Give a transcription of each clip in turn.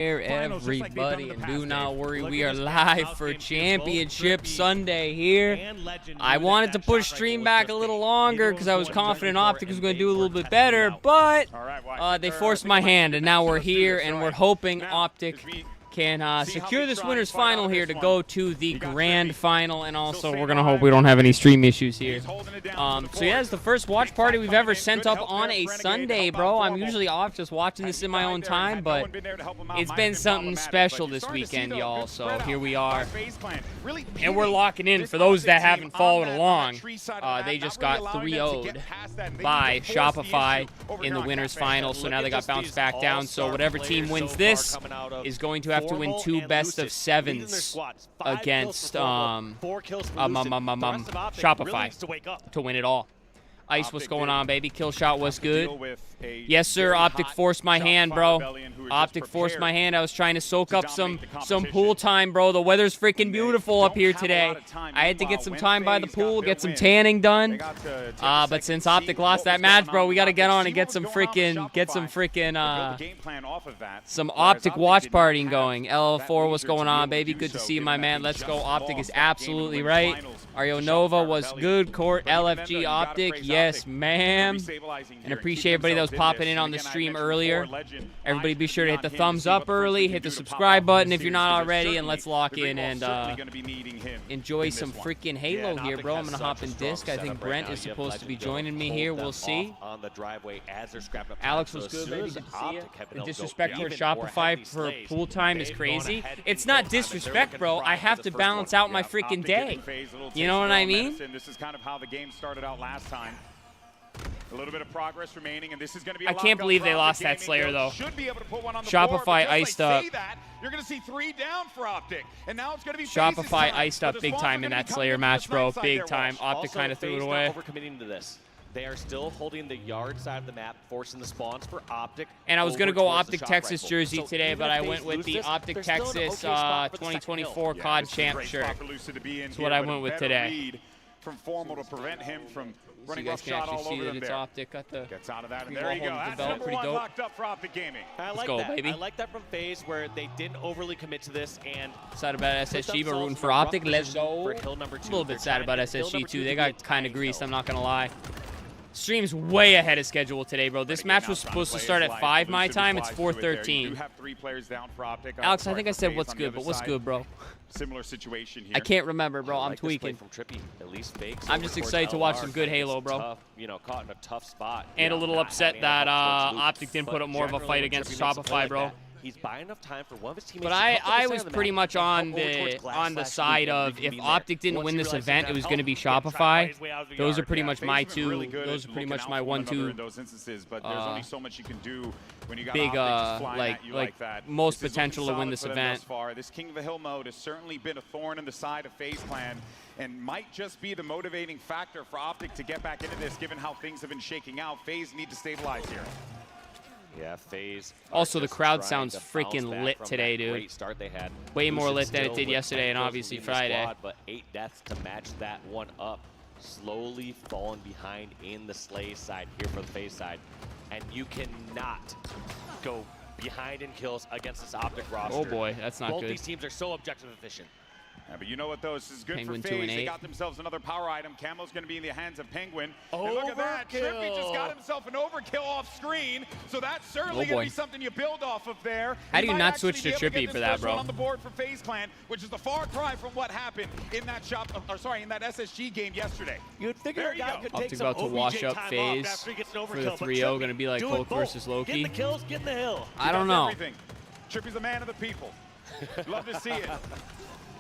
Everybody, and do not worry, we are live for Championship Sunday here. I wanted to push stream back a little longer because I was confident Optic was going to do a little bit better, but they forced my hand, and now we're here, and we're hoping Optic can secure this winner's final here to go to the grand final, and also we're gonna hope we don't have any stream issues here. So yeah, it's the first watch party we've ever sent up on a Sunday, bro. I'm usually off just watching this in my own time, but it's been something special this weekend, y'all. So here we are, and we're locking in. For those that haven't followed along, they just got 3-0'd by Shopify in the winner's final, so now they got bounced back down. So whatever team wins this is going to have to win 2 best-of-7s against Shopify to win it all. Ice, what's going on, baby? Kill shot was good. Yes, sir. Optic forced my hand, bro. Optic forced my hand. I was trying to soak up some pool time, bro. The weather's freaking beautiful up here today. I had to get some time by the pool, get some tanning done. But since Optic lost that match, bro, we got to get on and get some Optic watch partying going. LL4, what's going on, baby? Good to see you, my man. Let's go. Optic is absolutely right. AIO Nova was good. Court LFG Optic, yes, ma'am. And appreciate everybody that was popping in on the stream earlier. Everybody be sure to hit the thumbs up early, hit the subscribe button if you're not already, and let's lock in and enjoy some freaking Halo here, bro. I'm going to hop in disc. I think Brent is supposed to be joining me here. We'll see. Alex was good, baby. Good to see you. The disrespect towards Shopify for pool time is crazy. It's not disrespect, bro. I have to balance out my freaking day. You know what I mean? This is kind of how the game started out last time. A little bit of progress remaining, and this is going to be. I can't believe they lost that Slayer though. Shopify iced up. You're going to see 3 down for Optic, and now it's going to be Shopify iced up big time in that Slayer match, bro. Big time. Optic kind of threw it away. Overcommitting to this. They are still holding the yard side of the map, forcing the spawns for Optic. And I was going to go Optic Texas jersey today, but I went with the Optic Texas 2024 COD Champ shirt. That's what I went with today. From Formal to prevent him from so you guys can actually see that it's Optic. Got the gets out of that, and there you go. That's number 1 locked up for Optic Gaming. Let's go, baby. I like that from FaZe where they didn't overly commit to this and sad about SSG, but rooting for Optic. Let's go. For hill number 2. A little bit sad about SSG too. They got kind of greased. I'm not gonna lie. Stream's way ahead of schedule today, bro. This match was supposed to start at 5 my time. It's 4:13. Alex, I think I said what's good, but what's good, bro? Similar situation here. I can't remember, bro. I'm tweaking. I'm just excited to watch some good Halo, bro. You know, caught in a tough spot. And a little upset that Optic didn't put up more of a fight against Shopify, bro. He's buying enough time for one of his teammates. But I was pretty much on the side of if Optic didn't win this event, it was going to be Shopify. Those are pretty much my two. Those are pretty much my 1-2. Big like most potential to win this event. This King of the Hill mode has certainly been a thorn in the side of FaZe Clan, and might just be the motivating factor for Optic to get back into this, given how things have been shaking out. FaZe need to stabilize here. Yeah, FaZe. Also, the crowd sounds freaking lit today, dude. Great start they had. Way more lit than it did yesterday and obviously Friday. But 8 deaths to match that one up. Slowly falling behind in the Slay side here for the FaZe side. And you cannot go behind in kills against this Optic roster. Oh boy, that's not good. Both these teams are so objective efficient. Yeah, but you know what, though? This is good Penguin for FaZe. They got themselves another power item. Camo's going to be in the hands of Penguin. And look at that. Trippy just got himself an overkill off screen. So that's certainly going to be something you build off of there. How do you not switch to Trippy for that, bro? On the board for FaZe Clan, which is the far cry from what happened in that in that SSG game yesterday. You'd figure a guy could take some about to wash up FaZe for the 3-0. Going to be like Hulk versus Loki. Get the kills, get in the hill. I don't know. Trippy's a man of the people. Love to see it.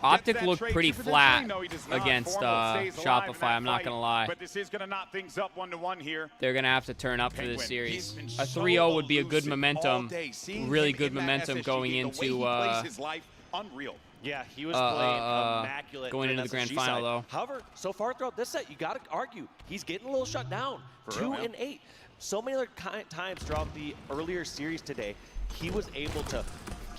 Optic looked pretty flat against Shopify, I'm not going to lie. But this is going to knock things up 1-1 here. They're going to have to turn up for this series. A 3-0 would be a good momentum, really good momentum going into unreal. Yeah, he was playing immaculate going into the grand final, though. However, so far throughout this set, you got to argue, he's getting a little shut down. 2 and 8. So many other times throughout the earlier series today, he was able to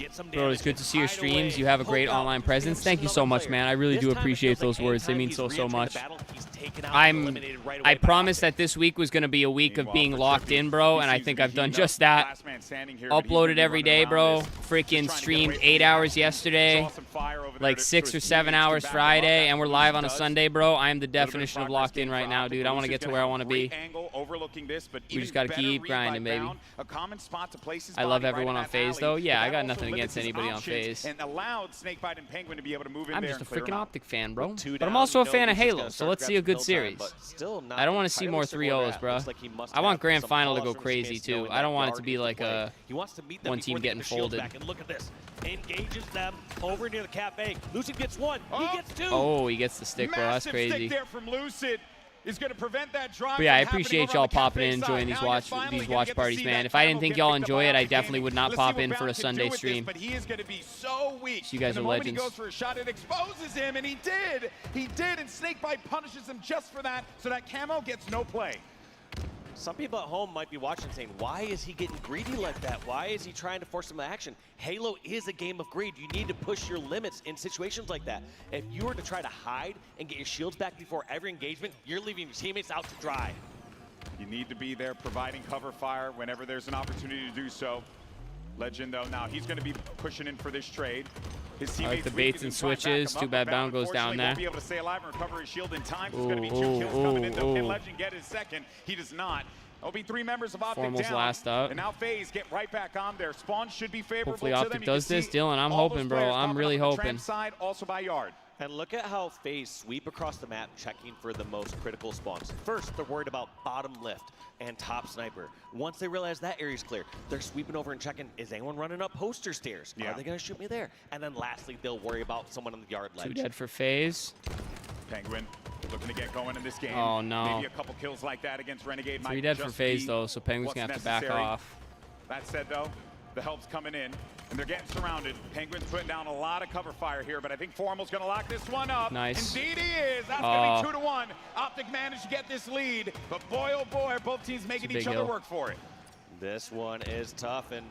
get some damage. Bro, it's good to see your hide streams. away, You have a great poke out, online presence. hit Thank you so another much, player. man. I really This do time it appreciate feels those like words. They anytime mean he's so re-entering the much. battle, he's taken out and eliminated right away I by promised Optic. that this week was going to be a week of Meanwhile, being for locked Trippy, in, bro, he and I seems think to be I've done heating just up. that. Last man standing here, but he's gonna Uploaded be every running day, around bro. this. Freaking Just trying to get streamed away from 8 the hours enemy. yesterday. Saw some fire over there Like to 6 or his 7 teammates to hours back him up. Friday, and we're That's live what on a he does. Sunday, bro. I am the Little bit of definition of progress locked in gained right for now, Optic. dude. I want to Luci's get to gonna where I have want to great be. angle overlooking this, but We even just gotta better keep read by grinding, baby. Bound, a common spot to place his I love body everyone right on in that FaZe, alley, though. Yeah, but I that got also nothing limits against his anybody on options FaZe. and allowed Snakebite and Penguin to be able to move in I'm there just a and clear freaking him out. Optic fan, bro. Two But I'm down, also a no, fan of Luci's Halo, gonna so start let's see a grabbing good kill time, series. but still not I don't want to see entirely more certain where 3-0s, we're at. bro. Looks like he must I want have Grand some Final to calls go from his crazy, teammates too. knowing I don't that want it Yard to be is the like play. a He wants to meet them one before team they getting get the shields folded. back. And look at this. Engages them over near the cafe. Lucid gets one. Oh. He gets two. Oh, he gets the stick, bro. That's Massive crazy. stick there from Lucid is going to prevent that drive. But yeah, I from happening appreciate over y'all on the popping cafe in, side. enjoying Now these you're watch finally these gonna watch get to parties, see man. that If I didn't Camo think get y'all picked up enjoy by it, I Optic definitely Gaming. would not Let's pop see in what for a Bound can Sunday do with stream. this, but he is going to be so weak. You guys and are the moment legends. he goes for a shot, it exposes him, and he did. He did, and Snakebite punishes him just for that, so that Camo gets no play. Some people at home might be watching saying, why is he getting greedy like that? Why is he trying to force some action? Halo is a game of greed. You need to push your limits in situations like that. If you were to try to hide and get your shields back before every engagement, you're leaving your teammates out to dry. You need to be there providing cover fire whenever there's an opportunity to do so. Legend, though, now he's going to be pushing in for this trade. His I like teammates the baits and switches. Too bad Bound goes down there. Won't be able to stay alive and recover his shield in time. There's Ooh, going to be 2 ooh, kills coming in, though. Can ooh. Legend get his second? He does not. There'll be 3 members of Optic Formal's down. last up. And now FaZe get right back on there. Spawn should be favorable Hopefully to Optic them. You does can this, see Dylan. I'm all those hoping, bro. players I'm popping really up on the hoping. tramp side, also by Yard. And look at how FaZe sweep across the map, checking for the most critical spawns. First, they're worried about bottom lift and top sniper. Once they realize that area's clear, they're sweeping over and checking, is anyone running up poster stairs? Yeah. Are they going to shoot me there? And then lastly, they'll worry about someone on the yard ledge. 2 dead for FaZe. Penguin looking to get going in this game. Oh, no. Maybe a couple kills like that against Renegade. 3 might dead for just FaZe, be though, so Penguin's what's going to have to back necessary. off. That said, though, the help's coming in, and they're getting surrounded. Penguin's putting down a lot of cover fire here, but I think Formal's going to lock this one up. Nice. Indeed he is. That's going to be 2-1. Optic managed to get this lead, but boy, oh boy, both teams making each other hill. work for it. This one is tough, and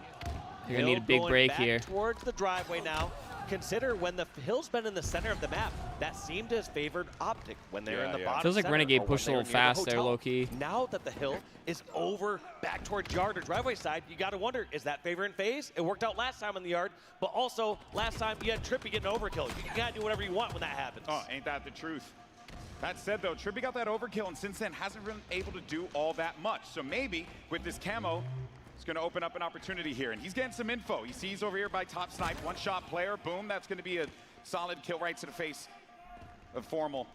You're going to need a Hill big going break back here. towards the driveway now. Consider when the hill's been in the center of the map, that seemed to have favored Optic when they're in the bottom Feels like center, Renegade or when pushed a they were little near the fast there, hotel. low-key. Now that the hill is over back towards yard or driveway side, you got to wonder, is that favoring FaZe? It worked out last time on the yard, but also last time you had Trippy getting overkill. You got to do whatever you want when that happens. Oh, ain't that the truth? That said, though, Trippy got that overkill, and since then hasn't been able to do all that much. So maybe with this Camo, it's going to open up an opportunity here. And he's getting some info. He sees over here by top snipe, one-shot player. Boom, that's going to be a solid kill right to the face of Formal.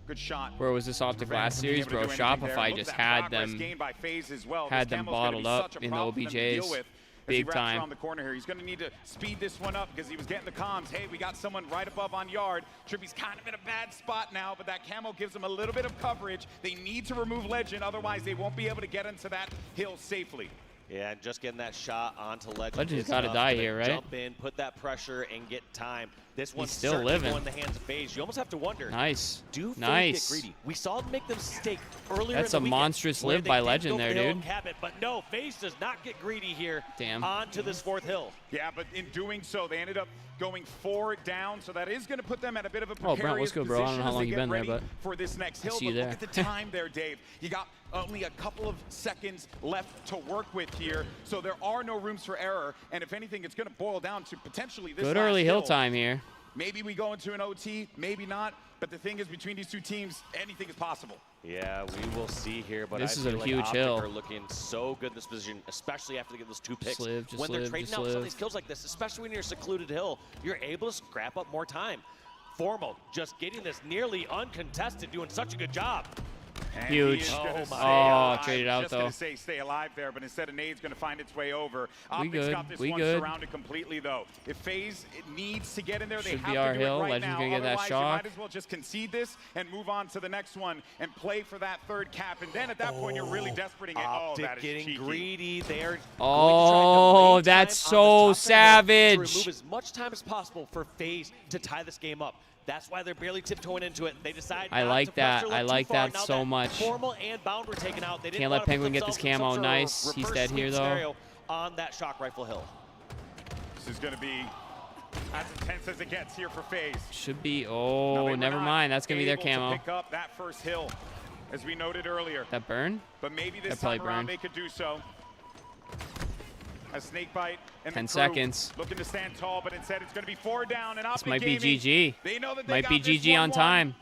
Good shot. Where was this Optic last series, bro? Shopify just had them bottled up in the OBJs. Big time. Around the corner here. He's going to need to speed this one up because he was getting the comms. Hey, we got someone right above on yard. Trippy's kind of in a bad spot now, but that Camo gives him a little bit of coverage. They need to remove Legend, otherwise they won't be able to get into that hill safely. Yeah, and just getting that shot onto Legend. Legend's is gotta enough die to here, right? Jump in, put that pressure, and get time. This one's still certainly living. going in the hands of FaZe. You almost have to wonder. Nice. Do FaZe Nice. get greedy? We saw them make them stake earlier That's in the a weekend, monstrous where live they by did Legend go there, for the hill dude. and cap it, but no, FaZe does not get greedy here. Damn. Onto this 4th hill. Yeah, but in doing so, they ended up going 4 down, so that is going to put them at a bit of a Oh, precarious Brent, what's good, bro? I don't know position how as long they you've get been there, ready but for this next hill. see you But there. look at the time there, Dave. You got only a couple of seconds left to work with here, so there are no rooms for error. And if anything, it's going to boil down to potentially this Good last early hill time here. Maybe we go into an OT, maybe not. But the thing is, between these two teams, anything is possible. Yeah, we will see here, but This I is a feel like huge Optic hill. are looking so good in this position, especially after they get those 2 picks. Just live, when they're just trading live, out just some of live. these kills like this, especially when you're a secluded hill, you're able to scrap up more time. Formal just getting this nearly uncontested, doing such a good job. And Huge. he is gonna Oh, stay my. alive. Traded out, just though. gonna say stay alive there, but instead a nade's gonna find its way over. Optic's good, got this we one good. surrounded completely though. If FaZe needs to get in there, they Should have be our to do hill. it right Legend's now. gonna get that Otherwise, shock. you might as well just concede this and move on to the next one and play for that 3rd cap. And then at that point, you're really desperate. Oh, Optic that is getting cheeky. greedy. They're Oh, that's so savage. To remove as much time as possible for FaZe to tie this game up. That's why they're barely tiptoeing into it. They decide I not like to that. pressure I too like far. that Now so much. Formal and Bound were taken out. They didn't Can't want let to put Penguin get this themselves in some camo. sort of Nice. He's reverse dead sweep here, though. scenario on that shock rifle hill. This is going to be as intense as it gets here for FaZe. Should be. Oh, never mind. That's going to be their camo. Pick up that first hill, as we noted earlier. That burn? But maybe this time around they could do so. A Snakebite and 10 seconds. Looking to stand tall, but instead it's going to be 4 down. And this might be GG. They know that they might be GG on time.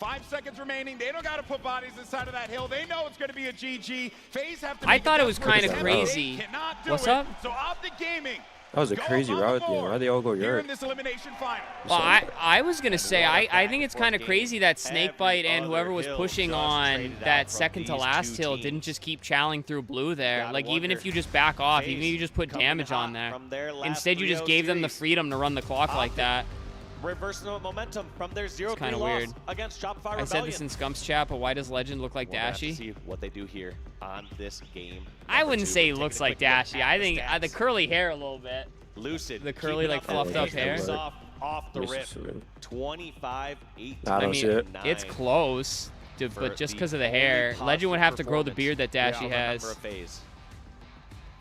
5 seconds remaining. They don't got to put bodies inside of that hill. They know it's going to be a GG. FaZe have to. I thought it was kind of crazy. What's up? So Optic Gaming. That was a crazy route there. Why'd they all go yard? Well, I was going to say, I think it's kind of crazy that Snakebite and whoever was pushing on that second to last hill didn't just keep chowing through blue there. Like, even if you just back off, even if you just put damage on there. Instead, you just gave them the freedom to run the clock like that. Reversing momentum from their 0-3 kind of weird. Against Shopify Rebellion. I said this in Scum's chat, but why does Legend look like Dashy? See what they do here on this game. I wouldn't say he looks like Dashy. I think the curly hair a little bit. Lucid. The curly, like, fluffed up hair. Off the rip. 25-18. I mean, it's close, but just because of the hair. Legend would have to grow the beard that Dashy has.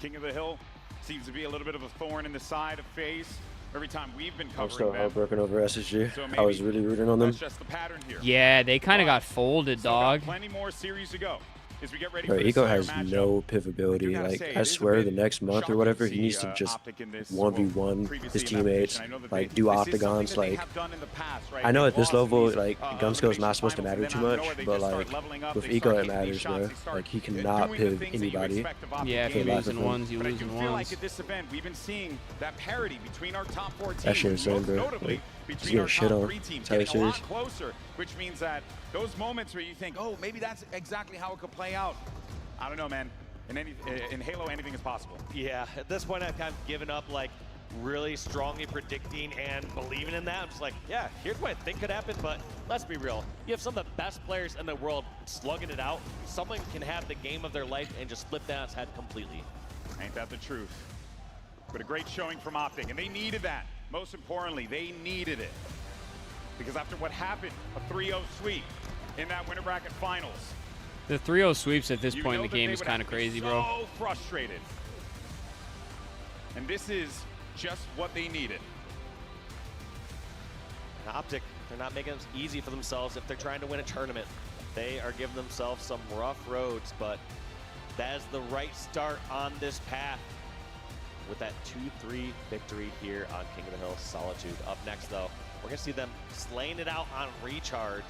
King of the Hill seems to be a little bit of a thorn in the side of FaZe. Every time we've been covering I'm still heartbroken over SSG. So I was really rooting on them. That's just the pattern here. Yeah, they kind of got folded, dog. Plenty more series to go. As we get ready Bro, Eco has no pivability. Like, I swear the next month or whatever, he needs to just 1v1 his teammates, like, do octagons. Like, I know at this level, like, gun skill is not supposed to matter too much, but, like, with Eco it matters, bro. Like, he cannot pivot anybody. Yeah, if you lose in ones, you lose in ones. Like at this event, we've been seeing that parity between our top 4 teams. That shit is insane, bro. Like, he's getting shit on entire series. Closer, which means that those moments where you think, oh, maybe that's exactly how it could play out. I don't know, man. In Halo, anything is possible. Yeah, at this point, I've kind of given up, like, really strongly predicting and believing in that. I'm just like, yeah, here's what I think could happen, but let's be real. You have some of the best players in the world slugging it out. Someone can have the game of their life and just flip that on its head completely. Ain't that the truth? But a great showing from Optic, and they needed that. Most importantly, they needed it. Because after what happened, a 3-0 sweep in that winter bracket finals. The 3-0 sweeps at this point in the game is kind of crazy, bro. So frustrated. And this is just what they needed. And Optic, they're not making it easy for themselves if they're trying to win a tournament. They are giving themselves some rough roads, but that is the right start on this path. With that 2-3 victory here on King of the Hill Solitude. Up next, though, we're going to see them slaying it out on Recharge.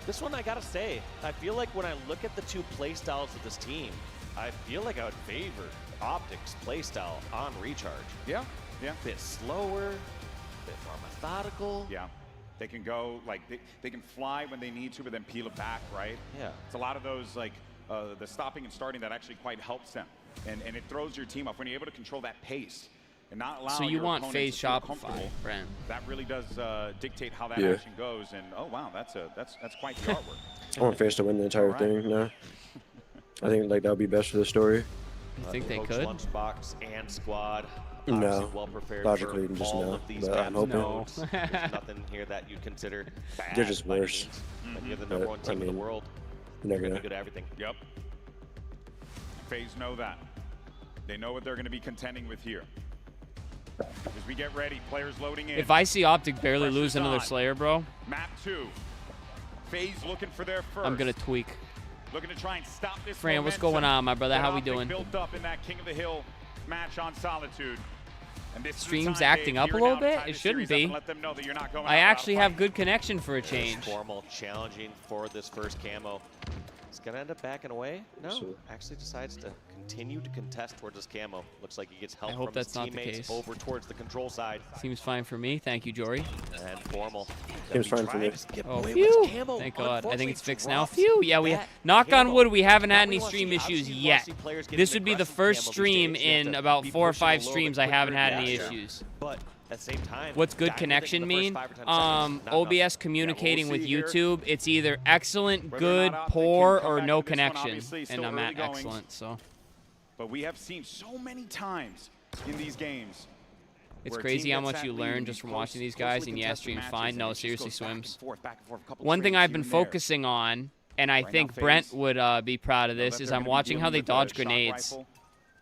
This one, I got to say, I feel like when I look at the two playstyles of this team, I feel like I would favor Optic's playstyle on Recharge. Yeah, yeah. A bit slower, a bit more methodical. Yeah. They can go, like, they can fly when they need to, but then peel it back, right? Yeah. It's a lot of those, like, the stopping and starting that actually quite helps them. And it throws your team off when you're able to control that pace and not allow. So you want FaZe Shopify, Brent? That really does dictate how that action goes. And oh wow, that's quite the artwork. I want FaZe to win the entire thing now. I think like that would be best for the story. You think they could? Lunchbox and squad. No, well prepared logically for just all no. of these But I'm hoping. no. There's nothing here that you consider bad. They're just worse. You're the number one team in the world. You're going to be good at everything. Yep. FaZe know that. They know what they're going to be contending with here. As we get ready, players loading in. If I see Optic barely lose another Slayer, bro. Map 2. FaZe looking for their first. I'm going to tweak. Looking to try and stop this Fran, what's going on, my brother? How we doing? Built up in that King of the Hill match on Solitude. And this Stream's acting up a little bit? It shouldn't be. I actually have good connection for a change. Formal, challenging for this first camo. He's going to end up backing away. No, actually decides to continue to contest towards his camo. Looks like he gets help from his teammates over towards the control side. Seems fine for me. Thank you, Jory. And Formal. Seems fine for me. Oh, phew. Thank God. I think it's fixed now. Phew. Yeah, we knock on wood, we haven't had any stream issues yet. This would be the first stream in about 4 or 5 streams I haven't had any issues. But at the same time, what's good connection mean? OBS communicating with YouTube, it's either excellent, good, poor, or no connection. And I'm at excellent, so. But we have seen so many times in these games. It's crazy how much you learn just from watching these guys, and yeah, stream's fine. No, seriously, Swims. One thing I've been focusing on, and I think Brent would be proud of this, is I'm watching how they dodge grenades.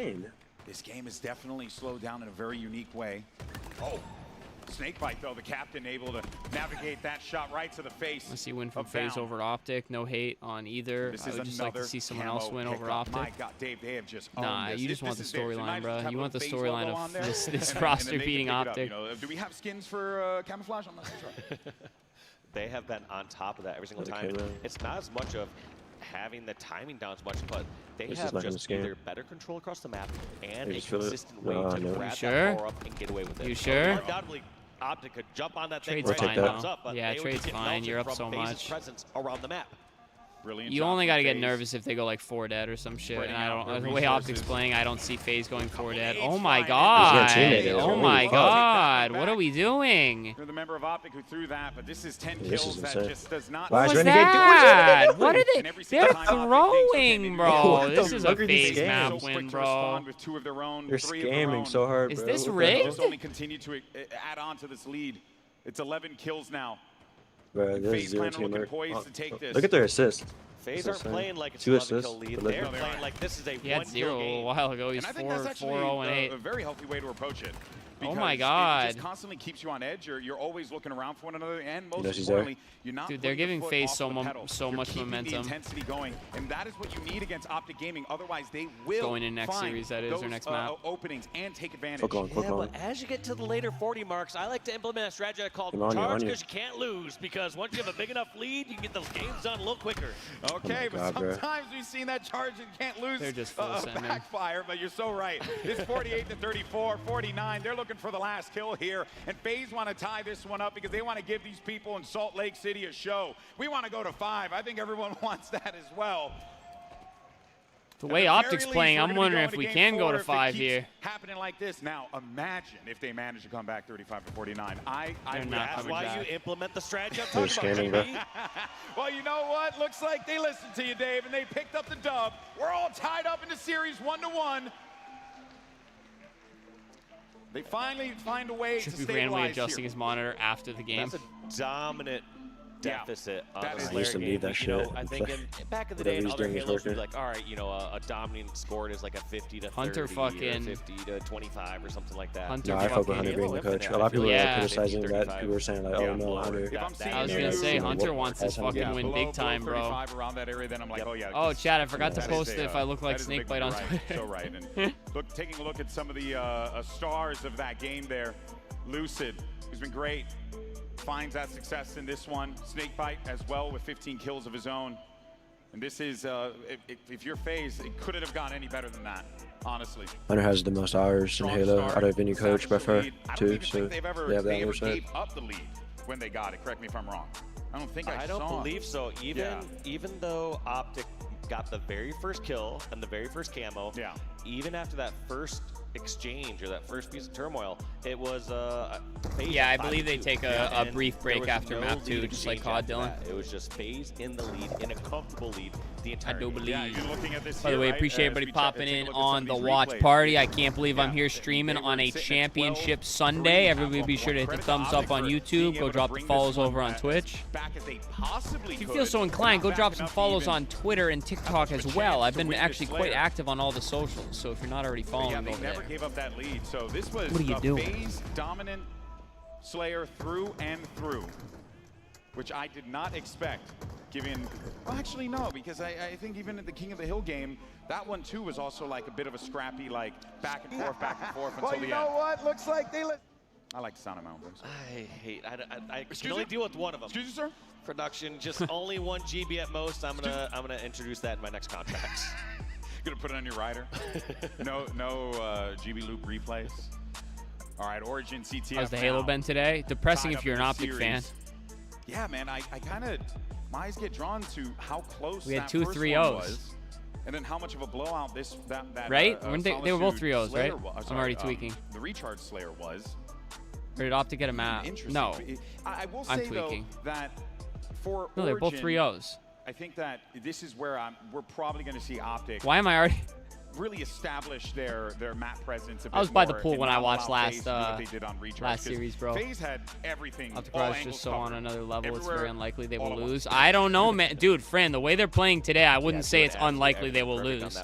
insane. This game is definitely slowed down in a very unique way. Oh, snakebite though, the captain able to navigate that shot right to the face. I see win from FaZe over Optic. No hate on either. I would just like to see someone else win over Optic. My God, Dave, they have just nah, this. you just want the storyline, bro. You want the storyline of this and roster beating Optic. Do we have skins for camouflage? I'm not sure. They have been on top of that every single time. It's not as much of having the timing down as much, but they have just either better control across the map and a consistent way to grab that power up and get away with it. You sure? Undoubtedly, Optic could jump on that thing. Trade's fine, up, but yeah, trade's fine. You're up so much. Presence around the map. Brilliant. You only got to get nervous if they go like 4 dead or some shit. And I don't. The way Optic's playing, I don't see FaZe going 4 dead. Oh my God! Oh my God! What are we doing? You're the member of Optic who threw that, but this is 10 kills that just does not. What was that? What are they? They're throwing, bro. This is a FaZe map win, bro. They're scamming so hard, bro. Is this rigged? Just only continue to add on to this lead. It's 11 kills now. Bro, FaZe plan on looking poised to take this. Look at their assist. FaZe aren't playing like it's 2 assists. lead. They're playing like this is a he had 0 a while ago. He's 4-0-8. A very healthy way to approach it. Oh my God! It just constantly keeps you on edge. You're always looking around for one another, and most importantly, you're not. Dude, they're giving FaZe so much momentum. The intensity going, and that is what you need against Optic Gaming. Otherwise, they will going in next series. That is their next map. Openings and take advantage. But as you get to the later 40 marks, I like to implement a strategy called charge because you can't lose. Because once you have a big enough lead, you can get those games done a little quicker. Okay, but sometimes we've seen that charge and can't lose. They're just full sending. Backfire, but you're so right. It's 48 to 34, 49. They're looking for the last kill here, and FaZe want to tie this one up because they want to give these people in Salt Lake City a show. We want to go to 5. I think everyone wants that as well. The way Optic's playing, I'm wondering if we can go to 5 here. Happening like this now, imagine if they manage to come back 35 to 49. That's why you implement the strategy. Well, you know what? Looks like they listened to you, Dave, and they picked up the dub. We're all tied up in the series 1-1. They finally find a way to stabilize randomly adjusting his monitor after the game. That's a dominant deficit on the I Slayer used to game. need that shit. I think back in the day, in other Halos would be like, all right, a dominating score is like a 50 to 30, Hunter fucking 50 to 25 or something like that. Hunter no, I fuck with Hunter being the coach. A lot of people were criticizing that. People were saying like, oh no, Hunter. I was gonna say Hunter wants his fucking win big time, bro. Oh, Chad, I forgot to post it if I look like Snakebite on Twitter. So right, and look, taking a look at some of the stars of that game there, Lucid, who's been great. Finds that success in this one. Snakebite as well with 15 kills of his own. And this is, if you're FaZe, it couldn't have gone any better than that, honestly. Hunter has the most hours in Halo out of any coach by far, too. So they ever gave up the lead when they got it. Correct me if I'm wrong. I don't think I don't believe so. Even though Optic got the very first kill and the very first camo, even after that first exchange or that first piece of turmoil, it was yeah, I believe they take a brief break after map 2, just like COD, Dylan. It was just FaZe in the lead, in a comfortable lead the entire I do believe. This by the way, appreciate everybody popping in on the watch party. I can't believe I'm here streaming on a championship Sunday. Everybody be sure to hit the thumbs up on YouTube. Go drop the follows over on Twitch. If you feel so inclined, go drop some follows on Twitter and TikTok as well. I've been actually quite active on all the socials, so if you're not already following, go there. Gave up that lead, so this was what are you doing? FaZe dominant Slayer through and through, which I did not expect. Given, well, actually no, because I think even at the King of the Hill game, that one too was also like a bit of a scrappy, like back and forth until the end. You know what? Looks like they I like the sound of my own voice. I can only deal with one of them. Excuse me, sir. Production, just only 1 GB at most. I'm gonna introduce that in my next contract. Gonna put it on your rider. no GB loop replays. All right, Origin CTF. How's the Halo been today? Depressing if you're an Optic fan. Yeah, man, I kind of, my eyes get drawn to how close we had that 2 first 3-0s. one was, and then how much of a blowout that right? They were both 3-0s, right? I'm already tweaking. The Recharge Slayer was. Or did Optic get a map? No, I will say I'm tweaking. Though, that for no, they're both 3-0s. I think that this is where we're probably going to see Optic. Why am I already? Really establish their map presence a bit I was by the more pool when I watched last series, bro. FaZe had everything. Optic is just so on another level. It's very unlikely they will lose. I don't know, man. Dude, Fran, the way they're playing today, I wouldn't say it's unlikely they will lose.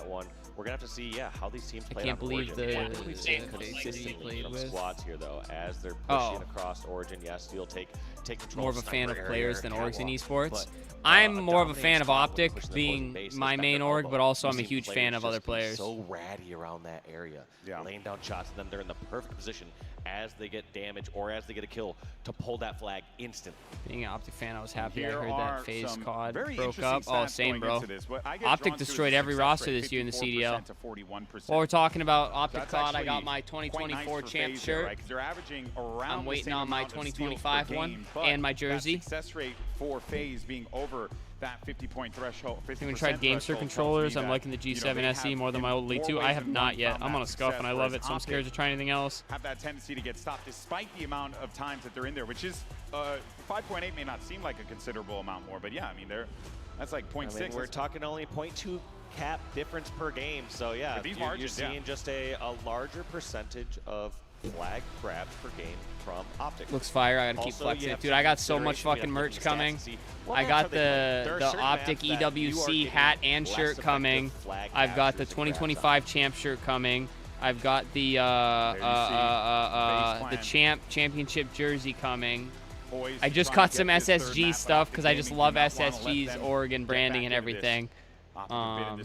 we're gonna have to see, how these teams play. I can't believe Origin. the We've seen face he played from with. squads here though, as they're pushing across Origin. Yes, you'll take control. More of a fan of players than orgs in esports. But, I'm more of a fan of dominating Optic squad with being pushing the my opposing main base, org, but also we've I'm a seen huge fan players of other just be players. So ratty around that area, laying down shots, and then they're in the perfect position as they get damage or as they get a kill to pull that flag instantly. Being an Optic fan, I was happy I Here heard are that FaZe some COD very broke interesting up. Oh, stats same, going bro. into this. What I get Optic drawn to is destroyed the every success roster rate, this year in the 54% CDL. to 41%. While we're talking about Optic That's COD, I got actually my quite 2024 nice for champ FaZe there, shirt. right? 'Cause they're averaging around I'm the waiting same on my amount of steals 2025 per one game, but and my jersey. That success rate for FaZe being over that 50-point threshold. Have you tried GameStar controllers? I'm liking the G7 SE more than my old Elite 2. I have not yet. I'm on a scuff and I love it, so I'm scared to try anything else. Have that tendency to get stopped despite the amount of times that they're in there, which is 5.8 may not seem like a considerable amount more, but yeah, I mean, that's like 0.6. I mean, we're talking only 0.2 cap difference per game, so yeah, these you're margins, seeing just a larger percentage of flag grabs per game from Optic. Looks fire. I gotta keep Also, flexing you it. have Dude, to I got so consideration, much you have fucking to merch look at the stats coming. to see what I maps got are they playing. There are the certain Optic maps that you are EWC getting hat and less shirt effective coming. flag I've got the captures and grabs 2025 champ shirt coming. I've got the championship jersey coming. I just cut some SSG stuff because I just love SSG's Oregon branding and everything. Oh,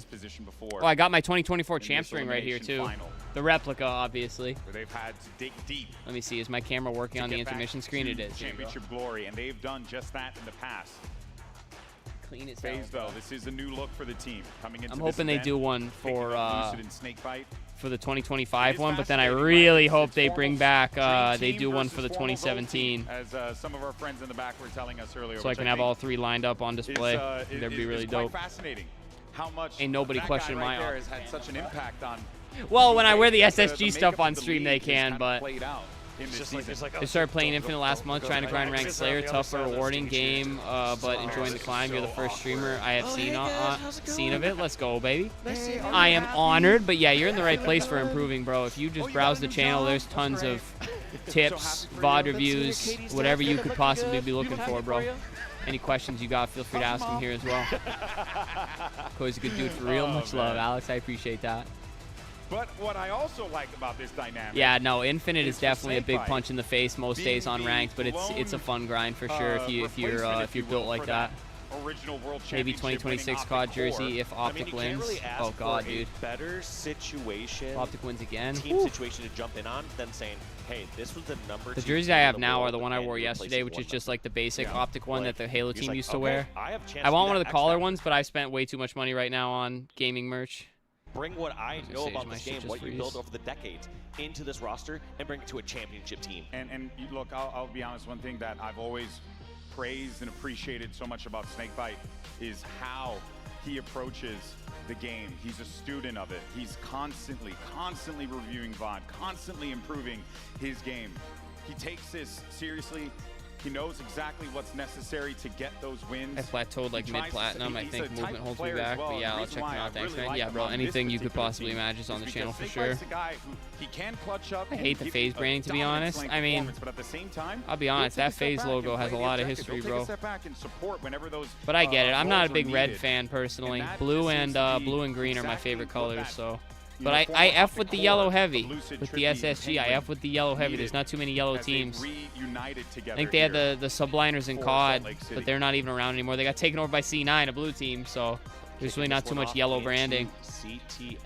I got my 2024 champ ring right here too. The replica, obviously. Where they've had to dig deep. Let me see. Is my camera working on the intermission screen? It is. Championship glory, and they've done just that in the past. Clean as FaZe, though, this is a new look for the team coming into. I'm hoping they do one for the the 2025 one, but then I really hope they bring back they do one for the 2017. As some of our friends in the back were telling us earlier. So I can have all three lined up on display. That'd be really dope. Fascinating. How much ain't nobody questioning my has had such an impact on. Well, when I wear the SSG stuff on stream, they can, but I I started playing Infinite last month, trying to grind ranked Slayer, tough, rewarding game, but enjoying the climb. You're the first streamer I have seen of it. Let's go, baby. I am honored, but yeah, you're in the right place for improving, bro. If you just browse the channel, there's tons of tips, VOD reviews, whatever you could possibly be looking for, bro. Any questions you got, feel free to ask them here as well. Cody's a good dude for real. Much love, Alex. I appreciate that. But what I also like about this dynamic. Yeah, no, Infinite is definitely a big punch in the face most days on ranked, but it's a fun grind for sure if you're built like that. Original world maybe 2026 COD jersey if Optic wins. Really oh god, dude. Better situation. If Optic wins again. Team situation to jump in on than saying, hey, this was the number. The jerseys I have now are the one I wore yesterday, which is just like the basic Optic one that the Halo team used to wear. I want one of the collar ones, but I've spent way too much money right now on gaming merch. Bring what I know about this game, what you built over the decades, into this roster and bring it to a championship team. And look, I'll be honest, one thing that I've always praised and appreciated so much about Snakebite is how he approaches the game. He's a student of it. He's constantly reviewing VOD, constantly improving his game. He takes this seriously. He knows exactly what's necessary to get those wins. I plateaued like mid-platinum. I think movement holds me back, but yeah, I'll check them out. Thanks, man. Yeah, bro, anything you could possibly imagine is on the channel for sure. I hate the FaZe branding, to be honest. I mean, I'll be honest, that FaZe logo has a lot of history, bro. But I get it. I'm not a big red fan personally. Blue and green are my favorite colors, so. But I F with the yellow heavy. With the SSG, I F with the yellow heavy. There's not too many yellow teams. I think they had the subliners in COD, but they're not even around anymore. They got taken over by C9, a blue team, so there's really not too much yellow branding.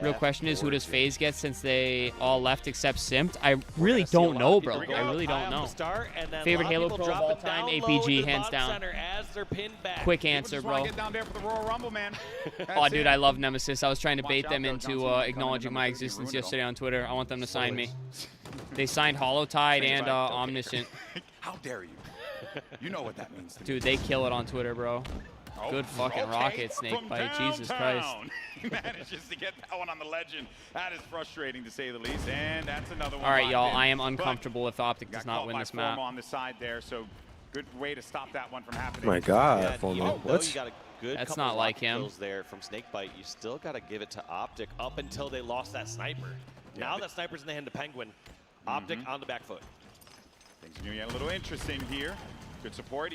Real question is, who does FaZe get since they all left except Simped? I really don't know, bro. I really don't know. Favorite Halo Pro of all time? APG, hands down. Quick answer, bro. Oh, dude, I love Nemesis. I was trying to bait them into acknowledging my existence yesterday on Twitter. I want them to sign me. They signed Holotide and Omniscient. How dare you? You know what that means to me. Dude, they kill it on Twitter, bro. Good fucking rocket, Snakebite. Jesus Christ. He manages to get that one on the legend. That is frustrating, to say the least. And that's another one. All right, y'all. I am uncomfortable if Optic does not win this map. On the side there, so good way to stop that one from happening. My God, yeah, Formo. What? That's not like him. There from Snakebite, you still got to give it to Optic up until they lost that sniper. Yeah, now that sniper's in the hand of Penguin. Optic on the back foot. Things are getting a little interesting here. Good support.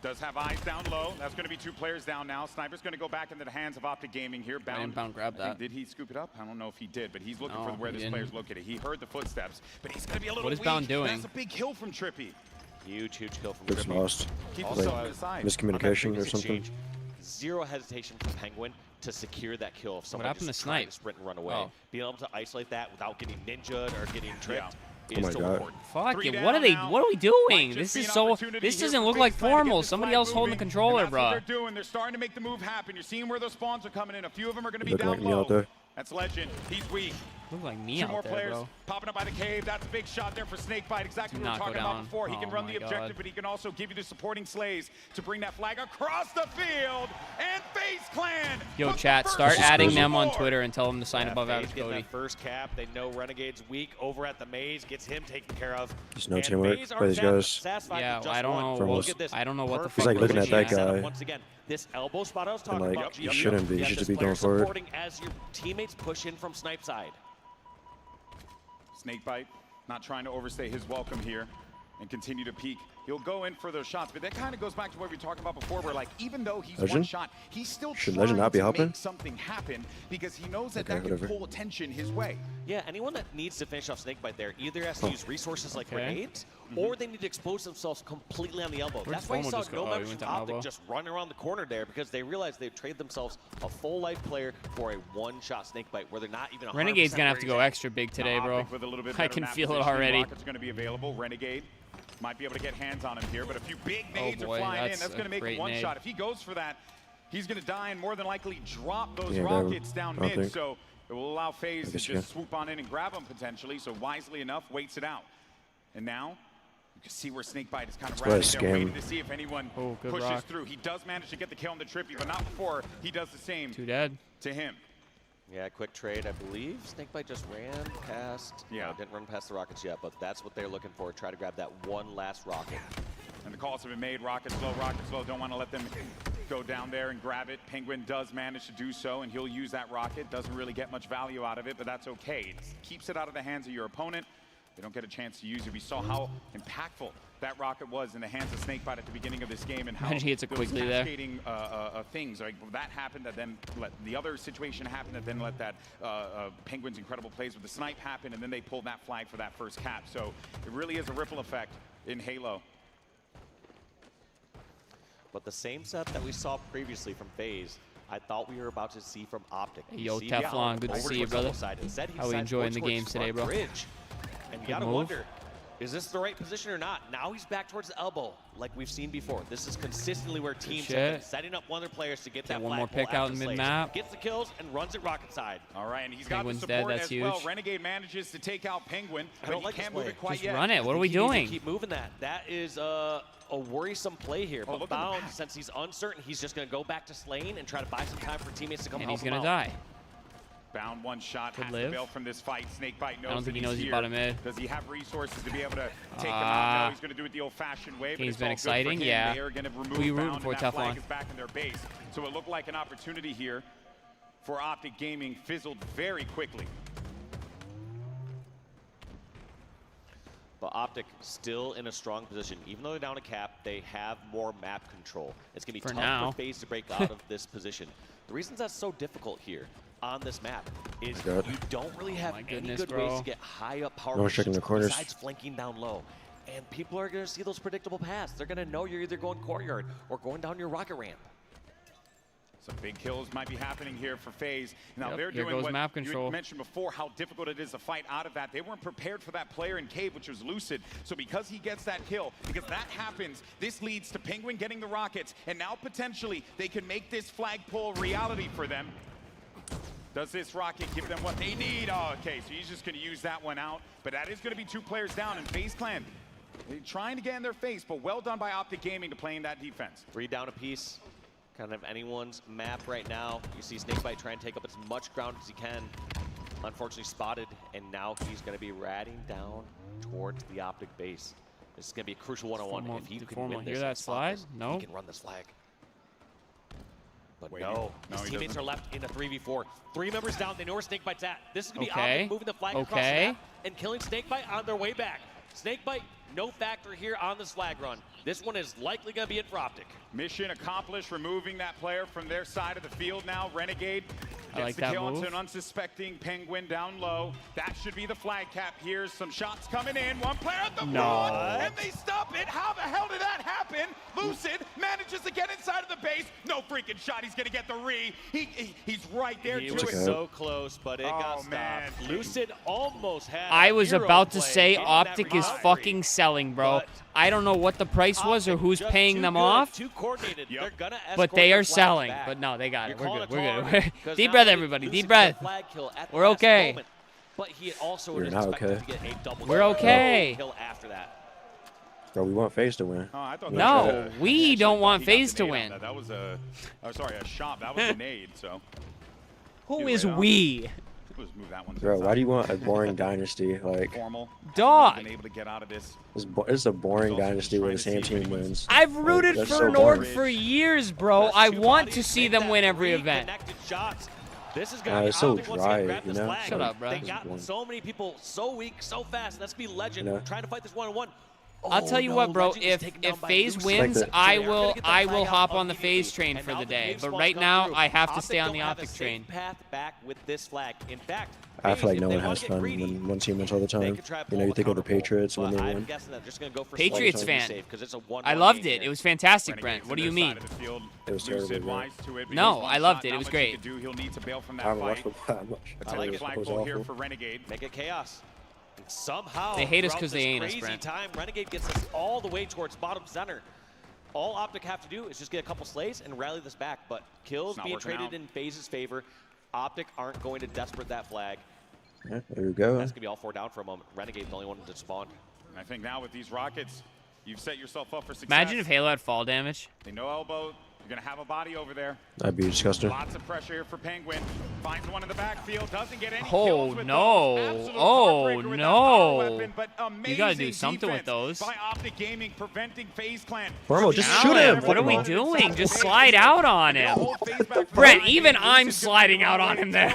Does have eyes down low. That's going to be 2 players down now. Sniper's going to go back into the hands of Optic Gaming here. Bound grabbed that. Did he scoop it up? I don't know if he did, but he's looking for where this player's located. He heard the footsteps, but he's going to be a little weak. What is Bound doing? That's a big kill from Trippy. Huge kill from It's Trippy. lost. Also, Miscommunication or something. Zero hesitation from Penguin to secure that kill. If someone happened just to trying Snipe? to sprint and run away. Oh. Being able to isolate that without getting ninja'd or getting tricked. Oh my God. Fuck it, what are we doing? This is so, this doesn't look like formal. Somebody else holding the controller, bro. They're doing. They're starting to make the move happen. You're seeing where those spawns are coming in. A few of them are going to be Looking down like me out there. That's Legend. He's weak. Look like me 2 out more there, players bro. popping up by the cave. That's a big shot there for Snakebite. Exactly Do what we not were go talking about down. before. He can Oh run my the objective, God. but he can also give you the supporting slays to bring that flag across the field. And FaZe Clan. Yo, put the chat, first start adding on the them on board. Twitter and tell them to sign above FaZe average getting Cody. that first cap. They know Renegade's weak over at the maze. Gets him taken care of. There's no And teamwork FaZe by are these guys. satisfied Yeah, with just I don't one. know. Look at this. I don't know what the Perfect fuck He's like looking at positioning that setup guy. Once again, this elbow spot I was talking like, about. he shouldn't be. He You should have just be this player going forward. supporting as your teammates push in from Snipe side. Snakebite not trying to overstay his welcome here and continue to peek. He'll go in for those shots, but that kind of goes back to what we talked about before, where like even though he's one Legend? shot, he's still Should trying Legend not be to helping? make something happen because he knows that Okay, that can whatever. pull attention his way. Yeah, anyone that needs to finish off Snakebite there either has to use resources like Okay. grenades, or they need to expose themselves completely on the elbow. Where'd That's why you Fomo saw just go? no Oh, he members went from down Optic elbow. just running around the corner there because they realized they'd trade themselves a full life player for a one-shot Snakebite where they're not even 100% Renegade's gonna have to go where he's extra big today, Now, bro. Optic with a little bit I better can map feel it positioning. already. Rockets are going to be available. Renegade might be able to get hands on him here, but a few big nades boy, are flying in. that's That's a going to make great one nade. shot. If he goes for that, he's going to die and more than likely drop those Yeah, grab him. rockets down I don't mid. think. So it will allow FaZe to guess you just can. swoop on in and grab him potentially. So wisely enough, waits it out. And now you can see where Snakebite is kind of That's what a rallying there, waiting scam. to see if anyone Oh, good pushes rock. through. He does manage to get the kill on the Trippy, but not before he does the same 2 dead. to him. Yeah, quick trade, I believe. Snakebite just ran past. Yeah. No, didn't run past the rockets yet, but that's what they're looking for. Try to grab that one last rocket. And the calls have been made. Rockets low, rockets low. Don't want to let them go down there and grab it. Penguin does manage to do so, and he'll use that rocket. Doesn't really get much value out of it, but that's okay. It keeps it out of the hands of your opponent. They don't get a chance to use it. We saw how impactful that rocket was in the hands of Snakebite at the beginning of this game, and how Imagine he hits it those quickly there. cascading things like that happened, that then let the other situation happen, that then let that Penguin's incredible plays with the snipe happen, and then they pulled that flag for that first cap. So it really is a ripple effect in Halo. But the same set that we saw previously from FaZe, I thought we were about to see from Optic. Hey, yo, see Teflon, Diallo good to over see you, towards brother. elbow side. Instead, he How we decides enjoying to the go towards games today, front bro? bridge. And you gotta move. wonder, is this the right position or not? Now he's back towards the elbow, like we've seen before. This is consistently where teams have been shit. setting up one of their players to get that one more flagpole pick out after in slays. mid-map. Gets the kills and runs it rocket side. All right, and he's Penguin's got the dead, support that's as well. huge. Renegade manages to take out Penguin, I but don't he like this can't move play. it quite Just yet. run it. What are we He needs to doing? keep moving that. That is a worrisome play here. Oh, But look at the Bound, back. since he's uncertain, he's just going to go back to Slane and try to buy some time for teammates to come And help he's gonna him out. die. Bound one shot, Could has live. to bail from this fight. Snakebite knows I don't think that he knows he's here. bottom mid. Does he have resources to be able to take him Ah. out? No, he's going to do it the old-fashioned way. But Game's it's been all good for exciting, him. yeah. They are going to remove Who you rooting Bound, for, and that flag Teflon? is back in their base. So it looked like an opportunity here for Optic Gaming. Fizzled very quickly. But Optic still in a strong position. Even though they're down a cap, they have more map control. It's going to be For tough now. for FaZe to break out of this position. The reasons that's so difficult here on this map is God. you don't really have my any goodness, good bro. ways to get high up power No one's checking positions the corners. besides flanking down low. And people are going to see those predictable paths. They're going to know you're either going courtyard or going down your rocket ramp. Some big kills might be happening here for FaZe. Now Yep, they're here doing goes what map you control. mentioned before, how difficult it is to fight out of that. They weren't prepared for that player in Cave, which was Lucid. So because he gets that kill, because that happens, this leads to Penguin getting the rockets, and now potentially they can make this flagpole a reality for them. Does this rocket give them what they need? Oh, okay, so he's just going to use that one out. But that is going to be 2 players down, and FaZe Clan they're trying to get in their face, but well done by Optic Gaming to play in that defense. 3 down apiece. Kind of anyone's map right now. You see Snakebite try and take up as much ground as he can. Unfortunately spotted, and now he's going to be ratting down towards the Optic base. This is going to be a crucial one-on-one. If he can win Hear this, that and stop slide? this, No. he can run this flag. But Waiting. no, No, his he teammates doesn't. are left in a 3v4. 3 members down. They know where Snakebite's at. This is going to be Okay. Optic moving the flag across the Okay. map and killing Snakebite on their way back. Snakebite no factor here on this flag run. This one is likely going to be in for Optic. Mission accomplished, removing that player from their side of the field now. Renegade gets the kill onto an unsuspecting Penguin down low. That should be the flag cap. Here's some shots coming in. One player at the front, and they stop it. How the hell did that happen? Lucid manages to get inside of the base. No freaking shot. He's going to get the re. He's right there. He was so close, but it got stopped. Lucid almost had I was about to say Optic is fucking selling, bro. I don't know what the price was or who's paying them off, but they are selling. But no, they got it. We're good. We're good. Deep breath, everybody. Deep breath. We're okay. But he also We're not okay. We're okay. Bro, we want FaZe to win. No, we don't want FaZe to win. That was a, sorry, a shot. That was a nade. So who is we? Let's move that one. Bro, why do you want a boring dynasty? Like, dog. Been able to get out of this. It's a boring dynasty where the same team wins. I've rooted Like, for so an org boring. for years, bro. I want to see them win every event. This is It's so dry, you know? Shut up, bro. They got so many people so weak, so fast. Let's be legend. You know? Trying to fight this one-on-one. I'll tell you what, bro. If FaZe wins, I will hop on the FaZe train for the day. But right now, I have to stay on the Optic train. Path back with this flag. In fact, I feel like no one has fun when one team wins all the time. You know, you think of the Patriots when they win. Patriots fan. I loved it. It was fantastic, Brent. What do you mean? It was terrible, bro. No, I loved it. It was great. I haven't watched football that much. I like flagpole here for Renegade. Make it chaos. And somehow, they hate us because they ain't us, crazy Brent. Time, Renegade gets us all the way towards bottom center. All Optic have to do is just get a couple slays and rally this back. But kills being traded in FaZe's favor. Optic aren't going to desperate that flag. Yeah, there we go. That's going to be all 4 down for a moment. Renegade's the only one to spawn. And I think now with these rockets, you've set yourself up for success. Imagine if Halo had fall damage. They know elbow. You're going to have a body over there. That'd be disgusting. Lots of pressure here for Penguin. Finds one in the backfield. Doesn't get any Oh, kills with no. those. Oh, With no. weapon, but You got to do something with those. By Optic Gaming, preventing FaZe Clan. Formo, just Shoot shoot him. What are we doing? Just slide out on him. Brent, even I'm sliding out on him there.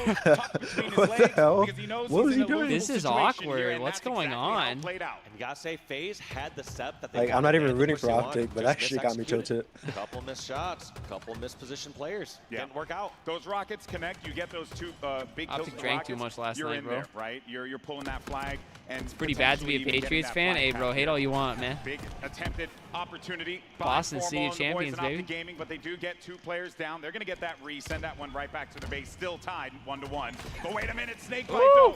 What the hell? What was he doing? This is awkward. What's going on? And you got to say, FaZe had the set that they Like, got I'm not even advantage rooting of for course they Optic, want. but Just actually got me mis-executed. tilted. Couple missed shots, couple mispositioned players. Didn't work out. Those rockets connect. You get those two big kills. Optic drank too much last You're night, in bro. there, right? You're pulling that flag. And it's Pretty bad to be a Patriots fan. Hey, bro, hate all you want, man. Big attempted opportunity. Boston City of Champions, baby. Gaming, but they do get 2 players down. They're going to get that send that one right back to the base. Still tied 1-1. But wait a minute, Snakebite though.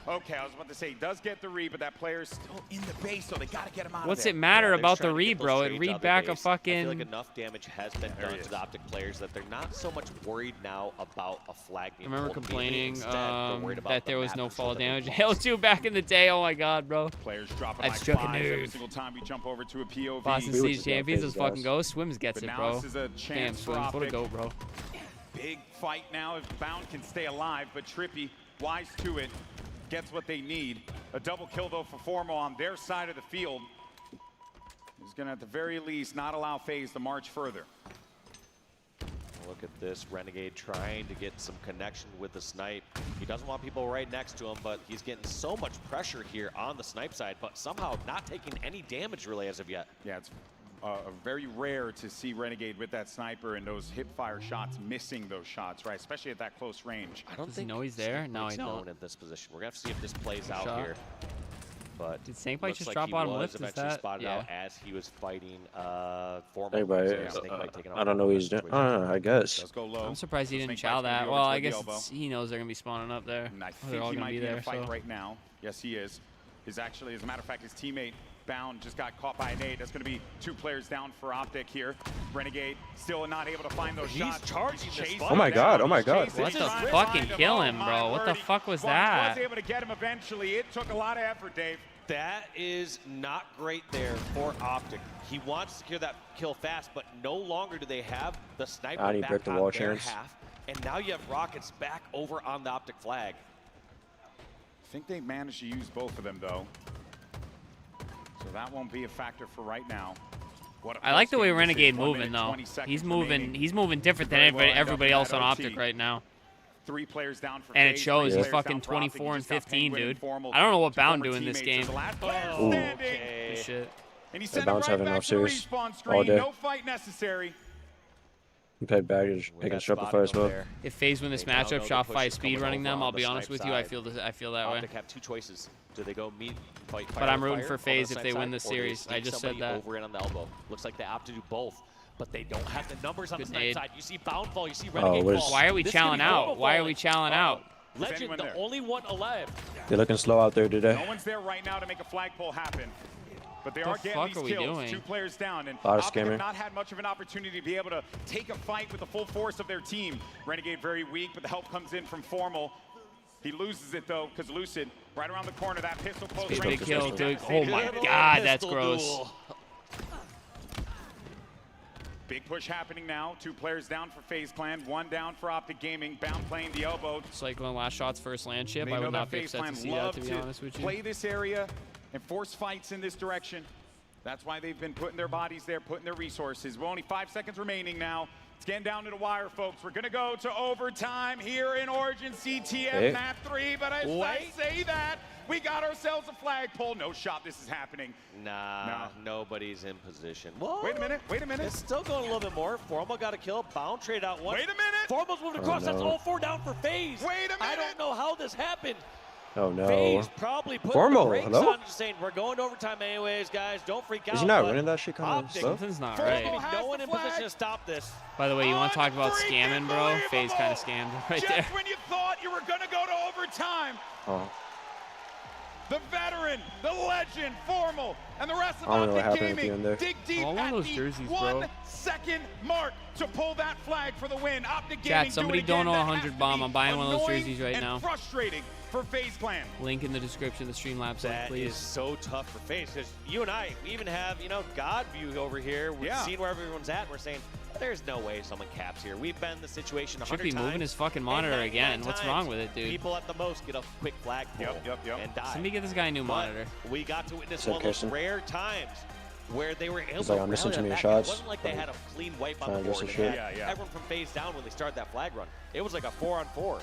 Okay, I was about to say he does get the but that player's still in the base, so they got to get him out What's of there. it matter They're about trying the to get those bro? It trades read out of back their a base. I feel like fucking. enough damage has been done to the Optic players that they're not so much worried now about a flag being I remember pulled. complaining Instead, they're worried about that the there was map no and fall so that they damage. won't Halo 2 back in the day. Oh my god, bro. Players dropping I like struck a flies every nerve. single time we jump over to a POV. Boston We City would Champions. love Let's FaZe fucking guys. go. Swims gets But it, now bro. this is a Damn, chance for Swims. What a Optic. go, bro. Big fight now if Bound can stay alive, but Trippy, wise to it, gets what they need. A double kill though for Formo on their side of the field. He's gonna at the very least not allow FaZe to march further. Look at this, Renegade trying to get some connection with the snipe. He doesn't want people right next to him, but he's getting so much pressure here on the snipe side, but somehow not taking any damage really as of yet. Yeah, it's very rare to see Renegade with that sniper and those hip fire shots missing those shots, right? Especially at that close range. I don't Does he think know he's there? No, he known don't. in this position. We're gonna have to see if this plays out Shot. here. But Did Snakebite looks just like drop he bottom was lift? Is eventually that? spotted Yeah. out as he was fighting Formo. Anybody, Snakebite taking out I don't know what he's doing. I guess. Does go low. I'm surprised he So didn't Snakebite's chow gonna that. be over Well, I toward the guess elbow. he knows they're gonna be spawning up there. And I They're think all he gonna might be be in there. a fight So. right now. Yes, he is. He's actually, as a matter of fact, his teammate Bound just got caught by a nade. That's going to be 2 players down for Optic here. Renegade still not able to find those shots. He's charging this Chasing fight. Oh my him god, down. oh my He's god. chasing What him. the He's trying to fucking find him. kill Oh, him, bro? my What the word. fuck was But that? was able to get him eventually. It took a lot of effort, Dave. That is not great there for Optic. He wants to secure that kill fast, but no longer do they have the sniper I need back break the on wall their chance. half. And now you have Rockets back over on the Optic flag. I think they managed to use both of them, though. So that won't be a factor for right now. What a I like the way close game this is. Renegade 1 moving minute, though. 20 seconds He's moving. remaining. He's moving different than Very well ended up everybody in else that on OT. Optic right now. 3 players down for And it FaZe, shows. 3 He's players fucking down for Optic. 24 and He just got 15, Penguin dude. Formal, I don't know what two former Bound doing this teammates game. as the last player Ooh. standing. and shit. And he That sent him bounce right having back off to the series respawn all screen. day. No fight necessary. He played baggage against Shopify as well. If FaZe win this They now matchup, know the Shopify push is coming speedrunning over them, on I'll the be honest snipe with you, I side. feel that way. Optic have two choices. Do they go meet, fight But fire I'm with rooting fire for on the FaZe if snipe they win side, this or do they series. I sneak just said somebody that. over in on the elbow? Looks like they opt to do both, but they don't have the numbers on Good the snipe nade. side. You see Bound fall, you see Oh, Renegade what is- fall. Why are we This could be chowing out? Global Why are we falling. chowing out? Legend, anyone the there? only one alive. They're looking slow out there today. No one's there right now to make a flagpole happen. But they The are getting fuck these are we kills. doing? 2 players down. And Lot of Optic have scamming. not had much of an opportunity to be able to take a fight with the full force of their team. Renegade very weak, but the help comes in from Formal. He loses it, though, because Lucid, right around the corner, that pistol close Big range. kill, Down dude. to Oh save my it. god, that's Pistol gross. duel. Big push happening now. 2 players down for FaZe Clan, 1 down for Optic Gaming. Bound playing the elbow. It's like when last shots first land chip. They I know would that not be FaZe upset Clan to see that, love to be honest with you. play this area and force fights in this direction. That's why they've been putting their bodies there, putting their resources. We're only 5 seconds remaining now. It's getting down to the wire, folks. We're going to go to overtime here in Origin CTF Hey. Map 3. But as I say that, we got ourselves a flagpole. No shot. This is happening. Nah, nobody's in position. Whoa. Wait a minute. Wait a minute. It's still going a little bit more. Formal got a kill. Bound trade out one. Wait a minute. Formal's moving across. Oh, That's no. all 4 down for FaZe. Wait a I minute. don't know how this happened. Oh no. FaZe probably put Formal, the brakes hello? on, just saying we're going to overtime anyways, guys. Don't freak out. Is he not but running that shit kind of Optic- slow? Something's not Formal right. has No one the in flag. position to stop this. By the way, you want to talk about Unfreaking scamming, bro? FaZe believable. kind of scammed right Just there. when you thought you were going to go to overtime, Oh. the veteran, the legend, Formal, and the rest of I don't know what Optic happened at the Gaming end there. dig deep Oh, I want at those the jerseys, bro. 1 second mark to pull that flag for the win. Optic Chat, Gaming somebody do it again. donate That 100 has to bomb. be I'm buying one of those annoying jerseys right and now. frustrating for FaZe Clan. Link in the description, the Streamlabs link, That please. is so tough for FaZe because you and I, we even have, God view over here. We've Yeah. seen where everyone's at. And we're saying, there's no way someone caps here. We've been in the situation 100 Should be times. moving his fucking and monitor 99 again. What's times, wrong with it, dude? People at the most get a quick flag pull Yep. and die. Somebody get this guy a new But monitor. we got to witness Is that one of those Kirsten? rare times where they were able He's to like, I'm missing rally too many back. shots. It wasn't like they had a clean wipe on Trying the to get board. some They shit. had Yeah. everyone from FaZe down when they started that flag run. It was like a 4-on-4.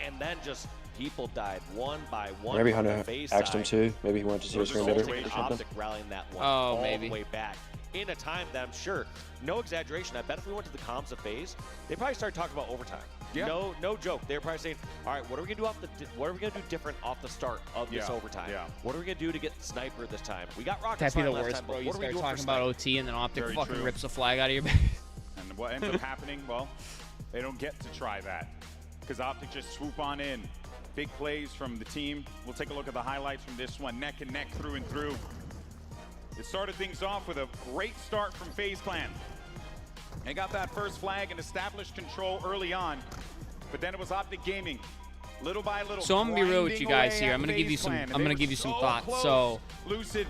And then just people died one by one. Maybe on the Hunter FaZe asked him side. too. Maybe he wanted to see his screen better or Ultimate something. Optic rallying that one Oh, all maybe. the way back in a time that I'm sure, no exaggeration, I bet if we went to the comms of FaZe, they probably started talking about overtime. Yeah. No joke. They're probably saying, all right, what are we gonna do different off the start of this Yeah, overtime? yeah. What are we gonna do to get sniper this time? We got rocket That'd be slide the last worst, time, bro. but You what are we start doing talking for about sniper? OT and then Optic Very fucking true. rips the flag out of your back. And what ends up happening, well, they don't get to try that because Optic just swoop on in. Big plays from the team. We'll take a look at the highlights from this one, neck and neck, through and through. It started things off with a great start from FaZe Clan. They got that first flag and established control early on, but then it was Optic Gaming, little by little. So I'm gonna be real with you guys grinding here. away I'm gonna at give you FaZe some. Clan, and I'm they gonna were give you some so thoughts. close, So Lucid,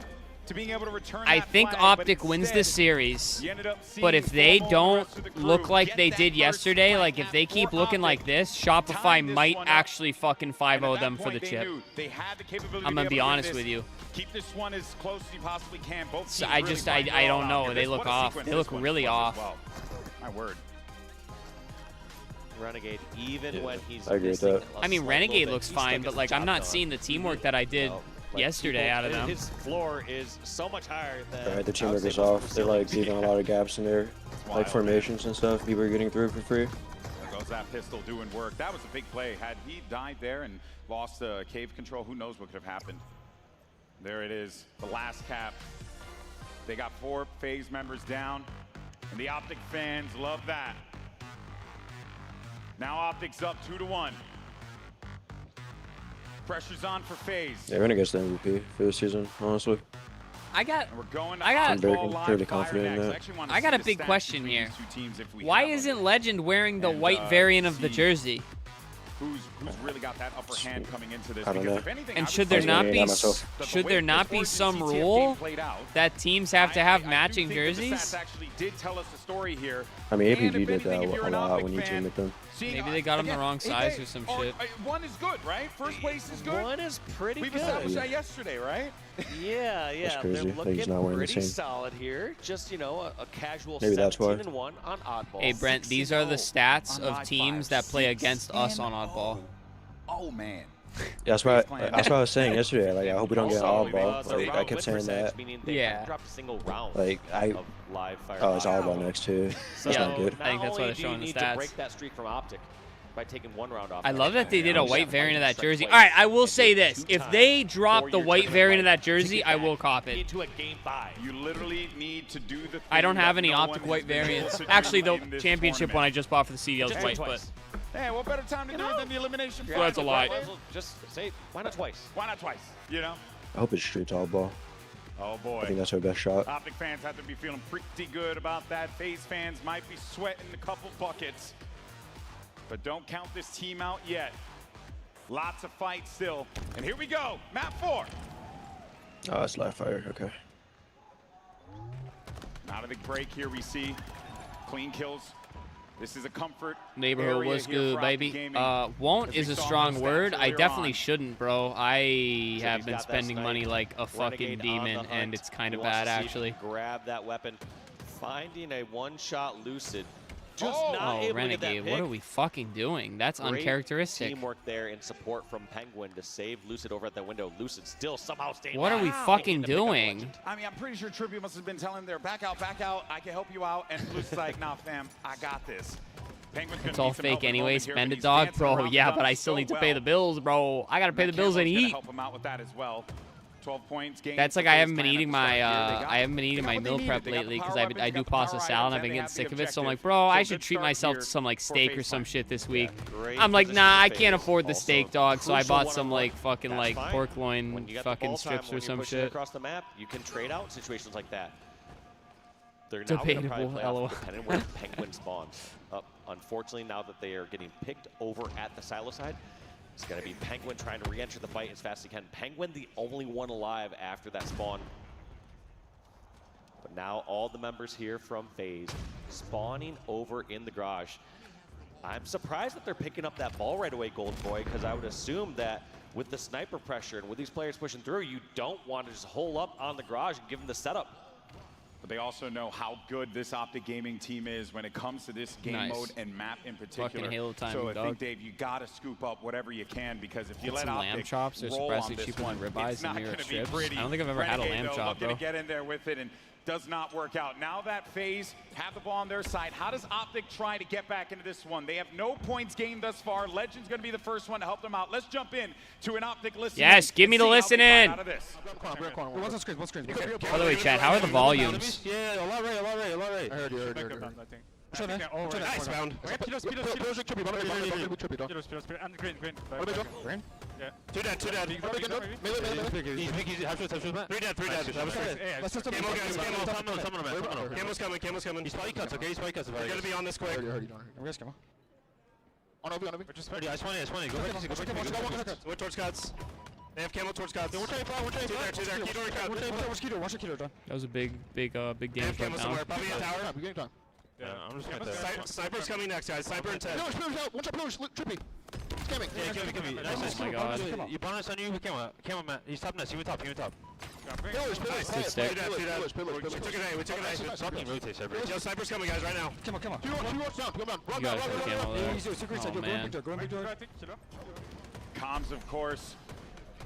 to being able to return I that think flag, Optic but wins instead, this series. you ended up seeing But if they Formal and the don't rest of the crew look like get they that did first yesterday, flag like if they at keep for looking like Optic, this, tied Shopify this might one up. actually fucking And 5-0 at them that for the point, they chip. knew they had the capability I'm to gonna be able to win honest this. with you. Keep this one as close as you possibly can. Both So teams I really just fighting I it all don't out know. here. They This- look what a off. sequence They this look one really was as off. well. My word. Renegade, even when he's I agree with missing that. a I mean, slight Renegade little bit, looks he still fine, gets but the like I'm job not done. seeing the teamwork that I did Like, yesterday out of them. His floor is so much higher than. Right, the I would teamwork say is most off. people's They're like ceilings. leaving a lot of gaps in their wild, like formations and stuff. People are getting through for free. There goes that pistol doing work. That was a big play. Had he died there and lost cave control, who knows what could have happened. There it is, the last cap. They got 4 FaZe members down, and the Optic fans love that. Now Optic's up 2-1. Pressure's on for FaZe. Yeah, Renegade's the MVP for this season, honestly. I got And we're going to I got- I'm very- Oddball Live fairly Fire confident in next. that. actually wanna I got see a the big stats question between here. these 2 teams if we why have them. isn't Legend wearing the And, white variant of the see jersey? Who's really got that upper hand coming into this? I don't Because know. if anything, And I should would there say not Yeah, be myself. that the should way there this not be Origin some CTF game rule played out, that teams have to have I matching do think that the jerseys? stats actually did tell us the story here. I mean, And APG if did that anything, if you're a an lot Optic when you fan, team with them. seeing, Maybe they got 'em the again, wrong hey, size Dave, or some or- shit. One is good, right? First place is good. One is pretty We've good. established that yesterday, right? Yeah, That's they're crazy that looking he's not wearing the pretty same. solid here. Just, a casual Maybe that's why. 17-1 on Oddball. Hey Brent, these are the stats on of Live teams Fire. that play against us on 6-0. Oddball. Oh man. That's what I was saying yesterday. Like, I hope we don't get an Oddball. Like, I kept saying that. Yeah. Like, oh, it's Oddball next too. That's not good. I think that's why they're showing the stats. Break that streak from Optic by taking 1 round off. I love that they did a white variant of that jersey. All right, I will say this. If they drop the white variant of that jersey, I will cop it. Into a game 5. You literally need to do the I don't have any Optic white variants. Actually, the championship one I just bought for the CDL is white, but... Hey, what better time to do it than the elimination? Well, that's a lie. Just say, why not twice? Why not twice? You know? I hope it's straight to Oddball. Oh, boy. I think that's our best shot. Optic fans have to be feeling pretty good about that. FaZe fans might be sweating a couple buckets. But don't count this team out yet. Lots of fights still. And here we go. Map 4. Oh, it's live fire. Okay. Not a big break here we see. Clean kills. This is a comfort Neighborhood was good, baby. Won't is a strong word. I definitely shouldn't, bro. I have been spending money like a fucking demon, and it's kind of bad, actually. Grab that weapon. Finding a one-shot Lucid. Just not Oh, able Renegade, to get that what are pick. we fucking doing? That's Great uncharacteristic. Teamwork there in support from Penguin to save Lucid over at that window. Lucid still somehow staying. What are we fucking doing? I mean, I'm pretty sure Trippy must have been telling them, back out, I can help you out. And Blue's like, nah, fam, I got this. It's all fake anyway. Spend it, dog, bro. Yeah, but I still need to pay the bills, bro. I gotta pay the bills and eat. Help him out with that as well. 12 points. That's like I haven't been eating my meal prep lately because I do pasta salad and I've been getting sick of it. So I'm like, bro, I should treat myself to some like steak or some shit this week. I'm like, nah, I can't afford the steak, dog. So I bought some like fucking like pork loin fucking strips or some shit. Across the map, you can trade out situations like that. They're now Debatable, gonna probably play LOL. off depending where Penguin spawns. Unfortunately, now that they are getting picked over at the silo side, it's going to be Penguin trying to re-enter the fight as fast as he can. Penguin, the only one alive after that spawn. But now all the members here from FaZe spawning over in the garage. I'm surprised that they're picking up that ball right away, Golden Boy, because I would assume that with the sniper pressure and with these players pushing through, you don't want to just hole up on the garage and give them the setup. But they also know how good this Optic Gaming team is when it comes to this game mode and map in particular. Fucking Halo timing, so I dog. think, Dave, you got to scoop up whatever you can because if you let some Optic lamb chops are roll surprisingly on this cheaper than one, ribeyes it's not and New York gonna be strips. pretty. I don't think I've ever had a Renegade, lamb though, chop, looking bro. to get in there with it and does not work out. Now that FaZe have the ball on their side, how does Optic try to get back into this one? They have no points gained thus far. Legend's going to be the first one to help them out. Let's jump in to an Optic listen. Yes, give me the listen in. Out of this. One screen, one screen. By the way, Chad, how are the volumes? Yeah, a lot right. I heard you. Nice round. Green? Yeah. Two dead. Three dead. Camo's coming. He's spike cuts, okay? Spike cuts. We're gonna be on this quick. Where's Camo? On OB. Just ready. I 20. Go towards cuts. They have Camo towards cuts. Two there. Keto. Watch Keto, John. That was a big damage right now. Probably in tower. Beginning time. Yeah, I'm just gonna Sniper's coming next, guys. Sniper and 10. No, one shot, Trippy. He's coming. Yeah, give me. Oh my god. You bonus on you with Camo, man. He's top nest. He went top. Good We stick. took an A. Fucking rotate, Sniper. Yo, Sniper's coming, guys, right now. Come on. You gotta put Camo there. Oh man. Comms, of course.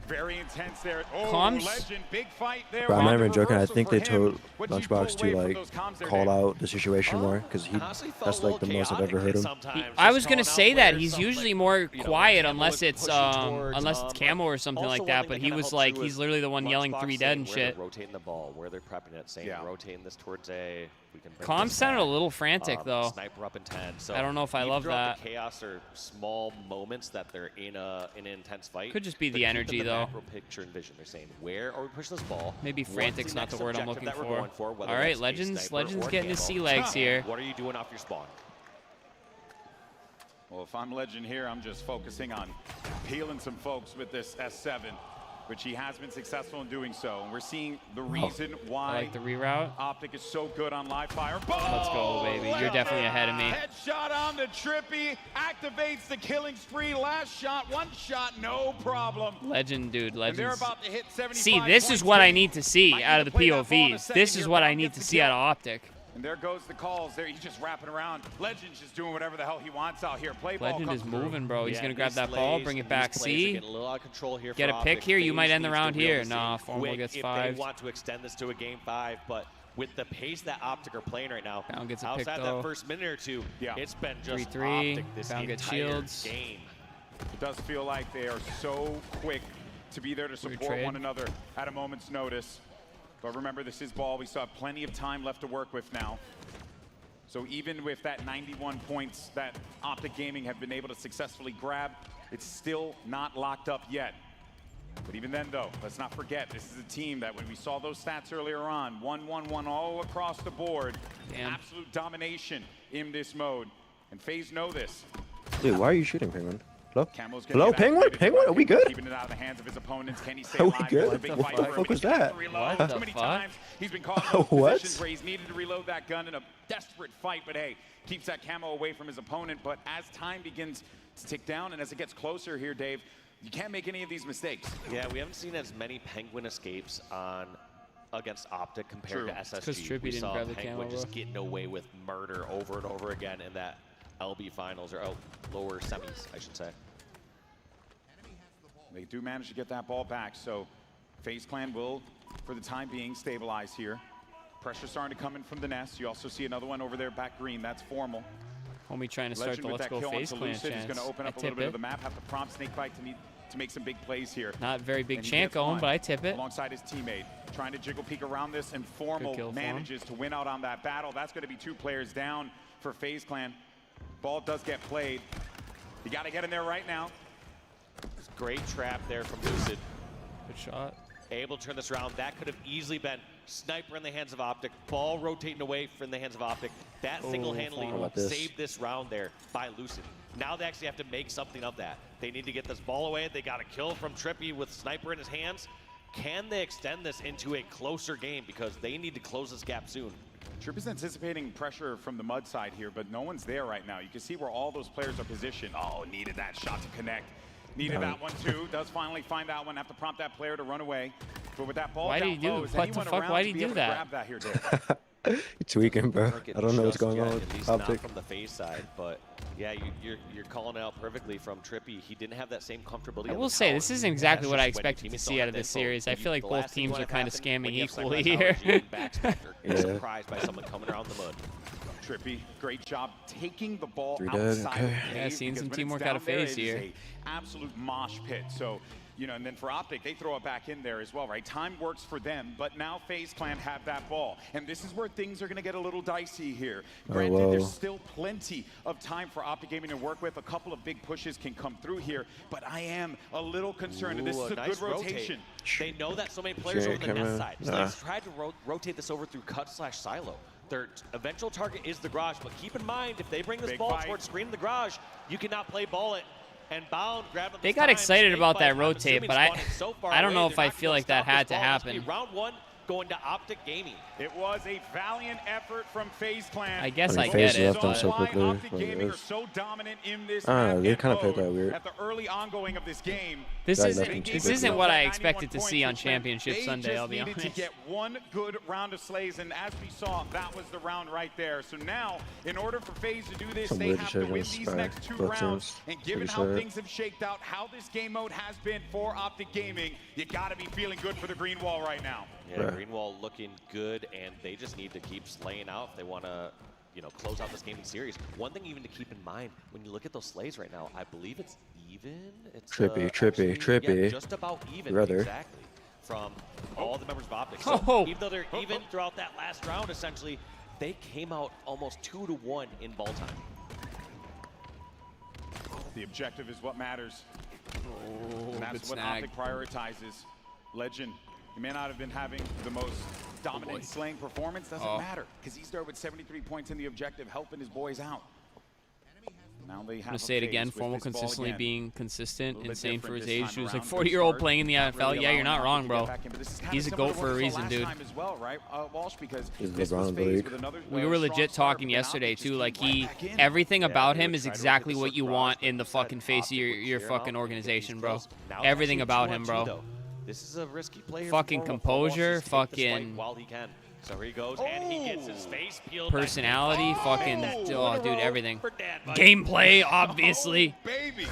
Very intense there. Oh, Comms? Legend, big fight there. Bro, I'm not even Reversal joking. I think for they him. told What'd you Lunchbox pull away to from like those comms there, call Dave? out the situation more because that's like the most I've ever heard him. I was gonna say that he's usually more quiet unless it's Camo or something like that. But he was like, he's literally the one yelling 3 dead and shit. Rotating the ball, where they're prepping it, saying rotating this towards A. Comms sounded a little frantic though. Sniper up in 10. So I don't know if I love that. The chaos or small moments that they're in an intense fight. Could just be They're the energy keeping the though. macro picture and vision. They're saying, where are we pushing this ball? Maybe What's frantic's not the next word I'm objective looking that we're going for. whether All right, that's a Legends sniper or getting his Camo. sea legs here. What are you doing off your spawn? Well, if I'm Legend here, I'm just focusing on peeling some folks with this S7, which he has been successful in doing so. And we're seeing the reason I why like the reroute. Optic is so good on live fire. Let's go, baby. You're definitely ahead of me. Headshot on to Trippy, activates the killing spree. Last shot, one shot, no problem. Legend, dude. And they're Legends. about to hit 75 See, this is points. what I need to see Might out need of to the play that ball in a POVs. second This here, is what but I I'll need get to the see kill. out of Optic. And there goes the calls. There, he's just wrapping around. Legend's just doing whatever the hell he wants out here. Play ball Legend is comes through. moving, bro. He's Yeah, gonna grab these that ball, plays bring it and back. these plays are C. getting a little out of control here Get for a pick Optic. here. You might FaZe end the needs to round be able here. to Nah, see Formal quick gets if 5. they want to extend this to a game 5, but with the pace that Optic are playing right now, Bound gets a pick, outside though. that first minute or two, it's been just 3-3. Optic this Bound gets entire shields. game. It does feel like they are so quick to be there to support trade. one another at a moment's notice. But remember, this is ball. We still have plenty of time left to work with now. So even with that 91 points that Optic Gaming have been able to successfully grab, it's still not locked up yet. But even then, though, let's not forget, this is a team that when we saw those stats earlier on, 1-1-1 all across the board, absolute domination in this mode. And FaZe know this. Dude, why are you shooting, Penguin? Hello? Camo's Hello, Penguin? Penguin, are we good? Keeping it out of the hands of his opponents. Can he stay Are we alive? good? It's a big What fight the for him. fuck was He can't that? reload. What Too the many fuck? times he's been caught in those What? positions where he's needed to reload that gun in a desperate fight, but hey, keeps that Camo away from his opponent. But as time begins to tick down and as it gets closer here, Dave, you can't make any of these mistakes. Yeah, we haven't seen as many Penguin escapes against Optic compared to SSG. 'cause Trippy we didn't saw grab the Penguin Camo, just bro. getting away with murder over and over again in that LB finals, or lower semis, I should say. They do manage to get that ball back, so FaZe Clan will, for the time being, stabilize here. Pressure starting to come in from the nest. You also see another one over there back green. That's Formal. Homie trying to start Legend the with Let's that Go kill FaZe onto Clan Lucid. He's chance. going to open I up a little tip bit it. of the map. Have to prompt Snakebite to make some big plays here. Not very big And he chance gets one going, but I tip it. alongside his teammate, trying to jiggle peek around this, and Good kill Formal for him. manages to win out on that battle. That's going to be 2 players down for FaZe Clan. Ball does get played. You got to get in there right now. Great trap there from Lucid. Good shot. Able to turn this around. That could have easily been sniper in the hands of Optic, ball rotating away from the hands of Optic. That single-handedly How about this? saved this round there by Lucid. Now they actually have to make something of that. They need to get this ball away. They got a kill from Trippy with sniper in his hands. Can they extend this into a closer game? Because they need to close this gap soon. Trippy's anticipating pressure from the mud side here, but no one's there right now. You can see where all those players are positioned. Oh, needed that shot to connect. Needed that one too. Does finally find that one. Have to prompt that player to run away. But with that ball Why did down he do- low, is what the anyone fuck? around Why to did he be do able to that? grab that here, Dave? You're tweaking, bro. Working I don't know what's just going on yet, with at least Optic. not from the FaZe side, but yeah, you're calling it out perfectly from Trippy. He didn't have that same comfortability. I on will the say, tower. this isn't exactly That's what I just when your expected to teammates see don't out have of this info. series. I feel like The both last thing teams you are wanna kind of happen scamming when you have equally Snake here. Tower is you get back specter. You're Yeah. surprised by someone coming around the mud. Trippy, great job taking the ball 3 dead, outside okay. of the Yeah, cave, seeing because some when it's teamwork down out of there, FaZe it is here. a absolute mosh pit. So, you know, and then for Optic, they throw it back in there as well, right? Time works for them, but now FaZe Clan have that ball. And this is where things are going to get a little dicey here. Granted, whoa. there's still plenty of time for Optic Gaming to work with. A couple of big pushes can come through here, but I am a little concerned. And this is a nice good rotation. They know that so many players Yeah, over the come nest on. side. So Nah. they've tried to rotate this over through cut/silo. Their eventual target is the garage, but keep in mind, if they bring this Big ball fight. towards screen in the garage, you cannot play ball it. And Bound grabbed it They this got time. excited about that Snakebite, I'm rotate, assuming, but spawning so far I don't away, know if they're I not feel gonna like that stop this had to ball. This will be happen. round 1 going to Optic Gaming. It was a valiant effort from FaZe Clan. I guess I I mean, get FaZe it, left them but so Why quickly. Optic Like, Gaming are it's- so dominant in this I don't know, map they and kinda played mode that weird. at the early ongoing of this game. this Got isn't nothing too this quick isn't though. what I 91 expected to points see on which meant Championship they Sunday. just I'll be needed honest. to get one good round of slays, and as we saw, that was the round right there. So now, in order for FaZe to do this, Some they weird have to win decisions these by next 2 both rounds. teams. And given Pretty how sure. things have shaked out, how this game mode has been for Optic Gaming, you got to be feeling good for the green wall right now. Yeah, Right. Greenwall looking good, and they just need to keep slaying out if they want to, you know, close out this gaming series. One thing even to keep in mind, when you look at those slays right now, I believe it's even. It's Trippy, actually, Trippy. Yeah, just about even, Brother. exactly, from all the members of Optic. So Oh. even though they're even throughout that last round, essentially, they came out almost 2-1 in ball time. The objective is what matters. Oh, And good that's what snag. Optic prioritizes. Legend, he may not have been having the most dominant slaying performance, doesn't matter, because he started with 73 points in the objective, helping his boys out. Now they have I'm gonna a say it phase again. with Formal this ball consistently again. being consistent, Little bit insane for his different age. this He was time like around. 40-year-old Good playing in the start. NFL. Really Yeah, you're not allowing wrong, Optic to bro. get back in, but this is kinda He's a similar GOAT to for what a we saw reason, last dude. time as well, right, Walsh, because He's this was LeBron FaZe League. with another, We were strong legit start, talking but then yesterday Optic too. just Like came right he, back in. everything Yeah, about they him were is trying to exactly rotate what this you garage, want but in the instead fucking face of Optic your would clear fucking out, organization, get bro. these close. Now Everything it's about actually him, 2-on-2 bro. though. This is a risky player. Fucking for Formal. Formal wants composure, to take this fight fucking while he can. So here he goes, and he gets his face peeled. Personality, fucking, oh, dude, everything. Gameplay, Gameplay, obviously. Baby.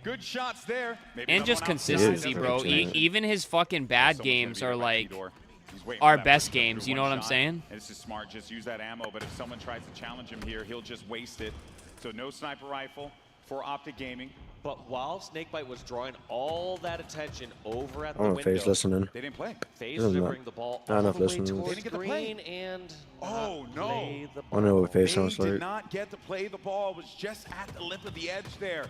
Good shots there. Maybe And just someone outside consistency, doesn't bro. get Even his fucking bad Someone's gonna games be are right by like T-door. He's waiting our for that best person to games. do You know one what I'm shot. saying? And it's just smart. Just use that ammo. But if someone tries to challenge him here, he'll just waste it. So no sniper rifle for Optic Gaming. But while Snakebite was drawing all that attention over at the I don't know window, if FaZe listening. They didn't play. FaZe Doesn't didn't matter. bring the ball Not all enough the way listening. towards They didn't get to play. green and Oh, no. play the I don't know what ball. FaZe They sounds did like. not get to play the ball. It was just at the lip of the edge there.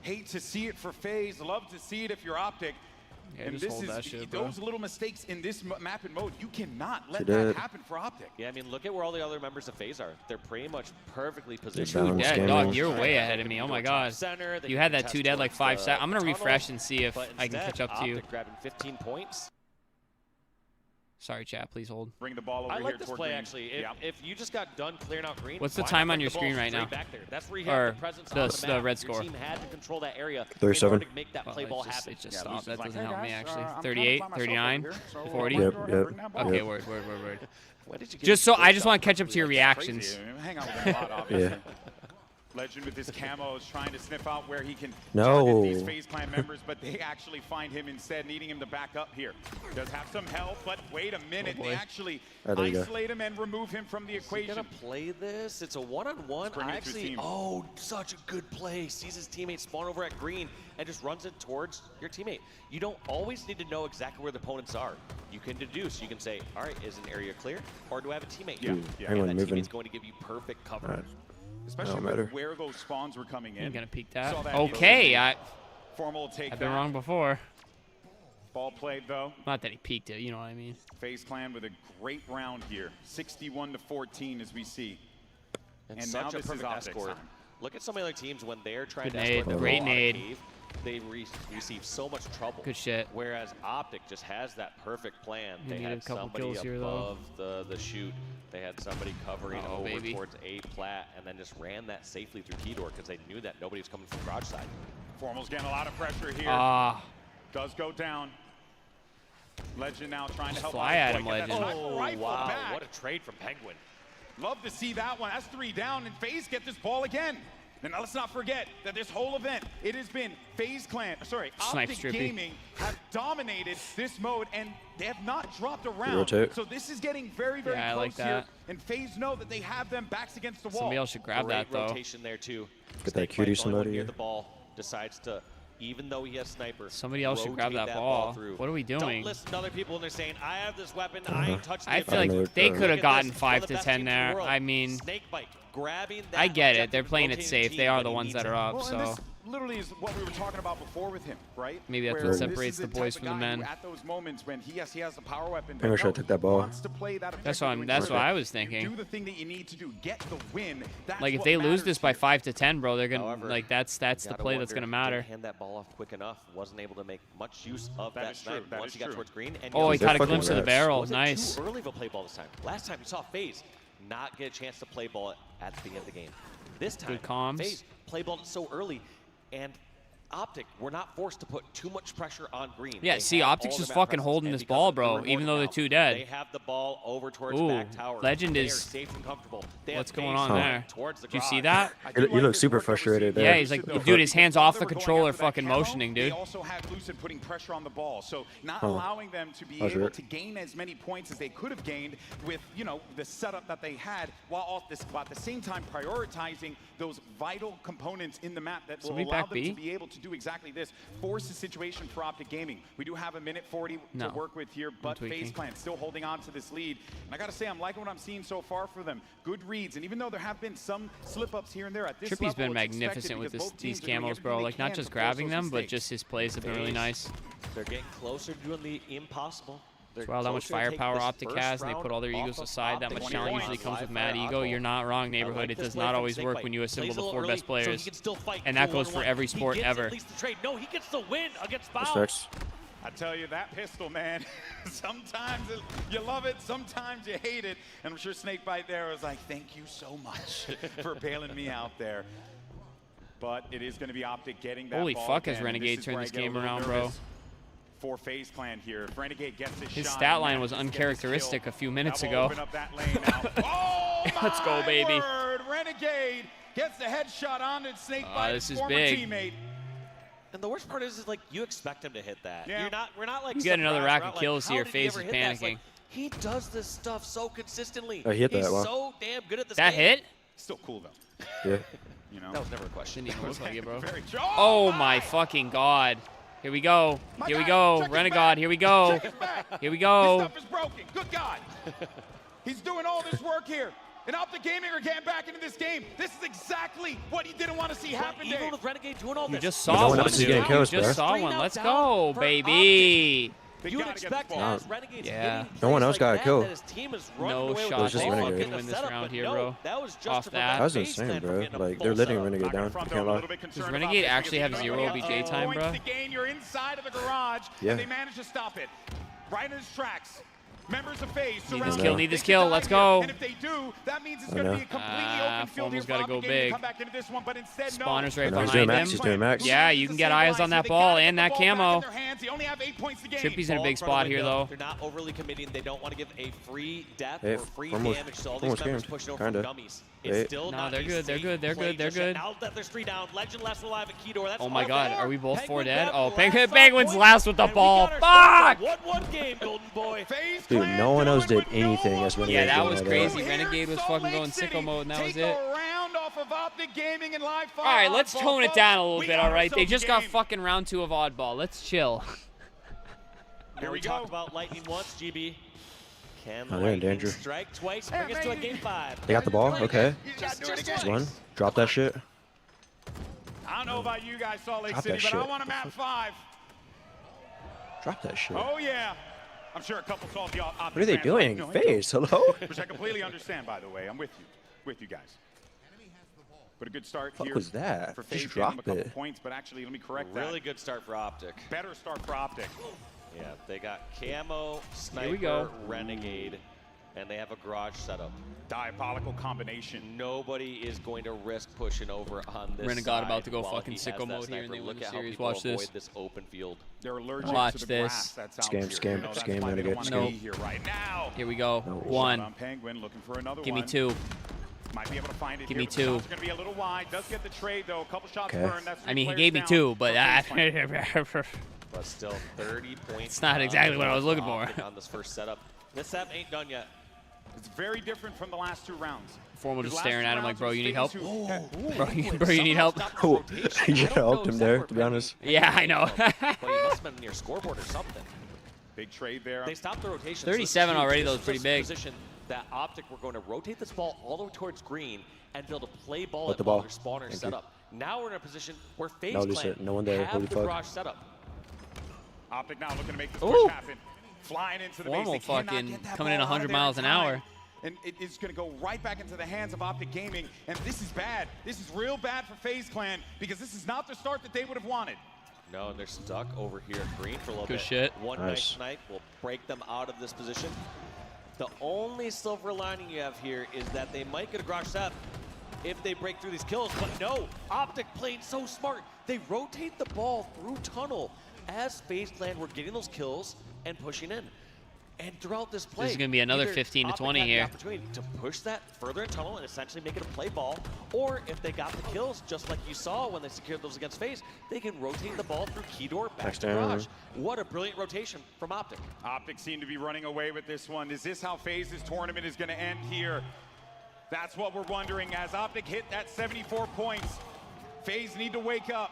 Hate to see it for FaZe. Love to see it if you're Optic. Yeah, and just this hold is that shit, bro. those little mistakes in this map and mode. You cannot let She that did. happen for Optic. Yeah, I mean, look at where all the other members of FaZe are. They're pretty much perfectly They're positioned. balanced Dead, game dog, now. you're way ahead of me. Oh my god. Center, You had that 2 dead like 5 seconds. I'm gonna refresh and see if but I can instead, catch up to you. Optic grabbing 15 points. Sorry, chat. Please hold. Bring the ball over I here like this toward play, green. actually. Yeah. If you just got done clearing out green, What's the why time not on bring your the ball screen right straight now? Back there? That's where you Or have the presence the- on the the map. red Your score. team had to control that area 37. in order to make that Well, play ball it just, happen. it just Yeah, stopped. Lucy's That like, doesn't "Hey, help me, guys, actually. I'm trying to 38, find myself 39, over here, so 40. I'm Yep, going to yep, bring that yep. ball. Okay, word. When did you get Just your so I first just want to shot catch up to your Crazy. reactions. Hang out with him a lot, obviously. Yeah. Legend with his camo is trying to sniff out where he can No. target these FaZe Clan members, but they actually find him instead, needing him to back up here. Does have some health, but wait a minute. Oh, They boy. actually Oh, there you go. isolate him and remove him from the Is he equation. gonna play this? It's a one-on-one. Bring I it to his actually, team. oh, such a good play. Sees his teammate spawn over at green and just runs it towards your teammate. You don't always need to know exactly where the opponents are. You can deduce. You can say, all right, is an area clear, or do I have a teammate? Yeah, And yeah. Hang on, that moving. teammate's going to give you perfect cover. Alright. Especially Don't with matter. where those spawns were coming in. Ain't gonna peek that. Saw that Okay, Formal will take I've been that. wrong before. Ball played though. Not that he peeked it, you know what I mean. FaZe Clan with a great round here. 61-14 as we see. And And such now a this is perfect Optic's escort. time. Look at some of the other teams when they're trying Good to nade, escort the great ball out of nade. cave, they receive so much trouble. Good shit. Whereas Optic just has that perfect plan. You They needed had a couple somebody kills here, though. above the chute. They had somebody covering Oh, over baby. towards A plat, and then just ran that safely through T-door because they knew that nobody was coming from garage side. Formal's getting a lot of pressure here. Ah, Does go down. Legend now trying to help Fly out. at him, Boy, get that Legend. sniper rifle wow, back. what a trade from Penguin. Love to see that one. That's 3 down, and FaZe get this ball again. And now let's not forget that this whole event, it has been FaZe Clan, sorry, Snipe Optic Strippy. Gaming have dominated this mode, and they have not dropped a round. Rotate. So this is getting very, very Yeah, I close like here. that. And FaZe know that they have them backs against the wall. somebody else should grab Great that, though. rotation there too. Get that Snakebite's cutie the only one somebody. near the ball, decides to, even though he has sniper, Somebody else should grab rotate that ball. through. What are we doing? Don't listen to other people when they're saying, I have this weapon, I ain't touching I the feel like Another they turn. could have Look at gotten this, one of 5 the to best 10 teams in the there. world. I mean, Snakebite grabbing that I get it. objective They're and playing it rotating safe. team They are when the he ones needs that it. are up, Well, and so. this literally is what we were talking about before with him, right? Maybe that's Where what this separates is the boys type from of the guy who men. At those moments when he has the power weapon, I wish I no, took that he ball. wants to play that That's effectively what when I you was thinking. do the thing that you need to do, get the win. That's Like if what they lose matters this by here. 5 to 10, bro, they're gonna However, like that's the Gotta play that's wonder, gonna matter. didn't hand that ball off quick enough. Wasn't able to make much use of That that is true, snipe that once is he got true. towards green. And Oh, he They're caught a fucking glimpse of the rats. barrel. was it Nice. too early of a play ball this time? Last time you saw FaZe not get a chance to play ball at the beginning of the game. This time, Good comms. FaZe play ball so early, and Optic were not forced to put too much pressure on green. Yeah, They see, had Optic's all just their map fucking presence, holding and this because ball, of the bro, reward even though they're now, 2 dead. They have the ball over towards Ooh, back tower. Legend They is- are safe and comfortable. They What's have going FaZe on going there? towards the Did you see garage. that? I You do look this super work that we're frustrated seeing. there. Yeah, he's like, Lucid, though. dude, his hand's off the While they were controller, going after that fucking camo, motioning, dude. They also had Lucid putting pressure on the ball, so not Huh. allowing them to be That's able it. to gain as many points as they could have gained with, you know, the setup that they had, while at the same time prioritizing those vital components in the map that will Somebody allow back them B? to be able to do exactly this. Force the situation for Optic Gaming. We do have a minute 40 No. to work with here, but tweaking. FaZe Clan still holding on to this lead. And I gotta say, I'm liking what I'm seeing so far for them. Good reads, and even though there have been some slip-ups here and there at this Trippy's level, been it's expected magnificent with because this, both these teams are doing camos, bro. everything Like they not can just to force grabbing those them, but mistakes. just his plays have been really FaZe, nice. They're getting closer to doing the impossible. They're It's wild how much closer to taking firepower this Optic first has, and they round put all their off egos of aside. That Optic. much 20 talent points. usually comes with Live mad fire ego. Oddball. You're not wrong, I neighborhood. like It this does play not from always work Snakebite. when you assemble Plays a the little 4 early, best so players. he can still fight And that 2-1-1. goes for every He sport gets ever. At least the trade. No, he gets the win against That's Foul. facts. I tell you, that pistol, man, sometimes you love it, sometimes you hate it. And I'm sure Snakebite there was like, thank you so much for bailing me out there. But it is going to be Optic getting that Holy ball fuck, has again, and Renegade is turned where I this get a game little around, bro. nervous. for FaZe Clan here. If Renegade gets this His shot, stat line was uncharacteristic a few minutes ago. Open up that lane now. Oh, Let's go, baby. Word. Renegade gets the headshot on it. Snake by his former teammate. And the worst part is like you expect him to hit that. Yeah. We're not like You get another rack of like, kills how here. did he FaZe ever is hit that? It's panicking. like, he does this stuff so consistently. Oh, he hit that, He's wow. so damn good at this That game. hit? Still cool though. Yeah. You know. That was never a question. Didn't even look like it, bro. Very Oh my fucking god. Here we go. Here we go. Renegade. Here we go. Here we His go. stuff is broken. Good God. He's doing all this work here. And Optic Gaming are getting back into this game. This is exactly what he didn't want to see happen, Even Dave. with Renegade doing all You this. just No saw one one, else is dude. getting kills, You just bro. saw one. Let's go, baby. They You would gotta get expect this ball. as Renegades Yeah. hitting No one plays else got a like kill. that his team is running No away with shot the just ball Renegade. and getting Win the this setup, round but here, no, bro. that was just Off about that. That was FaZe insane, Clan bro. getting a Like, full they're letting setup. Renegade down. I can't lie. Does Renegade actually have 0 OBJ time, bro? To gain, you're inside of the garage, Yeah. and they managed to stop it. Right in his tracks. Members of FaZe Need surround this him. kill, need this They kill, could let's die here, go. And if they do, that means it's I going to know. be a completely open field here Formals for gotta go Optic Gaming to big. come back into this one, but instead, no. Spawner's right No, he's behind doing him. max. He's doing max. Yeah, you can get eyes on that ball and that camo. Trippy's in a Ball big in front of spot the here, window. though. They're not overly committing. They don't want to give a free death Hey, or free almost- damage to all these almost members gamed. pushing over Kinda. from gummies. Hey. It's still No, not they're a good, they're safe good, they're play good, they're just yet. good. Now that there's 3 down, Legend last alive at Keydor. That's Oh my all god, there. are we both 4 Penguin dead? grab Oh, the last 5 Penguin's points, last with the and we ball. got ourselves Fuck! a 1-1 game, Golden Boy. Dude, no one else did anything as Renegade Yeah, that did was all crazy. Here Renegade in was Salt fucking Lake going City, sicko mode, and that was take it. a round off of Optic Gaming and live fire. All right, let's Oddball, tone it folks. down a little We bit, got all right? They ourselves just a got game. fucking round 2 of Oddball. Let's chill. Here we talk go. about Lightning once, GB. Can Oh, they're in Lightning danger. strike twice, bring us to a game 5? They got the ball? Okay. You gotta do it Just again. There's one. Drop that shit. I don't know about you guys, Salt Lake Drop City, that but I shit. want a map 5. Drop that shit. Oh yeah. I'm sure a couple salty Optic What are they fans doing? like, no, FaZe, hello? which I completely understand, by the way. I'm with you guys. But a good start Fuck here. was that? For Just FaZe, gave drop them a couple it. points, but actually, let me correct Really that. good start for Optic. Better start for Optic. Yeah, they got Camo, Sniper, we go. Renegade, and they have a garage setup. Diabolical combination. Nobody is going to risk pushing over on this Renegade side about to go while fucking he has sicko that mode here, and sniper. they win Look the at how series. people Watch avoid this. this open field. They're allergic Watch to the this. grass that's out Scam, here. scam, You know, that's scam, why they don't Renegade, wanna scam. be here right now. Here we go. No. Shot 1. on Penguin, looking for another Give me one. 2. Might be able to find it Give here, me but the 2. shot's gonna be a little wide. Does get the trade though. A couple shots Okay. burned. That's I mean, he 3 gave me players 2, down but for FaZe Clan. But still, 30 points. It's not exactly what I was looking for. On this first setup. This setup ain't done yet. It's very different from the last 2 rounds. Formal just The last staring 2 at him like, rounds bro, was you need FaZe help? who- Bro, you need help? Oh, you should have helped him there, to be honest. Yeah, I know. But he must have been near scoreboard or something. Big trade there. They stopped the rotation. 37 already, though, is pretty big. Position that Optic were going to rotate this ball all the way towards green and be able to play ball Let at the while ball. their spawner Thank set you. up. Now we're in a position where FaZe No, Clan Lisa, no one there. have Holy the fuck. garage set up. Optic now looking to make this Ooh. push happen. Flying into the Formal base. They cannot fucking get that coming in ball out of 100 there miles in an hour. time. And it is going to go right back into the hands of Optic Gaming. And this is bad. This is real bad for FaZe Clan because this is not the start that they would have wanted. No, and they're stuck over here at green for a little Good bit. shit. One Nice. nice snipe will break them out of this position. The only silver lining you have here is that they might get a garage set if they break through these kills, but no, Optic played so smart. They rotate the ball through tunnel as FaZe Clan were getting those kills and pushing in. And throughout this play, This is gonna be another either 15 to Optic 20 had the here. opportunity to push that further in tunnel and essentially make it a play ball, or if they got the kills, just like you saw when they secured those against FaZe, they can rotate the ball through Keydor back Next to down. garage. What a brilliant rotation from Optic. Optic seem to be running away with this one. Is this how FaZe's tournament is going to end here? That's what we're wondering as Optic hit that 74 points. FaZe need to wake up.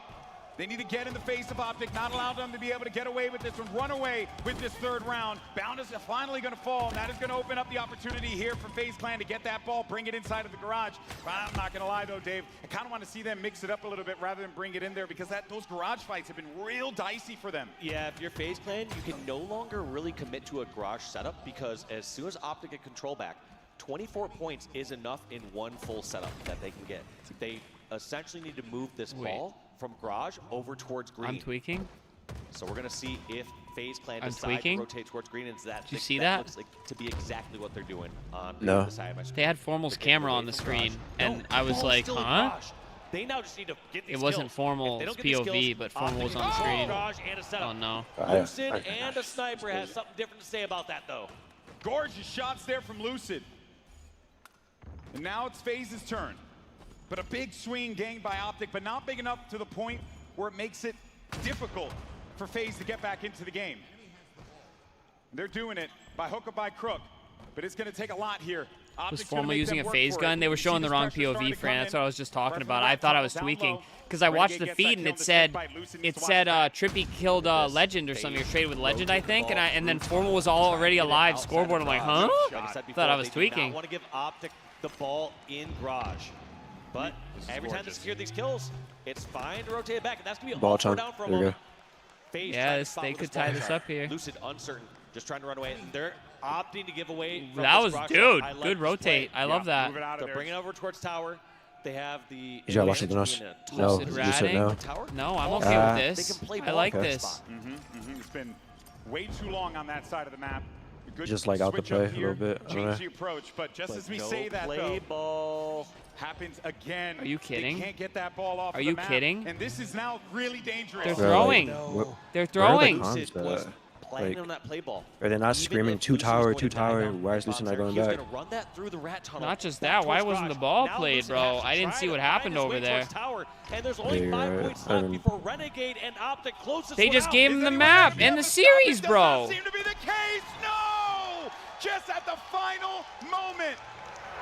They need to get in the face of Optic, not allow them to be able to get away with this one, run away with this 3rd round. Bound is finally going to fall, and that is going to open up the opportunity here for FaZe Clan to get that ball, bring it inside of the garage. But I'm not going to lie, though, Dave. I kind of want to see them mix it up a little bit rather than bring it in there because those garage fights have been real dicey for them. Yeah, if you're FaZe Clan, you can no longer really commit to a garage setup because as soon as Optic get control back, 24 points is enough in one full setup that they can get. They essentially need to move this ball from garage over towards green. I'm tweaking. So we're going to see if FaZe Clan I'm decide tweaking. to rotate towards green. And Did you see that? looks like to be exactly what they're doing on No. the side of my screen. They had Formal's They're getting camera away on the from screen, garage. and No, I was ball's like, still in huh? garage. They now just need to get these It wasn't kills. formal, If they it's don't get these POV, kills, but formal was Optic on the screen. Garage and a setup. Oh no. Lucid and a sniper has something different to say about that, though. Gorgeous shots there from Lucid. And now it's FaZe's turn. But a big swing gained by Optic, but not big enough to the point where it makes it difficult for FaZe to get back into the game. They're doing it by hook or by crook, but it's going to take a lot here. Was Formal using a phase gun? They were showing the wrong POV, Fran. That's what I was just talking about. I thought I was tweaking because I watched the feed and it said Trippy killed Legend or something, or traded with Legend, I think, and then Formal was already alive. Scoreboard. I'm like, huh? Thought I was tweaking. I want to give Optic the ball in garage, but every time they secure these kills, it's fine to rotate it back, and that's gonna be a ball down for a moment. Yes, they could tie this up here. Lucid uncertain, just trying to run away. They're opting to give away. That was, dude, good rotate. I love that. They're bringing over towards tower. They have the. You watch the nose? No, you said no. No, I'm okay with this. I like this. It's been way too long on that side of the map. Good just like out the play a little bit. Change the approach, but just as we say that, though, ball happens again. Are you kidding? They can't get that ball off. Are you kidding? And this is now really dangerous. They're throwing. They're throwing. Playing on that play ball. Are they not screaming two tower? Why is Lucid not going back? Not just that. Why wasn't the ball played, bro? I didn't see what happened over there. And there's only 5 points left before Renegade and Optic closest. They just gave him the map and the series, bro. Seem to be the case. No! Just at the final moment,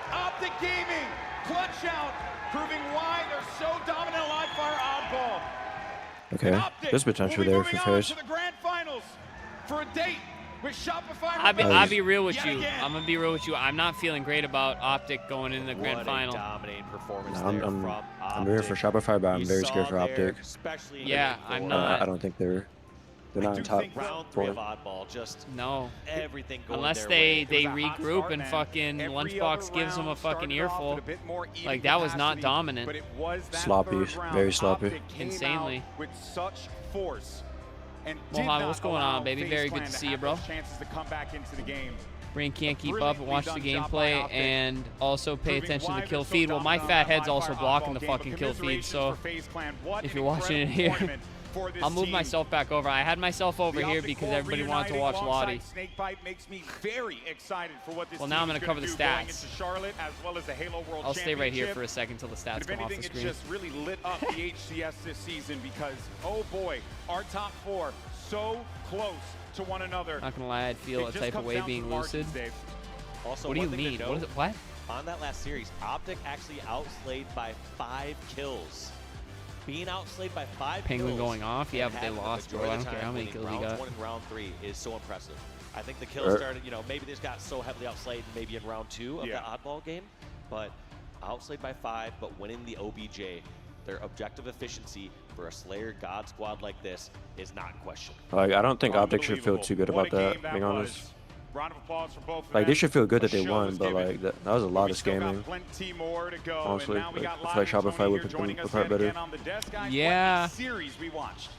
Optic Gaming clutch out, proving why they're so dominant live fire Oddball. Okay, there's potential there for FaZe. To the grand finals for a date with Shopify. I'll be real with you. I'm gonna be real with you. I'm not feeling great about Optic going into the grand final. I'm rooting for Shopify, but I'm very scared for Optic. Yeah, I'm not. I don't think they're not in top round 3 of Oddball. Just no. Everything going unless they regroup and fucking Lunchbox gives them a fucking earful. Like that was not dominant. Sloppy, very sloppy. Insanely. With such force. Mohan, what's going on, baby? Very good to see you, bro. Brain can't keep up and watch the gameplay and also pay attention to the kill feed. Well, my fat head's also blocking the fucking kill feed, so if you're watching it here, I'll move myself back over. I had myself over here because everybody wanted to watch Lottie. Well, now I'm going to cover the stats. I'll stay right here for a second till the stats come off the screen. Just really lit up the HCS this season because, oh boy, our top 4 so close to one another. Not going to lie, I'd feel a type of way being Lucid. Also, what do you mean? What is it? What? On that last series, Optic actually outslayed by 5 kills. Being outslayed by 5 Penguin kills going off? Yeah, but they lost, bro. I don't care how many kills he got. Round 1 and round 3 is so impressive. I think the kills started, maybe they just got so heavily outslayed maybe in round 2 of the Oddball game, but outslayed by 5, but winning the OBJ. Their objective efficiency for a Slayer God squad like this is not in question. Like, I don't think Optic should feel too good about that, being honest. Round of applause for both. Like, they should feel good that they won, but like that was a lot of scamming. Honestly, I feel like Shopify would have been better. Yeah.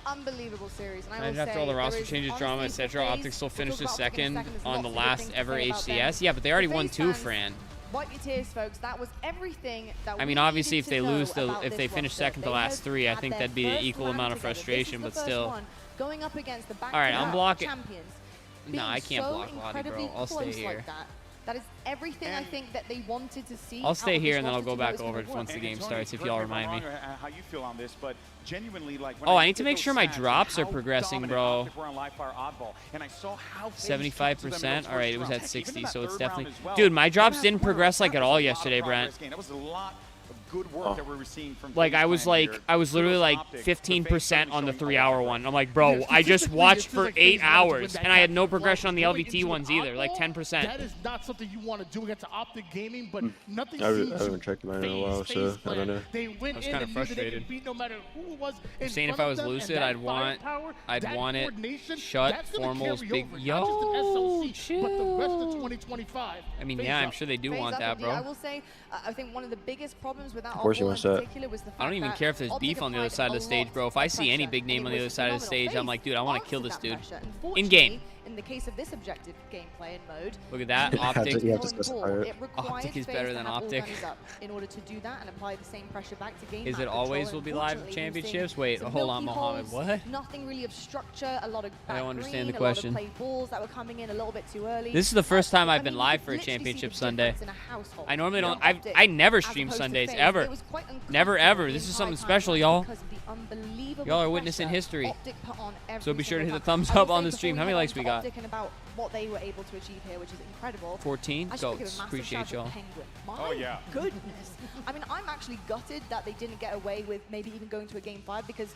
Unbelievable series. And after all the roster changes, drama, etc., Optic still finishes second on the last ever HCS. Yeah, but they already won 2, Fran. Wipe your tears, folks. That was everything that I mean, obviously, if they lose, if they finish second to last 3, I think that'd be an equal amount of frustration, but still. Going up against the Alright, I'm blocking. champions. No, I can't block Lottie, bro. I'll stay here. That is everything I think that they wanted to see. I'll stay here and then I'll go back over once the game starts if y'all remind me. How you feel on this, but genuinely, like, oh, I need to make sure my drops are progressing, bro. 75%? Alright, it was at 60, so it's definitely... Dude, my drops didn't progress like at all yesterday, Brent. Good work that we're seeing from like I was literally like 15% on the 3-hour one. I'm like, bro, I just watched for 8 hours and I had no progression on the LVT ones either, like 10%. That is not something you want to do against Optic Gaming, but nothing I haven't checked mine in a while, so I don't know. They went I was kind of frustrated. No matter who it was I'm saying if I was Lucid, I'd want it shut Formal's big yo chill. But the rest of 2025. I mean, yeah, I'm sure they do want that, bro. I will say, I think one of the biggest problems with that of course he wants that. I don't even care if there's beef on the other side of the stage, bro. If I see any big name on the other side of the stage, I'm like, dude, I want to kill this dude. In game. in the case of this objective gameplay and mode, Look at that. you Optic. You have to specify it. it requires Optic is FaZe better to than have all Optic. guns up in order to do that and apply the same pressure back to gain Is that it always control. will be live Unfortunately, championships? we're Wait, seeing hold some on, milky Mohammed. holes, What? Nothing really of structure, a lot of I back don't understand green, the a lot of question. play balls that were coming in a little bit too early. This is the first time I've I been mean, live you for a could literally see championship the Sunday. difference in a household. I normally don't. Optic, I never as stream opposed to Sundays FaZe. ever. It was quite Never uncomfortable ever. the This is entire something time special, y'all. because of the unbelievable Y'all are witnessing pressure history. Optic put on every So be sure to hit single the time. thumbs I will up on say the stream. before How many we likes head we on to got? Optic and about what they were able to achieve here, which is incredible. 14 I should give a goats. massive Appreciate shout out y'all. to Penguin. My Oh, yeah. goodness. I mean, I'm actually gutted that they didn't get away with maybe even going to a game 5 because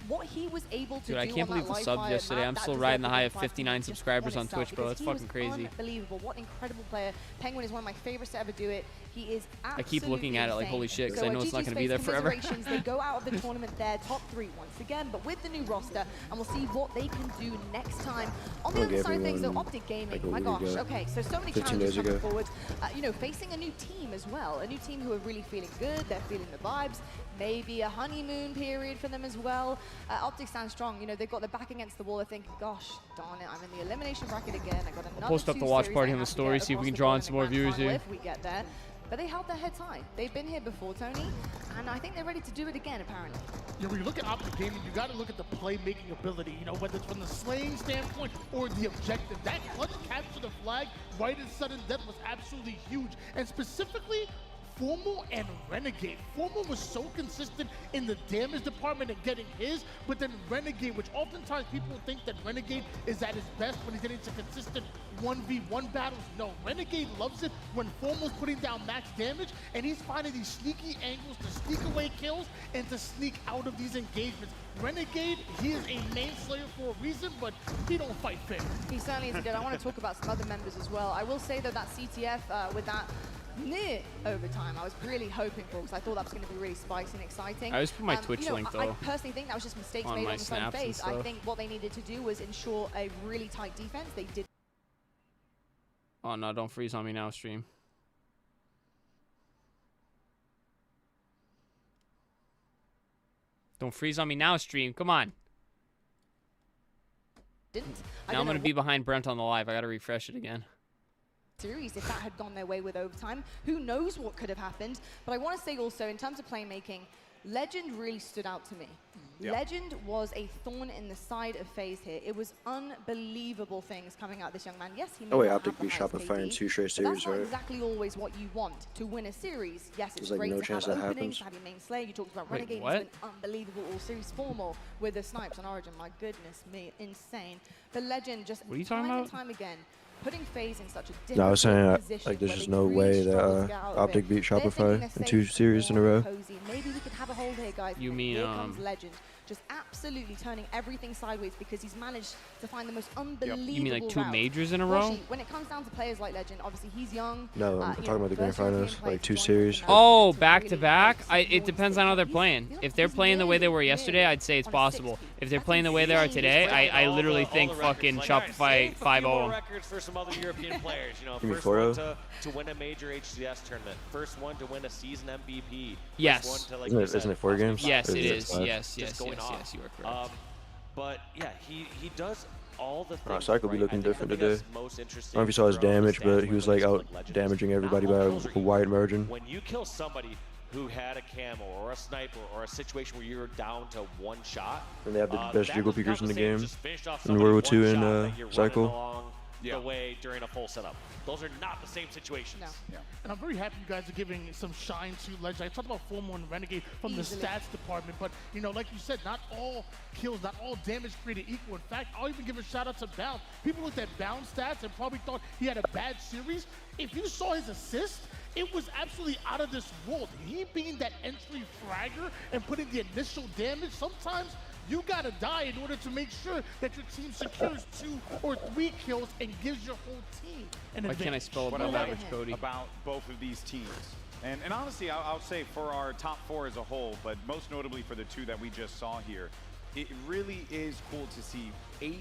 what he was able to Dude, do I can't on believe that the live subs fire yesterday. map, I'm that still deserved riding the a high game of 5 59 just subscribers on itself Twitch, bro. because That's he was fucking crazy. Unbelievable. What an incredible player. Penguin is one of my favorites to ever do it. He is absolutely I keep looking at it like, insane. holy shit, because So, I know it's not GG's going to be there FaZe, forever. commiserations. They go out of the tournament there, top 3 once again, but with the new roster, and we'll see what they can do next time. On the Look, other side of things, though, everyone, Optic Gaming, like a my week gosh, ago, okay, so many 15 challenges days coming ago. forward. You know, facing a new team as well, a new team who are really feeling good, they're feeling the vibes, maybe a honeymoon period for them as well. Optic stands strong, you know, they've got their back against the wall, they're thinking, gosh, darn it, I'm in the elimination bracket again, I got another Post up the 2 watch series party I on the have to story, get see if we across can the draw board in in some the more grand viewers final here. if we get there. But they held their heads high. They've been here before, Tony, and I think they're ready to do it again, apparently. You know, when you look at Optic Gaming, you got to look at the playmaking ability, you know, whether it's from the slaying standpoint or the objective. That clutch capture the flag right in sudden death was absolutely huge. And specifically, Formal and Renegade. Formal was so consistent in the damage department and getting his, but then Renegade, which oftentimes people think that Renegade is at his best when he's getting to consistent 1v1 battles. No, Renegade loves it when Formal's putting down max damage, and he's finding these sneaky angles to sneak away kills and to sneak out of these engagements. Renegade, he is a main slayer for a reason, but he don't fight fair. He certainly is good. I want to talk about some other members as well. I will say, though, that CTF with that near overtime, I was really hoping for, because I thought that was going to be really spicy and exciting. I just put my Twitch you know, link, I though, personally think that was just mistakes on made my on the front snaps and face. I stuff. think what they needed to do was ensure a really tight defense. They did. Oh, no, don't freeze on me now, stream. Don't freeze on me now, stream. Come on. Didn't. Now I'm going to be behind Brent on the live. I got to refresh it again. Series if that had gone their way with overtime. Who knows what could have happened? But I want to say also, in terms of playmaking, Legend really stood out to me. Yeah. Legend was a thorn in the side of FaZe here. It was unbelievable things coming out of this young man. Yes, he may Oh wait, not Optic have the beat highest Shopify in KD, 2 straight but series, that's not right? exactly always what you want to win a series. Yes, it's There's, like, great no to chance have that openings, happens. to have your main slayer. You talked about Wait, Renegade. what? He's been unbelievable all series. Formal with the snipes on Origin. My goodness me, insane. But Legend just What are you talking time about? and time again, putting FaZe in such a difficult No, I was saying position like there's where just they no really way struggle to that get out of Optic it. beat They're thinking Shopify they're in 2 safe, series in a warm, row. cozy. Maybe we could have a hold here, guys. You And mean, here comes Legend, just absolutely turning everything sideways because he's managed to find the most unbelievable You mean like 2 route. majors in a row? Fortunately, when it comes down to players like Legend, obviously he's young. No, I'm you talking know, about the grand first European finals, player like to 2 join series. the Oh, tournament, to back to really back? focus It more depends on how they're he's- playing. he's If they're nearly- playing the way they were nearly yesterday, I'd say it's on a possible. 60. If they're That's playing the way they are insane. today, I All literally the think records. fucking Like, all right, Shopify save a few more 5-0. records for some other European players. You know, You mean first one 4-0? to win a major HCS tournament, first one to win a season MVP. Yes. First one to, like Isn't you it- said, isn't it 4 possibly games? Yes, Or it is it is. 5? Yes, Just going off. yes, you are correct. But yeah, he does all the things. Alright, Cycle be right. looking I think different the thing today. that's most I interesting don't know if you saw his for all the damage, but stats he when was it like comes out to Legend is damaging everybody not by all kills are a wide margin. When you kill somebody who had a camo or a sniper or a situation where you're down to 1 shot, And they have the best that jiggle was not peekers in the the same as game. just finish off In somebody World one War II in, shot that you're running Cycle. along Yeah. the way during a full setup. Those are not the same situations. No. Yeah. And I'm very happy you guys are giving some shine to Legend. I talked about Formal and Renegade from Easily. the stats department, but you know, like you said, not all kills, not all damage created equal. In fact, I'll even give a shout out to Bound. People looked at Bound stats and probably thought he had a bad series. If you saw his assist, it was absolutely out of this world. He being that entry fragger and putting the initial damage, sometimes you gotta die in order to make sure that your team secures 2 or 3 kills and gives your whole team an Why advantage. can't I spell What above I average, like Cody? about both of these teams. And honestly, I'll say for our top 4 as a whole, but most notably for the 2 that we just saw here, it really is cool to see 8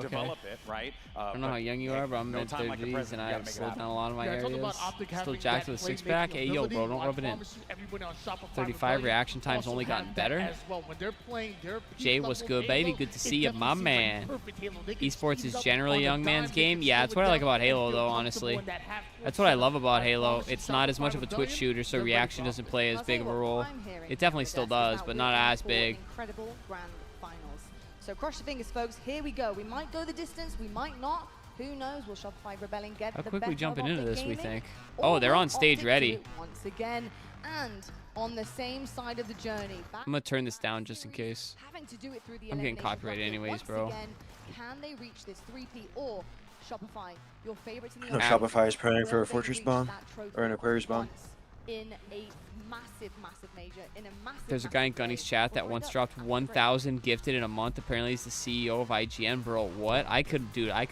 Okay. develop it, right? I don't know how young you are, but I'm no mid time like the 30s, present. and You gotta I've make it slowed happen. down a lot of my Yeah, I talk areas. about Optic Still having jacked that with a 6-pack. playmaking AIO chill, bro. Don't rub it in. 35 reaction time's only gotten better. Jay, what's good, baby? Good to see you, my man. Esports is generally a young man's game. Yeah, that's what I like about Halo, though, honestly. That's what I love about Halo. It's not as much of a Twitch shooter, so reaction doesn't play as big of a role. It definitely still does, but not as big. Incredible grand finals. So cross your fingers, folks. Here we go. We might go the distance. We might not. Who knows? Will Shopify Rebellion get How the quick we best jumping of into Optic this, we Gaming? think? Or Oh, they're on will stage Optic ready. do it once again, and on the same side of the journey. I'm gonna turn this down just in case. Having to do it through the I'm getting elimination copyrighted bracket anyways, once bro. Again, can they reach this 3P or Shopify? Your favorites in the No, audience, Shopify is praying for will a they Fortress reach bomb that trophy or an Aquarius bomb. once in a massive major, in a massive. There's a guy in massive Gunny's way chat that before it once does dropped come 1,000 gifted in a month. Apparently, he's the CEO of IGN, bro. What? I could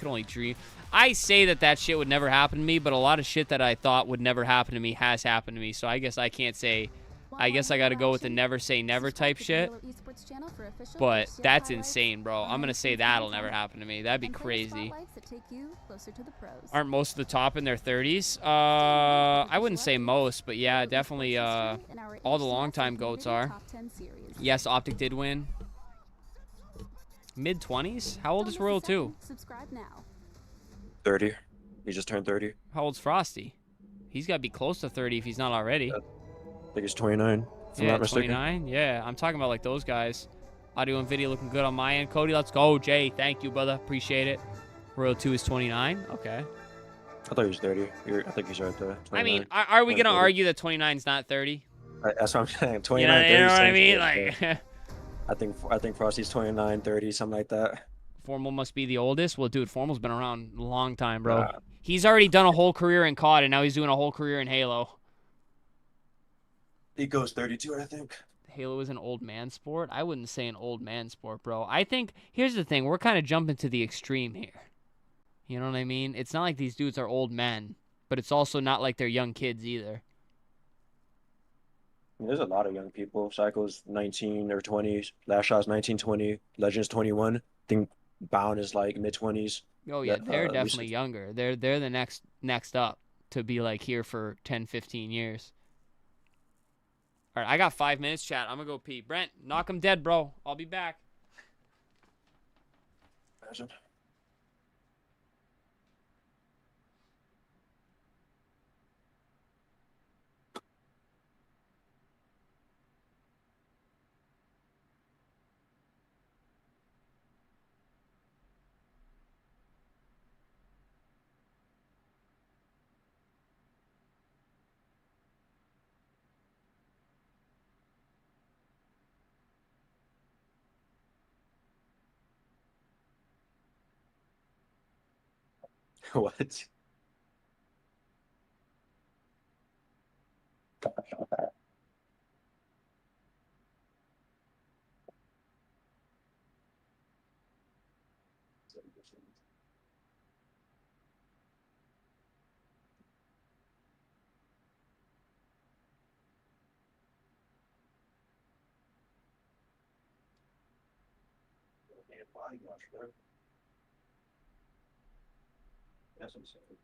only dream. I say that shit would never happen to me, but a lot of shit that I thought would never happen to me has happened to me. So I guess I can't say. I guess I got to go with the never say never type shit. But that's insane, bro. I'm gonna say that'll never happen to me. That'd be crazy. Aren't most of the top in their 30s? I wouldn't say most, but yeah, definitely. All the longtime goats are. Yes, Optic did win. Mid 20s? How old is Royal 2? 30. He just turned 30. How old's Frosty? He's got to be close to 30 if he's not already. I think he's 29. If I'm Yeah, not mistaken. 29. Yeah, I'm talking about like those guys. Audio and video looking good on my end. Cody, let's go. Jay, thank you, brother. Appreciate it. Royal 2 is 29. Okay. I thought he was 30. I think he's right there. 29. I mean, are we going to 30. argue that 29 is not 30? That's what I'm saying. 29, You 30 know what I sounds mean? good, Like, but I think Frosty's 29, 30, something like that. Formal must be the oldest. Well, dude, Formal's been around a long time, bro. Nah. He's already done a whole career in COD, and now he's doing a whole career in Halo. He goes 32, I think. Halo is an old man sport? I wouldn't say an old man sport, bro. I think, here's the thing. We're kind of jumping to the extreme here. You know what I mean? It's not like these dudes are old men, but it's also not like they're young kids either. There's a lot of young people. Psycho's 19 or 20. Last Shot's 19, 20. Legends 21. I think Bound is like mid-20s. Oh, yeah, they're definitely Lucid. younger. They're the next up to be, like, here for 10, 15 years. All right, I got 5 minutes, chat. I'm going to go pee. Brent, knock him dead, bro. I'll be back. Imagine. What? That's what I'm saying.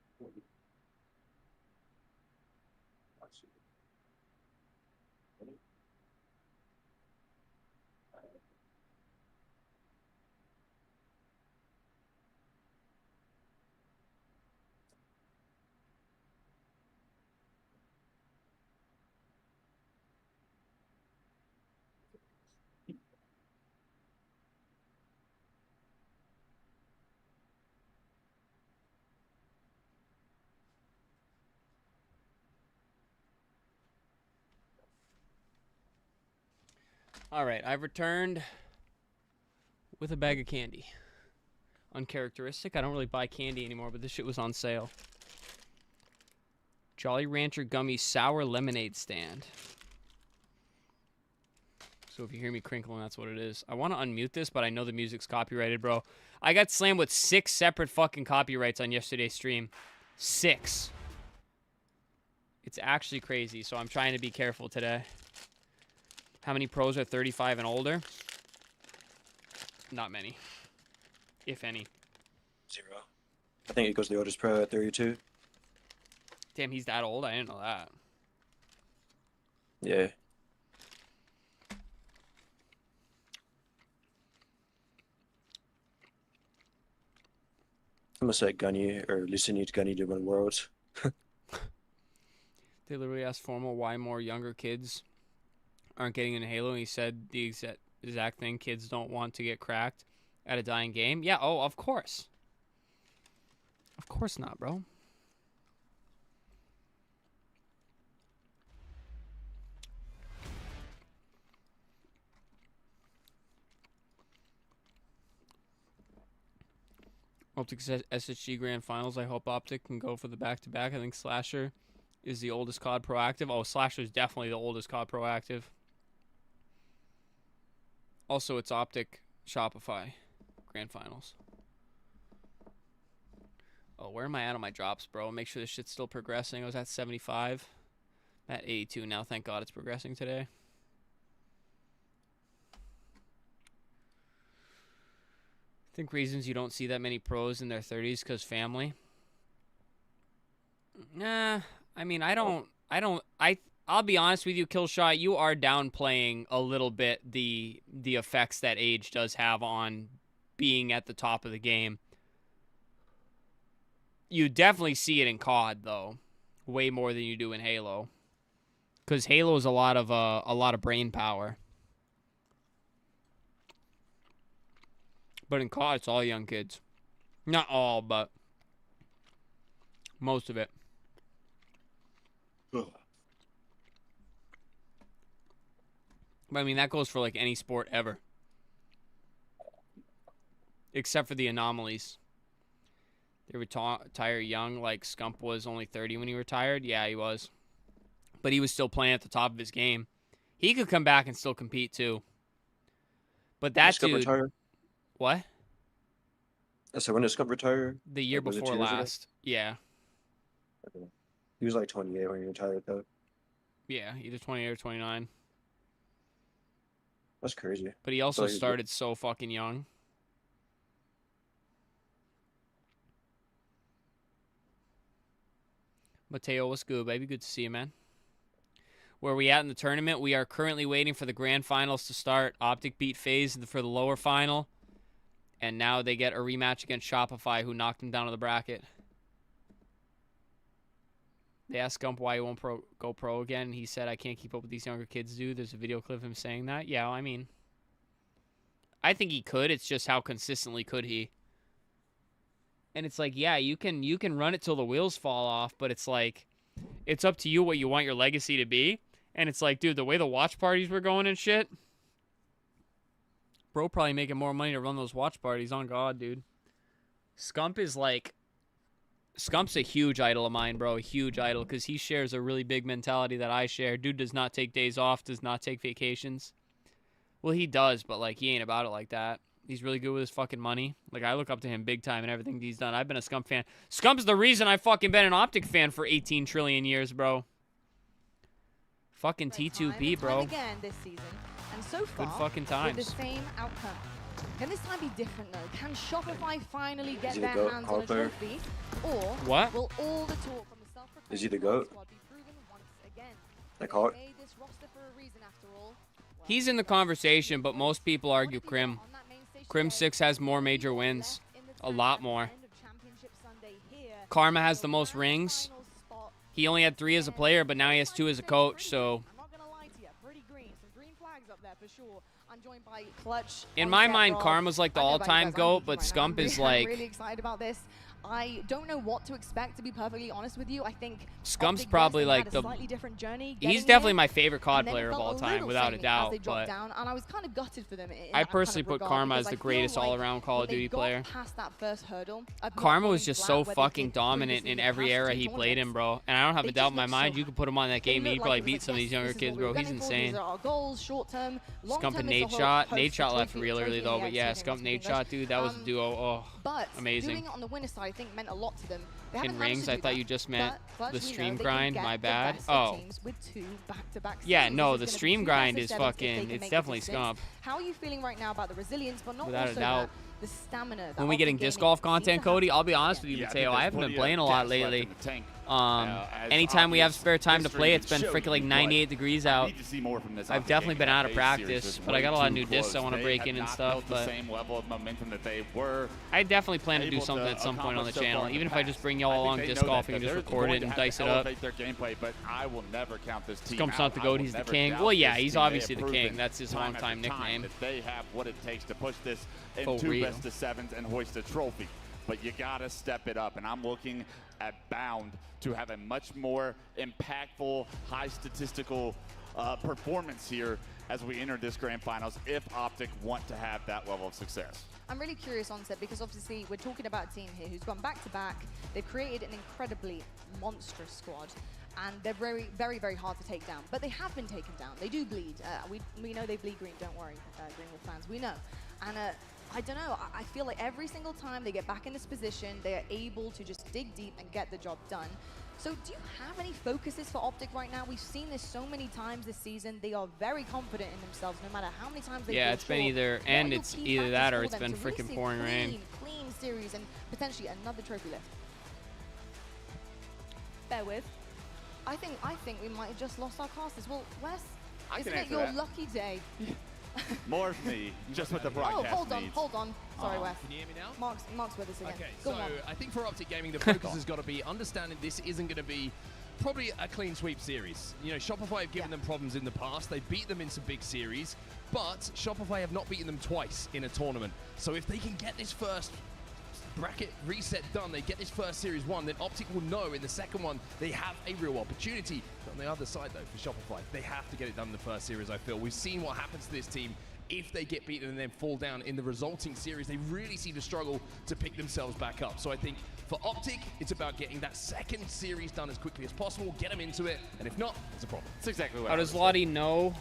All right, I've returned with a bag of candy. Uncharacteristic. I don't really buy candy anymore, but this shit was on sale. Jolly Rancher Gummy Sour Lemonade Stand. So if you hear me crinkling, that's what it is. I want to unmute this, but I know the music's copyrighted, bro. I got slammed with 6 separate fucking copyrights on yesterday's stream. 6. It's actually crazy, so I'm trying to be careful today. How many pros are 35 and older? Not many. If any. 0. I think it goes the oldest pro at 32. Damn, he's that old? I didn't know that. Yeah. I'm gonna say Gunny, or at least I need Gunny to win Worlds. They literally asked Formal why more younger kids aren't getting into Halo, and he said the exact thing: kids don't want to get cracked at a dying game. Yeah, oh, of course. Of course not, bro. Optic says SSG Grand Finals. I hope Optic can go for the back-to-back. I think Slasher is the oldest COD proactive. Oh, Slasher is definitely the oldest COD proactive. Also, it's Optic Shopify Grand Finals. Oh, where am I at on my drops, bro? Make sure this shit's still progressing. I was at 75. I'm at 82 now. Thank God it's progressing today. I think reasons you don't see that many pros in their 30s because family. Nah, I mean, I'll be honest with you, Killshot, you are downplaying a little bit the effects that age does have on being at the top of the game. You definitely see it in COD though, way more than you do in Halo, because Halo is a lot of brain power. But in COD, it's all young kids. Not all, but most of it. Ugh. But I mean, that goes for like any sport ever. Except for the anomalies. They retire young, like Scump was only 30 when he retired. Yeah, he was. But he was still playing at the top of his game. He could come back and still compete too. But that dude... retire? What? So when did Scump retire? The year like, before last. Yeah. Okay. He was like 28 when he retired, though. Yeah, either 28 or 29. That's crazy. But he also started so fucking young. Mateo, what's good, baby? Good to see you, man. Where are we at in the tournament? We are currently waiting for the grand finals to start. Optic beat FaZe for the lower final. And now they get a rematch against Shopify, who knocked them down to the bracket. They asked Gump why he won't go pro again. He said, I can't keep up with these younger kids, dude. There's a video clip of him saying that. Yeah, I mean, I think he could. It's just how consistently could he? And it's like, yeah, you can run it till the wheels fall off, but it's like, it's up to you what you want your legacy to be. And it's like, dude, the way the watch parties were going and shit, bro probably making more money to run those watch parties, on God, dude. Scump is like, Scump's a huge idol of mine, bro. A huge idol, because he shares a really big mentality that I share. Dude does not take days off, does not take vacations. Well, he does, but like, he ain't about it like that. He's really good with his fucking money. Like, I look up to him big time and everything he's done. I've been a Scump fan. Scump's the reason I've fucking been an Optic fan for 18 trillion years, bro. Fucking T2B, bro. Again this season. And so far, good fucking times. With the same outcome. Can this time be different though? Can Shopify finally get their hands on a trophy? Or what? Will all the talk from the self-proclaimed Is he the GOAT? squad be proven once again? Like Hawk? Made this roster for a reason after all. Well, He's in the conversation, but most people argue Crim. Crim 6 has more major wins. A lot more. Karma has the most rings. He only had 3 as a player, but now he has 2 as a coach, so... I'm not gonna lie to you. Pretty green. Some green flags up there for sure. I'm joined by Clutch. In my mind, Karma's like the all-time GOAT, but Scump is like... I'm really excited about this. I don't know what to expect, to be perfectly honest with you. I think Scump's probably like the... slightly different journey. He's definitely my favorite COD player of all time, without a doubt. But down, and I was kind of gutted for them. I personally put Karma as the greatest all-around Call of Duty player. Past that first hurdle, Karma was just so fucking dominant in every era he played in, bro. And I don't have a doubt in my mind, you could put him on that game and he'd probably beat some of these younger kids, bro. He's insane. Scump and Nate Shot. Nate Shot left real early, though. But yeah, Scump Nate Shot, dude, that was a duo. Oh, but amazing. Doing it on the winner side, I think, meant a lot to them. In rings, I thought you just meant the stream grind. My bad. Oh. Yeah, no, the stream grind is fucking, it's definitely Scump. How are you feeling right now about the resilience, but not without a doubt. The stamina? When we getting disc golf content, Cody, I'll be honest with you, Mateo, I haven't been playing a lot lately. Anytime we have spare time to play, it's been freaking like 98 degrees out. I've definitely been out of practice, but I got a lot of new discs I want to break in and stuff. But I definitely plan to do something at some point on the channel, even if I just bring y'all along disc golfing and just record it and dice it up. Scump's not the GOAT, he's the king. Well, yeah, he's obviously the king. That's his long-time nickname. They have what it takes to push this into best of sevens and hoist a trophy. But you gotta step it up, and I'm looking at Bound to have a much more impactful, high statistical performance here as we enter this grand finals if Optic want to have that level of success. I'm really curious, Onset, because obviously we're talking about a team here who's gone back-to-back. They've created an incredibly monstrous squad, and they're very, very, very hard to take down. But they have been taken down. They do bleed. We know they bleed green, don't worry, Greenwood fans, we know. And I don't know, I feel like every single time they get back in this position, they are able to just dig deep and get the job done. So do you have any focuses for Optic right now? We've seen this so many times this season. They are very confident in themselves, no matter how many times they it's been either, and it's either that or it's been freaking pouring rain. Clean series and potentially another trophy lift. Bear with. I think we might have just lost our casters. Well, Wes, isn't it your lucky day? More of me, just with the broadcast hold on. Sorry, Wes. Can you hear me now? Mark's with us again. Okay, Go so on. I think for Optic Gaming, the focus has got to be understanding this isn't going to be probably a clean sweep series. You know, Shopify have given them problems in the past. They beat them in some big series, but Shopify have not beaten them twice in a tournament. So if they can get this first bracket reset done, they get this first series won, then Optic will know in the second one they have a real opportunity. But on the other side though, for Shopify, they have to get it done in the first series, I feel. We've seen what happens to this team if they get beaten and then fall down in the resulting series. They really seem to struggle to pick themselves back up. So I think for Optic, it's about getting that second series done as quickly as possible, get them into it, and if not, it's a problem. That's exactly what How does Lottie know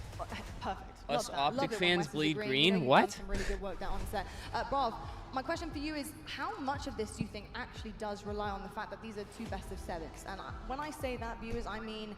Perfect. us Optic fans bleed green? You know, you've What? done some really good work there on set. Brav, my question for you is, how much of this do you think actually does rely on the fact that these are two best of sevens? And when I say that, viewers, I mean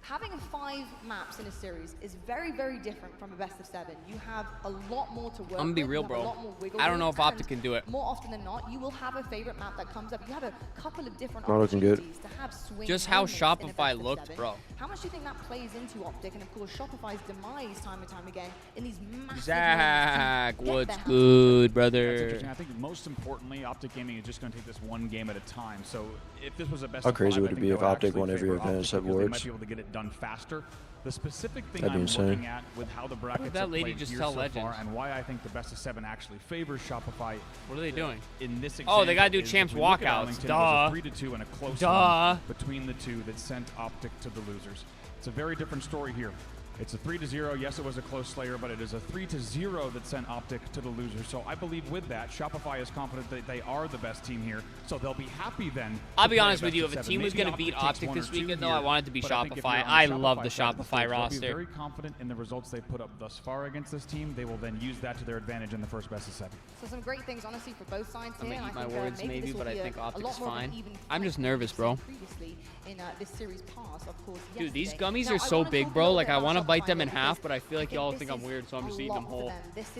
having 5 maps in a series is very, very different from a best of 7. You have a lot more to work with. I'm gonna be real, bro. I don't know if Optic can do it. More often than not, you will have a favorite map that comes up. You have a couple of different Not looking good. opportunities to have swing Just how moments in a Shopify best of looked, 7. bro. How much do you think that plays into Optic and, of course, Shopify's demise time and time again in these massive Zach, moments to get what's their hands good, That's brother? interesting. I think most importantly, Optic Gaming is just going to take this one game at a time. So if this was a best How of crazy 5, would I it think be they if would Optic actually won every favor event Optic at because they Worlds? might be able to get it done faster. The specific thing That'd be I'm insane. looking at with how the brackets that have lady played just here tell so Legends? far and why I think the best of 7 actually favors Shopify. What are they doing? In this Oh, they gotta do example is champs if we look at walkouts. Arlington, it Duh. was a 3-2 and a close Duh. one between the two that sent Optic to the losers. It's a very different story here. It's a 3-0. Yes, it was a close slayer, but it is a 3-0 that sent Optic to the loser. So I believe with that, Shopify is confident that they are the best team here. So they'll be happy then. I'll to be play honest with best you, of if a 7. team was Maybe going to beat takes Optic 1 or this 2 weekend, though, here, I want it to be but I think if you're Shopify. on I the love the side of Shopify stage, they'll roster. be very confident in the results they've put up thus far against this team. They will then use that to their advantage in the first best of 7. So some great things, honestly, for both sides I'm here. gonna and eat I my think, words maybe maybe, this will but I be think a Optic's lot more of an fine. even I'm fight just than nervous, we've bro. seen previously in this series pass, of course, Dude, these yesterday. gummies Now, are I so wanna big, talk a bro. little Like, bit I about want to bite Shopify them in because half, but I feel like y'all this think I'm is weird, so I'm just a eating them lot for whole. them. This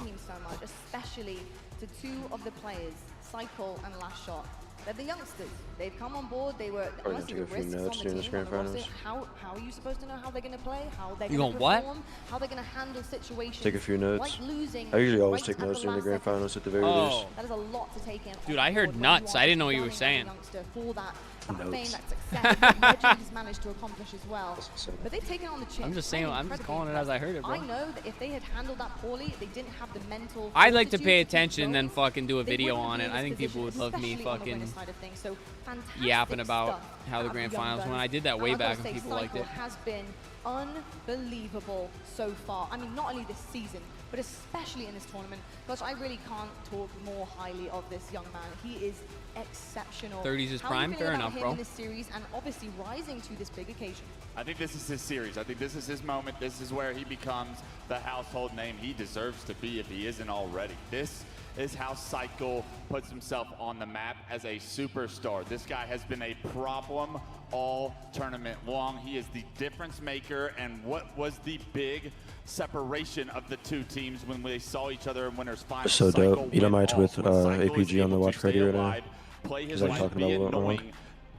means so much, especially to 2 of the players, Cycle and Last Shot. They're the youngsters. They've come on board. They were Probably honestly gonna the take a few risks on notes the during this team, on grand the roster. finals. How are you supposed to know how they're going to play? How they're You going to gonna what? perform? How they're going to handle situations? Take a few notes. Like losing. I usually always right take at notes the during the last grand second. finals at the very Oh. least. That is a lot to take in. Dude, on I heard board when nuts. you are I didn't know what you were gunning down a saying. youngster for that fame, Notes. that success that Legend has managed to accomplish as well. But they've taken on the chin. I'm just saying, I'm just calling it as I heard it, bro. I know that if they had handled that poorly, they didn't have the mental. I'd like to fortitude pay keep attention and then going, fucking do a they video wouldn't on be it. in I this think people would position, love me especially on the fucking winner's side of things. So fantastic yapping about stuff how the out grand of young finals went. guns. I did that way And I've back gotta and say, people liked Cycle it. has been unbelievable so far. I mean, not only this season, but especially in this tournament. Gosh, I really can't talk more highly of this young man. He is exceptional. 30s is How are you prime? feeling Fair about enough, him bro. in this series and obviously rising to this big occasion? I think this is his series. I think this is his moment. This is where he becomes the household name he deserves to be if he isn't already. This is how Cycle puts himself on the map as a superstar. This guy has been a problem all tournament long. He is the difference maker, and what was the big separation of the 2 teams when they saw each other in winners finals? So dope. Cycle Elon went Mites with off. When Cycle is APG on the able watch to party stay right now. alive, play his He's like life, talking be about what I want. annoying,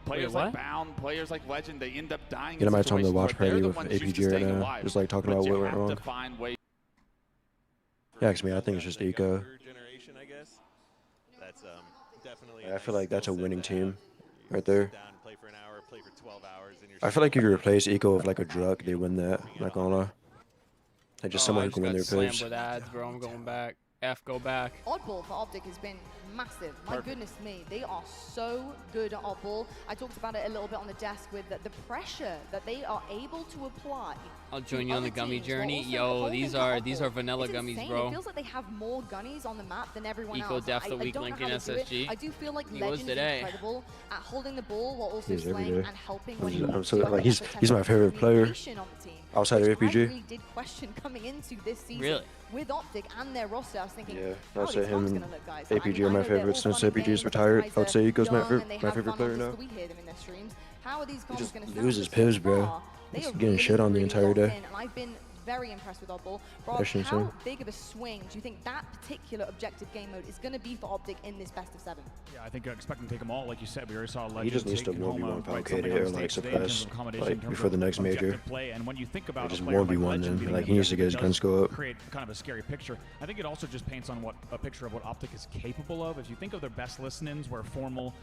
Players like Bound, players like Legend, they end up dying. Get my time to watch party with APG right now. Just like talking about what went wrong. Yeah, I think it's just Eco. I feel like that's a winning team right there. I feel like if you replace Eco with like a drug, they win that. I'm not gonna lie. Like just someone who can win their picks. With ads, bro. I'm going back. Go back. Oddball for Optic has been massive. My goodness me, they are so good at Oddball. I talked about it a little bit on the desk with the pressure that they are able to apply. I'll join you on the gummy journey. Yo, these are vanilla gummies, bro. It feels like they have more gunnies on the map than everyone Eco else. def the weak link in SSG. I do feel like Legend is incredible at holding the ball while also He's slaying and helping when I'm so like he's my favorite player outside of APG. I really did question coming into this season with Optic and their roster. I was thinking, yeah, I'd say him and APG are my favorites since APG's retired. I would say Eco's my favorite player now. We hear them in their streams. How are these he just loses pims, bro. He's getting shit on the entire day. And I've been very impressed with Oddball. Rob, how big of a swing do you think that particular objective game mode is going to be for Optic in this best of 7? Yeah, I think expect him to take them all. Like you said, we already saw Legend. He just needs to 1v1 Palcade or like suppress like before the next major. And when you think about just 1v1 then, like he needs to get his gun score up. Create kind of a scary picture. I think it also just paints on a picture of what Optic is capable of. If you think of their best listen-ins where Formal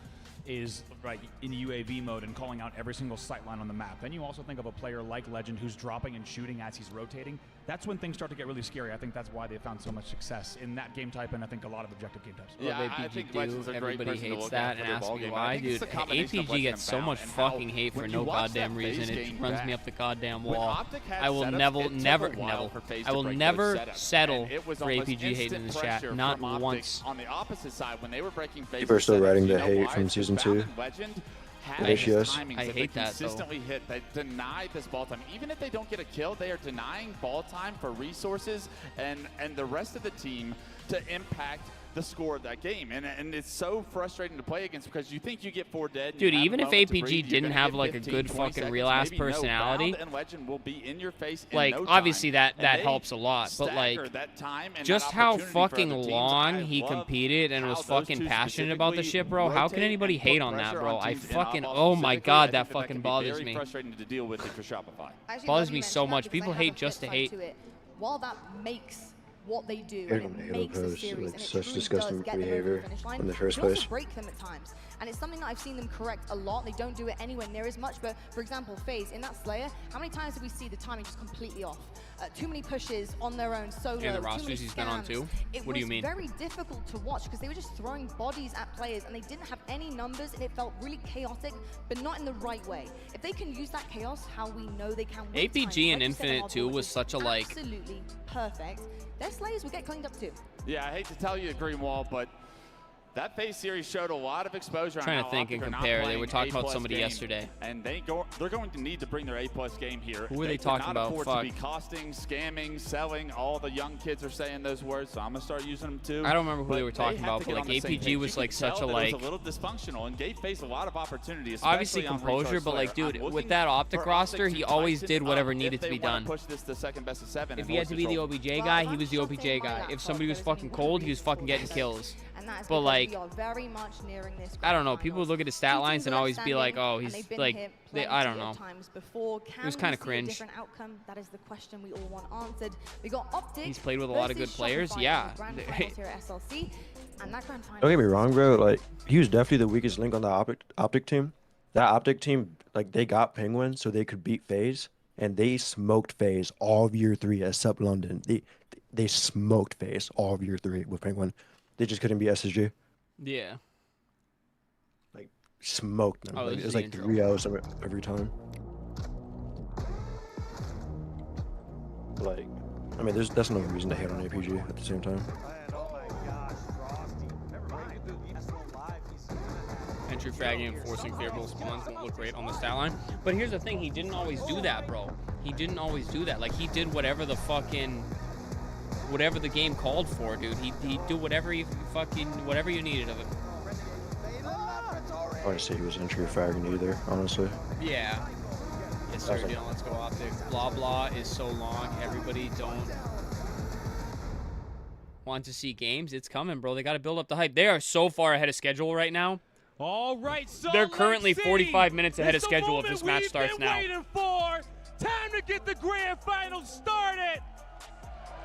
is right in UAV mode and calling out every single sight line on the map. Then you also think of a player like Legend who's dropping and shooting as he's rotating. That's when things start to get really scary. I think that's why they found so much success in that game type and I think a lot of objective game types. Yeah, I think Legend's a great person to look at and ask me why, dude. APG gets so much fucking hate for no goddamn reason. It runs me up the goddamn wall. I will never settle for APG hate in the chat. Not once. On the opposite side, when they were breaking people are still writing the hate from season 2. I hate that consistently hit. They deny this ball time. Even if they don't get a kill, they are denying ball time for resources and the rest of the team to impact the score of that game. And it's so frustrating to play against because you think you get 4 dead. Dude, even if APG didn't have like a good fucking real ass personality, like obviously that helps a lot, but like just how fucking long he competed and was fucking passionate about the shit, bro. How can anybody hate on that, bro? I fucking, oh my god, that fucking bothers me. Bothers me so much. People hate just to hate. While that makes what they do, and it makes the series, like such disgusting behavior in the first place. Break them at times, and it's something that I've seen them correct a lot. They don't do it anywhere near as much, but for example, FaZe in that Slayer, how many times did we see the timing just completely off? Too many pushes on their own solo. In the rosters he's been on too? What do you mean? It was very difficult to watch because they were just throwing bodies at players and they didn't have any numbers and it felt really chaotic, but not in the right way. If they can use that chaos, how we know they can win APG and Infinite 2 was such a like... Absolutely perfect. Their Slayers will get cleaned up too. Yeah, I hate to tell you, Greenwall, but that FaZe series showed a lot of exposure. I'm trying to think and compare. They were talking about somebody yesterday. And they're going to need to bring their A+ game here. Who are they talking about? They cannot afford to be costing, scamming, selling. All the young kids are saying those words, so I'm going to start using them too. I don't remember who they were talking about, but like APG was like such a like... It was a little dysfunctional, and Gabe faced a lot of opportunities. Obviously composure, but like, dude, with that Optic roster, he always did whatever needed to be done. If he had to be the OBJ guy, he was the OBJ guy. If somebody was fucking cold, he was fucking getting kills. But like, I don't know. People would look at his stat lines and always be like, "Oh, he's like," I don't know. It was kind of cringe. That is the question we all want answered. We got Optic. He's played with a lot of good players. Yeah. Don't get me wrong, bro. Like, he was definitely the weakest link on the Optic team. That Optic team, like, they got Penguin so they could beat FaZe, and they smoked FaZe all of year 3 except London. They smoked FaZe all of year 3 with Penguin. They just couldn't be SSG. Yeah. Like, smoked them. Like, it was like 3 hours every time. Like, I mean, that's no reason to hate on APG at the same time. Entry fragging and forcing favorable spawns won't look great on the stat line. But here's the thing, he didn't always do that, bro. He didn't always do that. Like, he did whatever the fucking... whatever the game called for, dude. He'd do whatever you needed of him. I wouldn't say he was entry fragging either, honestly. Yeah. Yes, sir, Dylan. Let's go Optic. Blah, blah is so long. Everybody don't want to see games. It's coming, bro. They got to build up the hype. They are so far ahead of schedule right now. All right, so They're currently let's see. 45 minutes ahead of It's the schedule if moment this match we've starts been now. Waiting for. Time to get the grand finals started.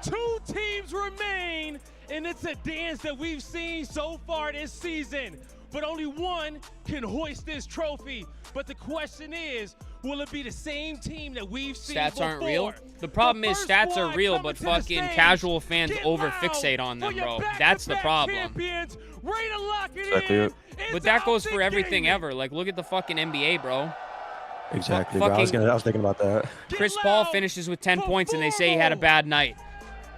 2 teams remain, and it's a dance that we've seen so far this season. But only one can hoist this trophy. But the question is, will it be the same team that we've seen Stats before? aren't real. The problem is stats are real, but fucking casual fans over-fixate on them, bro. That's the problem. Exactly. But that goes for everything ever. Like, look at the fucking NBA, bro. Exactly, bro. I was thinking about that. Chris Paul finishes with 10 points and they say he had a bad night.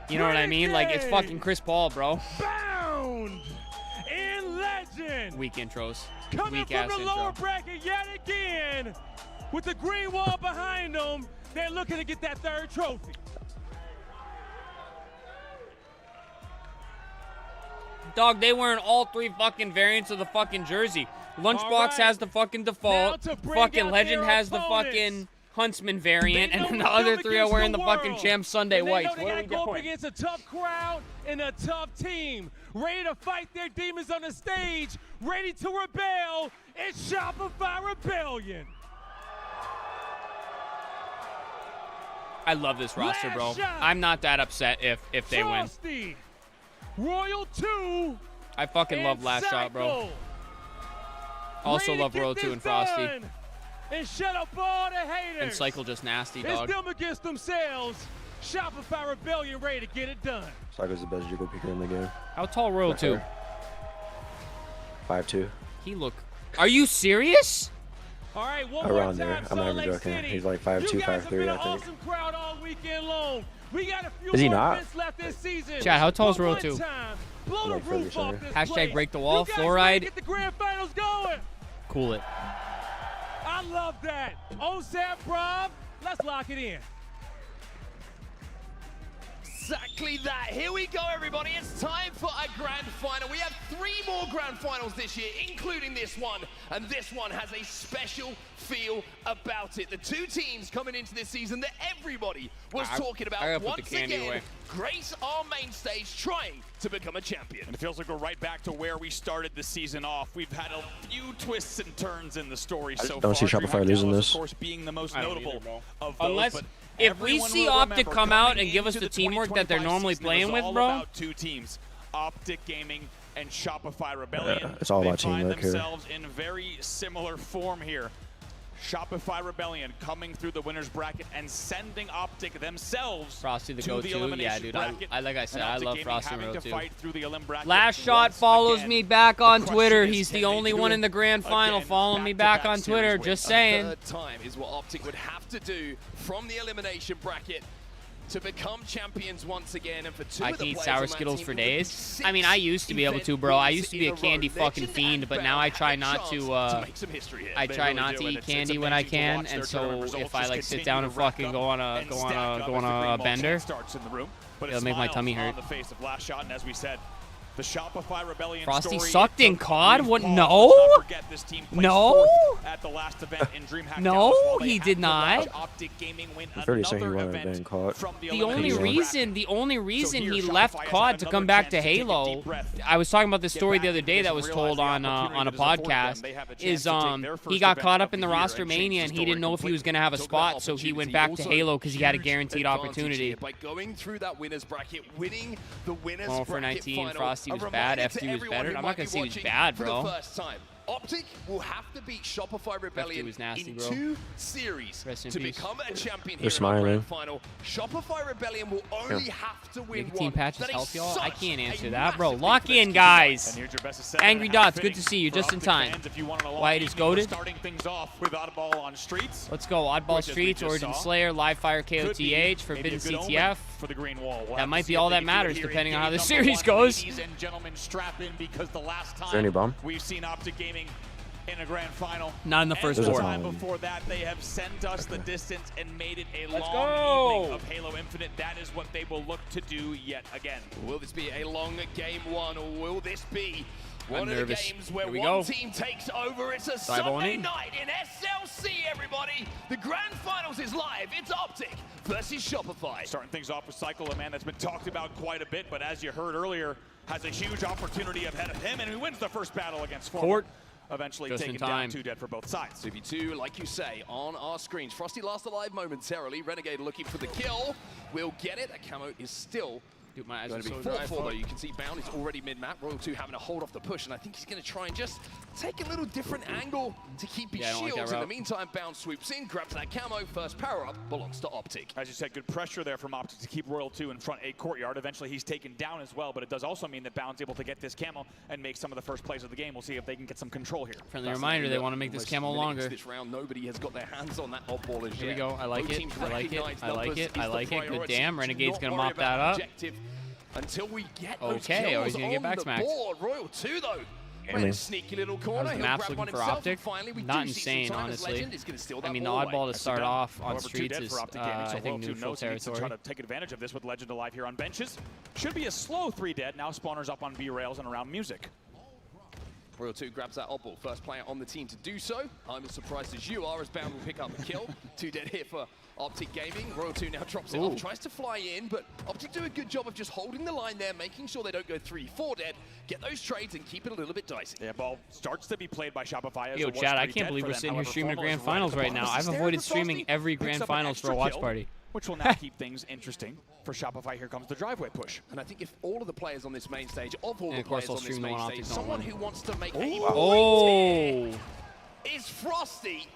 You know what I mean? Like, it's fucking Chris Paul, bro. Bound in legend. Weak intros. Coming Weak ass from the lower intro. bracket yet again. With the green wall behind them, they're looking to get that 3rd trophy. Dog, they wearing all 3 fucking variants of the fucking jersey. Lunchbox has the fucking default. Fucking Legend has the fucking Huntsman variant, and then the other 3 are wearing the fucking Champ Sunday whites. What are we Go up doing? against a tough crowd and a tough team, ready to fight their demons on the stage, ready to rebel. It's Shopify Rebellion. I love this roster, bro. Last shot. I'm not that upset if they win. Frosty, Royal 2. I fucking love Last Shot, bro. Also love Royal 2 and Frosty. And shut up all the haters. And Cycle just nasty, It's dog. them against themselves. Shopify Rebellion ready to get it done. Cycle's the best jiggle picker in the game. How tall Royal 2? 5'2". He look. Are you serious? All right, one Around more there. time, I'm not Salt even Lake joking. City. He's like 5'2", You guys have 5'3", been I an think. awesome crowd all weekend long. We got a few Is he more not? events left this season. Chad, how tall is But Royal one 2? time, blow I'm the like roof 30 off center. this Hashtag place. break the wall, You guys ready fluoride. to get the grand finals going. Cool it. I love that. OSAP Prob, let's lock it in. Exactly that. Here we go, everybody. It's time for a grand final. We have 3 more grand finals this year, including this one. And this one has a special feel about it. The 2 teams coming into this season that everybody was talking I gotta about put the once candy again away. grace our main stage, trying to become a champion. And it feels like we're right back to where we started the season off. We've had a few twists and turns in the story so far. don't see Shopify losing this. Of course, being the most I don't notable either, bro. of those, Unless but if we everyone see will Optic remember come out coming and give us into the teamwork that they're 2025 normally season, playing it was with, all bro. about 2 teams, Optic Gaming and Shopify Rebellion. It's all They about find teamwork here. themselves in very similar form here. Shopify Rebellion coming through the winners bracket and sending Optic themselves Frosty the to go-to. the Yeah, elimination dude. bracket. I like I said, And I Optic love Gaming Frosty having Road to too. fight through the elim bracket Last Shot once follows again. me back on The Twitter. question is, He's the can they only do one it in the grand final again, following me back on back-to-back Twitter. series Just wins? saying. 3rd time is what Optic would have to do from the elimination bracket to become champions once again, and for 2 I of can the eat players sour on that Skittles team, for it would be days. 6 I mean, I used to be able to, bro. I used to be a event candy wins fucking in a row. fiend, but Legend now I and try Bell not have a to. chance to make some history here. I They try really not do, to and eat it's candy when I amazing to can, watch their and so tournament results if I just like sit continue down to and rack fucking up go on and a stack up as the a green ball bender, chant starts in the room. But it'll make my tummy hurt. On the face of Last Shot, and as we said, the Shopify Rebellion Frosty story sucked in took a COD? brief What? pause. No? Let's not forget this team placed No? 4th at the last event in DreamHack No, Dallas, while they he had did to not. watch Optic Gaming win I'm pretty sure he another wouldn't have event been caught. from The only elimination reason, bracket. he here, left Shopify has COD had to another come back chance to take a Halo. deep breath, I was talking about this get story back the other into day this that and was realize told the on opportunity a that is afforded them. podcast. They have a chance Is to take their he first got event caught of up in the the year roster and change mania the and he story didn't know if he was completely. gonna have a Took that spot, so he went back to Also, Halo because he had a huge guaranteed advantage opportunity. here by going through that winners bracket, winning the winners Well, for bracket 19, final. Frosty A was bad, reminder to FD was everyone better. who I'm might not gonna be say he was watching bad, for bro. the first time. Optic will have to beat Shopify Rebellion was nasty, in bro. 2 series Rest in to peace. become a champion They're here in our grand smiling. final. Shopify Rebellion will only have to win Nicotine one. patches That is help y'all? I such can't a answer that, bro. massive Lock thing for in, them. guys. And here's your best of 7 Angry and a half Dots, good inning to see you, for just in Optic time. fans. If you want a long White is evening, we're goated. starting things off with Oddball on Streets. Let's go. Oddball Which, as we Streets, just Origin saw, Slayer, Live Fire Could be KOTH, maybe Forbidden a good omen CTF. for the green wall. We'll That have might to be see all if they that can do it matters, here in depending on how game the number series 1. goes. Ladies and gentlemen, strap in because the last Is there any time bomb? we've seen Optic Gaming in a grand final. Not in the and first the four. time before that, they have sent us the distance and made it a Let's long go. evening of Halo Infinite. That is what they will look to do yet again. Will this be a long game 1, or will this be one of the nervous. games where Here we one go. team takes over? It's a Dive on Sunday in. night in SLC, everybody. The grand finals is live. It's Optic versus Shopify. Starting things off with Cycle, a man that's been talked about quite a bit, but as you heard earlier, has a huge opportunity ahead of him, and who wins the first battle against Fort. eventually Just take in him down time. 2 dead for both sides. 2v2, like you say, on our screens. Frosty last alive momentarily. Renegade looking for the kill. We'll get it. That Camo is still Dude, my eyes going are to be so dry. 4-4 though. You can see Bound is already mid-map. Royal 2 having to hold off the push, and I think he's going to try and just take a little different angle to keep his Yeah, I don't like shields. that In the route. meantime, Bound swoops in, grabs that Camo. First power-up belongs to Optic. As you said, good pressure there from Optic to keep Royal 2 in front A courtyard. Eventually, he's taken down as well, but it does also mean that Bound's able to get this Camo and make some of the first plays of the game. We'll see if they can get some control here. Friendly reminder, they want to make this Camo longer. This round, nobody has got their hands on that Oddball as yet. Here we go. I like Both it. teams I like it. recognize I like numbers it. is I the like it. Good priority. damn. Do Renegade's not going to worry mop about that up. objective until we get those Okay, oh, he's kills gonna get on back the smacked. board. Royal 2 though. I Went mean, sneaky little corner. the He'll map's grab one looking for himself, Optic. and finally we Not do see insane, some time as honestly. Legend is gonna steal I that mean, the ball away. oddball to start off on Over 2 streets dead is, for Optic Gaming, so I think, Royal 2 neutral knows he needs to try territory. to take advantage of this with Legend alive here on benches. Should be a slow 3 dead. Now spawners up on B rails and around music. Royal 2 grabs that Oddball. First player on the team to do so. I'm as surprised as you are, as Bound will pick up the kill. 2 dead here for Optic Gaming. Royal 2 now drops it off, tries to fly in, but Optic do a good job of just holding the line there, making sure they don't go 3-4 dead, get those trades and keep it a little bit dicey. Yeah, ball starts to be played by Shopify. Yo, Chad, I can't believe we're sitting here streaming the Grand Finals right now. I've avoided streaming every Grand Finals for a watch party. Which will now keep things interesting for Shopify. Here comes the driveway push. And I think if all of the players on this main stage, of all And the of course players on I'll this stream the main one stage, Optic someone don't who wants to make a Oh! point is Frosty.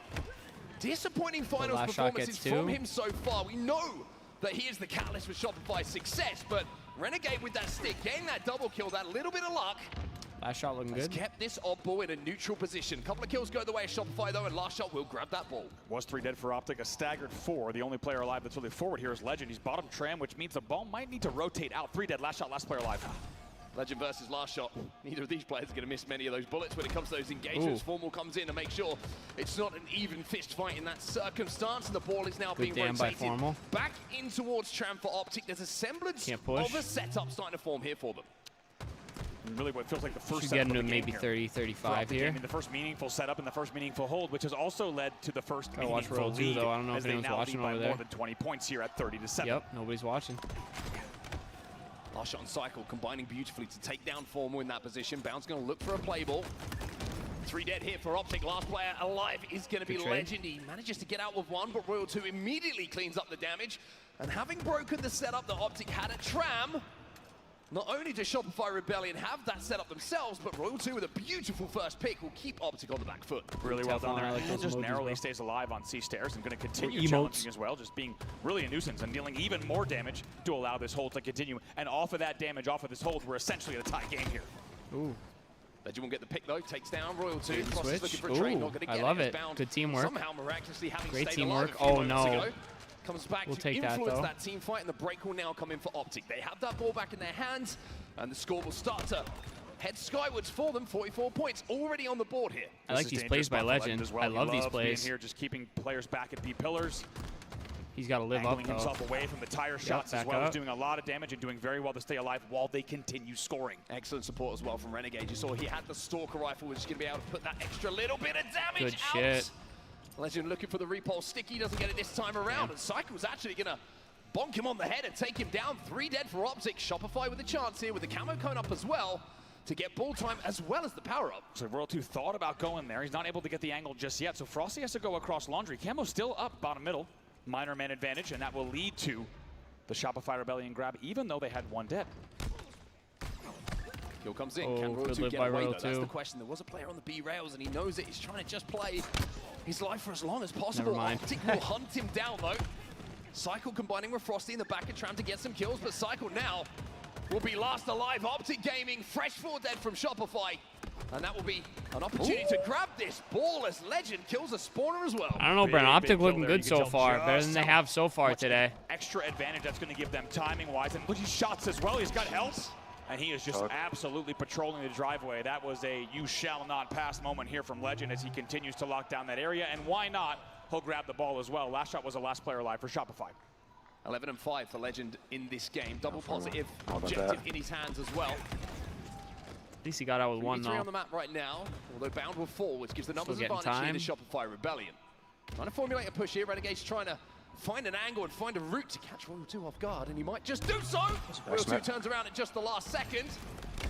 Disappointing finals last shot performances gets 2. from him so far. We know that he is the catalyst for Shopify's success, but Renegade with that stick, getting that double kill, that little bit of luck, Last shot looking has good. kept this Oddball in a neutral position. Couple of kills go the way of Shopify though, and last shot will grab that ball. Was 3 dead for Optic, a staggered 4. The only player alive that's really forward here is Legend. He's bottom tram, which means the ball might need to rotate out. 3 dead, last shot, last player alive. Legend versus last shot. Neither of these players are going to miss many of those bullets when it comes to those engagements. Ooh. Formal comes in to make sure it's not an even fist fight in that circumstance, and the ball is now being damn by rotated Formal. back in towards Tram for Optic. There's a semblance Can't push. of a setup starting to form here for them. And really what feels like the first Should setup get of into the game maybe here. 30, For 35 Optic here. Gaming, the first meaningful setup and the first meaningful hold, which has also led to the first Gotta watch meaningful Royal 2 lead, though. I don't know if as they anyone's now watching lead by over more there. than 20 points here at 30-7. Yep, nobody's watching. Last shot on cycle, combining beautifully to take down Formal in that position. Bound's going to look for a play ball. 3 dead here for Optic. Last player alive is going to be Good trade. Legend. He manages to get out with 1, but Royal 2 immediately cleans up the damage. And having broken the setup that Optic had at Tram, not only does Shopify Rebellion have that setup themselves, but Royal 2 with a beautiful first pick will keep Optic on the back foot. Really well done there. I like those Just emojis, narrowly bro. stays alive on C stairs and going to continue Emotes. challenging as well, just being really a nuisance and dealing even more damage to allow this hold to continue. And off of that damage, off of this hold, we're essentially at a tie game here. Ooh. Legend won't get the pick though, takes down Royal 2. Good Frost is switch. looking for a trade, Ooh, not gonna I get love It's it. Bound Good teamwork. Somehow miraculously having Great stayed teamwork. alive a few Oh, moments no. ago. Comes back We'll to take that, influence though. that team fight, and the break will now come in for Optic. They have that ball back in their hands, and the score will start to head skywards for them. 44 points already on the board here. I like This is these plays by dangerous spot for Legend. as well. I He love these loves being plays. here, just keeping players back at B pillars, He's got to live up angling though. himself away from the tire shots as back well. up. He's doing a lot of damage and doing very well to stay alive while they continue scoring. Excellent support as well from Renegade. You saw he had the Stalker rifle, which is going to be able to put that extra little bit of damage Good out. shit. Legend looking for the repulse. Sticky doesn't get it this time around, and Cycle's actually going to bonk him on the head and take him down. 3 dead for Optic. Shopify with a chance here with the camo cone up as well to get ball time as well as the power up. So Royal 2 thought about going there. He's not able to get the angle just yet. So Frosty has to go across Laundry. Camo's still up bottom middle. Minor man advantage, and that will lead to the Shopify Rebellion grab, even though they had 1 dead. Kill comes in. Oh, Can Royal good 2 live get by away Royal though? That's 2. the question. There was a player on the B rails, and he knows it. He's trying to just play his life for as long as possible. Never mind. Optic will hunt him down though. Cycle combining with Frosty in the back of Tram to get some kills, but Cycle now will be last alive. Optic Gaming, fresh 4 dead from Shopify. And that will be an opportunity to grab this ball as Legend kills a spawner as well. I don't know, Brent. Big Optic kill looking there. good You can so tell far. Better just than they how have so far much today. Extra advantage that's going to give them timing-wise. And look, he shots as well. He's got help. And he is just absolutely patrolling the driveway. That was a you shall not pass moment here from Legend as he continues to lock down that area. And why not? He'll grab the ball as well. Last shot was the last player alive for Shopify. 11 and 5 for Legend in this game. Double positive How about objective that? in his hands as well. At least he got out with 1 3 on though. the map right now, although Bound will fall, which gives the numbers getting advantage here time. to Shopify Rebellion. Trying to formulate a push here. Renegade's trying to find an angle and find a route to catch Royal 2 off guard, and he might just do so. Royal 2 smack. turns around at just the last second.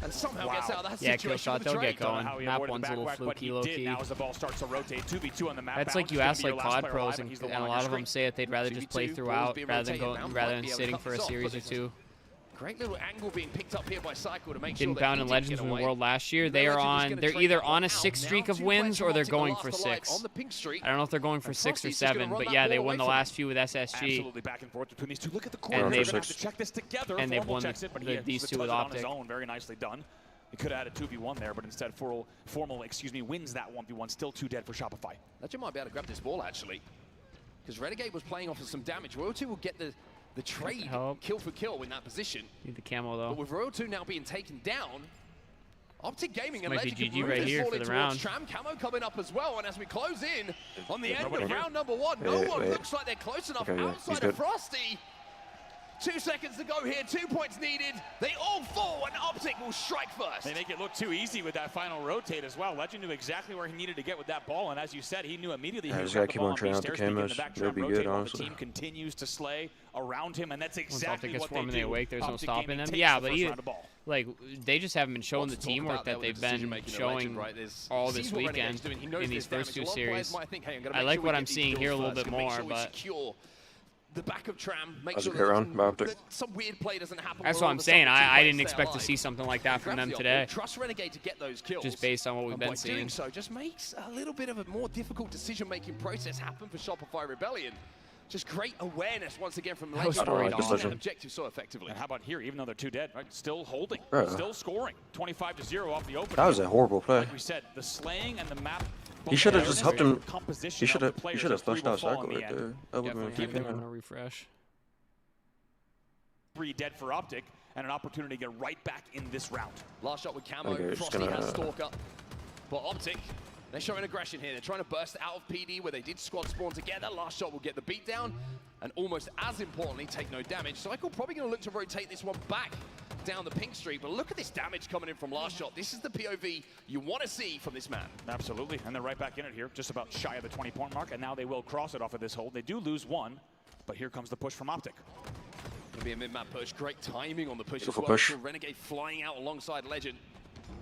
and somehow gets out of that Yeah, kill situation. shot, with a they'll trade. get going. How he Map avoided one's a the little back whack, but fluky, he low did. key. Now as the ball starts to rotate, 2v2 on the map. That's like you ask like COD pros, and a lot of them say that they'd rather just play throughout rather than sitting for a series or two. Great little angle being picked up here by Cycle to make Didn't sure bound that in he didn't Legends get in the away. World last year. They're Either on a 6 streak of wins or they're going for 6. on the pink streak. I don't know if they're going for 6 or Frosty's just gonna 7, run but that yeah, they ball won away the from last few with SSG. Absolutely back and forth between these two. Look at the corner. And They're they've gonna have to check this together. and they've Formal won checks it, but he these two touched with it on his Optic. own. Very nicely done. He could have had a 2v1 there, but instead Formal wins that 1v1. Still 2 dead for Shopify. Legend might be able to grab this ball actually, because Renegade was playing off of some damage. Royal 2 will get the trade kill for kill in that position. Need the camo though. But with Royal 2 now being taken down, Optic Gaming and Might be Legend GG can right move here this for ball the in round. towards Tram. Camo coming up as well, and as we close in on the end nobody of here. round number 1, no one looks like they're close enough Okay, yeah, outside he's of good. Frosty. 2 seconds to go here, 2 points needed. They all fall, and Optic will strike first. They make it look too easy with that final rotate as well. Legend knew exactly where he needed to get with that ball, and as you said, he knew immediately he Yeah, was just gotta keep on trying out the camos. They'll be good, The honestly. team continues to slay around him, and that's Once exactly Optic gets what they warm and they do. awake, there's no Optic stopping Gaming them. takes Yeah, the but first even round of ball. like they just haven't been showing the Lots to talk teamwork about there that with they've the been decision-making of showing Legend, right? There's- all sees this what Renegade's weekend doing. He knows in these there's first damage. two A lot of players series. might think, hey, I'm gonna I make like sure what we I'm get these seeing here a kills little first, bit gonna make more, sure we but secure the back of Tram, make That's a sure great round by Optic. that some weird play doesn't happen. That's where what all I'm of a saying. sudden two I players didn't stay expect to alive. see something like that from Grabs them the today. option, trust Renegade to get those kills. Just based on what we've And been by seeing. doing so just makes a little bit of a more difficult decision-making process happen for Shopify Rebellion. Just great awareness once again from That was Legend. great Using on that him. objective so effectively. And how about here, even though they're 2 dead, right? Still holding, Bro. still scoring. 25-0 off the open. That was a horrible play. Like we said, the slaying and the map. He should have just helped him. Composition He should of have. the He players should have as three flushed will out fall Cycle in the right end. there. That would have been a Definitely good I'm game. gonna refresh. 3 dead for Optic, and an opportunity to get right back in this round. Last shot with Camo. Okay, just Frosty gonna- has Stalker. But Optic, they're showing aggression here. They're trying to burst out of PD where they did squad spawn together. Last shot will get the beat down. And almost as importantly, take no damage. Cycle probably going to look to rotate this one back down the pink streak. But look at this damage coming in from last shot. This is the POV you want to see from this man. Absolutely, and they're right back in it here, just about shy of the 20-point mark, and now they will cross it off of this hold. They do lose 1, but here comes the push from Optic. Gonna be a mid-map push. Great timing on the push Beautiful as well. push. So Renegade flying out alongside Legend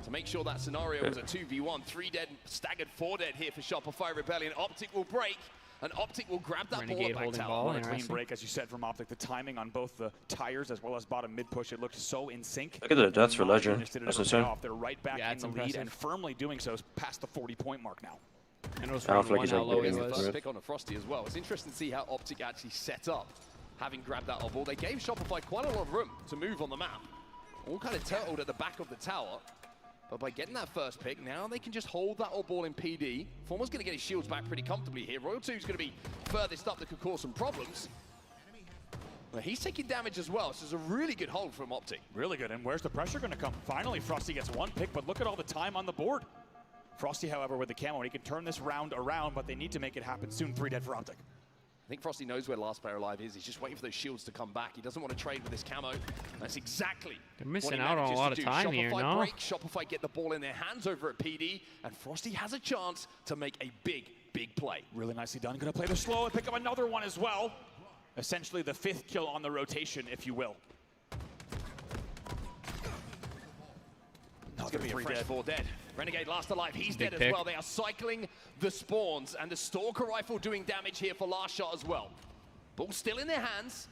to make sure that scenario was a 2v1. 3 dead, staggered 4 dead here for Shopify Rebellion. Optic will break, and Optic will grab that Renegade ball at back holding tower. ball. What a clean Interesting. break, as you said, from Optic. The timing on both the tires as well as bottom mid push, it looked so in sync. Look at the deaths for Legend. Just did it That's ever pay insane. off. They're right back Yeah, in it's the lead impressive. and firmly doing so past the 40-point mark now. And it was I don't round feel like 1 he's how ever low he getting was. through. First pick on a Frosty as well. It's interesting to see how Optic actually set up, having grabbed that oddball. They gave Shopify quite a lot of room to move on the map. All kind of turtled at the back of the tower. But by getting that first pick, now they can just hold that oddball in PD. Formal's going to get his shields back pretty comfortably here. Royal 2 is going to be furthest up that could cause some problems. Well, he's taking damage as well, so it's a really good hold from Optic. Really good, and where's the pressure going to come? Finally, Frosty gets 1 pick, but look at all the time on the board. Frosty, however, with the camo, he can turn this round around, but they need to make it happen soon. 3 dead for Optic. I think Frosty knows where last player alive is. He's just waiting for those shields to come back. He doesn't want to trade with this camo. That's exactly They're missing what he out on a manages lot to of do. time here, Shopify no? break, Shopify get the ball in their hands over at PD, and Frosty has a chance to make a big, big play. Really nicely done. Going to play the slow and pick up another one as well. Essentially the 5th kill on the rotation, if you will. It's going to be a fresh 4 dead. Renegade last alive, he's Big dead pick. as well. They are cycling the spawns, and the Stalker Rifle doing damage here for last shot as well. Ball still in their hands,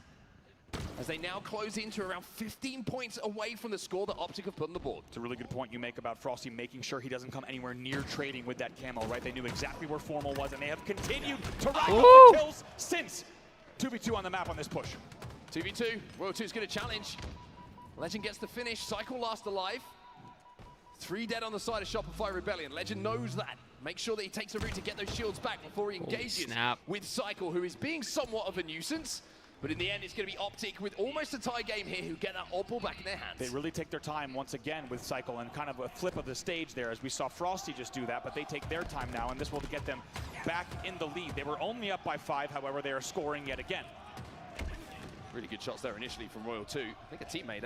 as they now close into around 15 points away from the score that Optic have put on the board. It's a really good point you make about Frosty making sure he doesn't come anywhere near trading with that camo, right? They knew exactly where Formal was, and they have continued to rack up the kills since. 2v2 on the map on this push. 2v2, Royal 2 is going to challenge. Legend gets the finish, Cycle last alive. 3 dead on the side of Shopify Rebellion. Legend knows that. Make sure that he takes a route to get those shields back before he engages with Cycle, who is being somewhat of a nuisance. But in the end, it's going to be Optic with almost a tie game here who get that oddball back in their hands. They really take their time once again with Cycle, and kind of a flip of the stage there, as we saw Frosty just do that, but they take their time now, and this will get them back in the lead. They were only up by 5, however, they are scoring yet again. Really good shots there initially from Royal 2. I think a teammate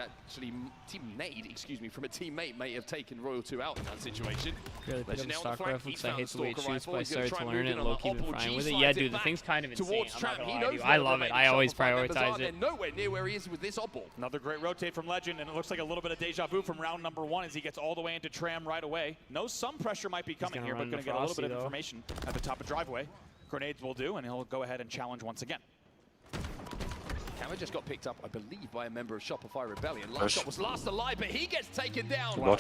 from a teammate may have taken Royal 2 out in that situation. Really picked up the stock reference. I hate the way it shoots, but I started to learn it and low-key been fine with it. Yeah, dude, the thing's kind of insane. I'm not gonna lie to you. I love it. I always prioritize it. Nowhere near where he is with this Oddball. Another great rotate from Legend, and it looks like a little bit of deja vu from round number 1 as he gets all the way into Tram right away. Knows some pressure might be coming here, but going to get a little bit of information at the top of driveway. Grenades will do, and he'll go ahead and challenge once again. Camo just got picked up, I believe, by a member of Shopify Rebellion. Last shot was last alive, but he gets taken down. 4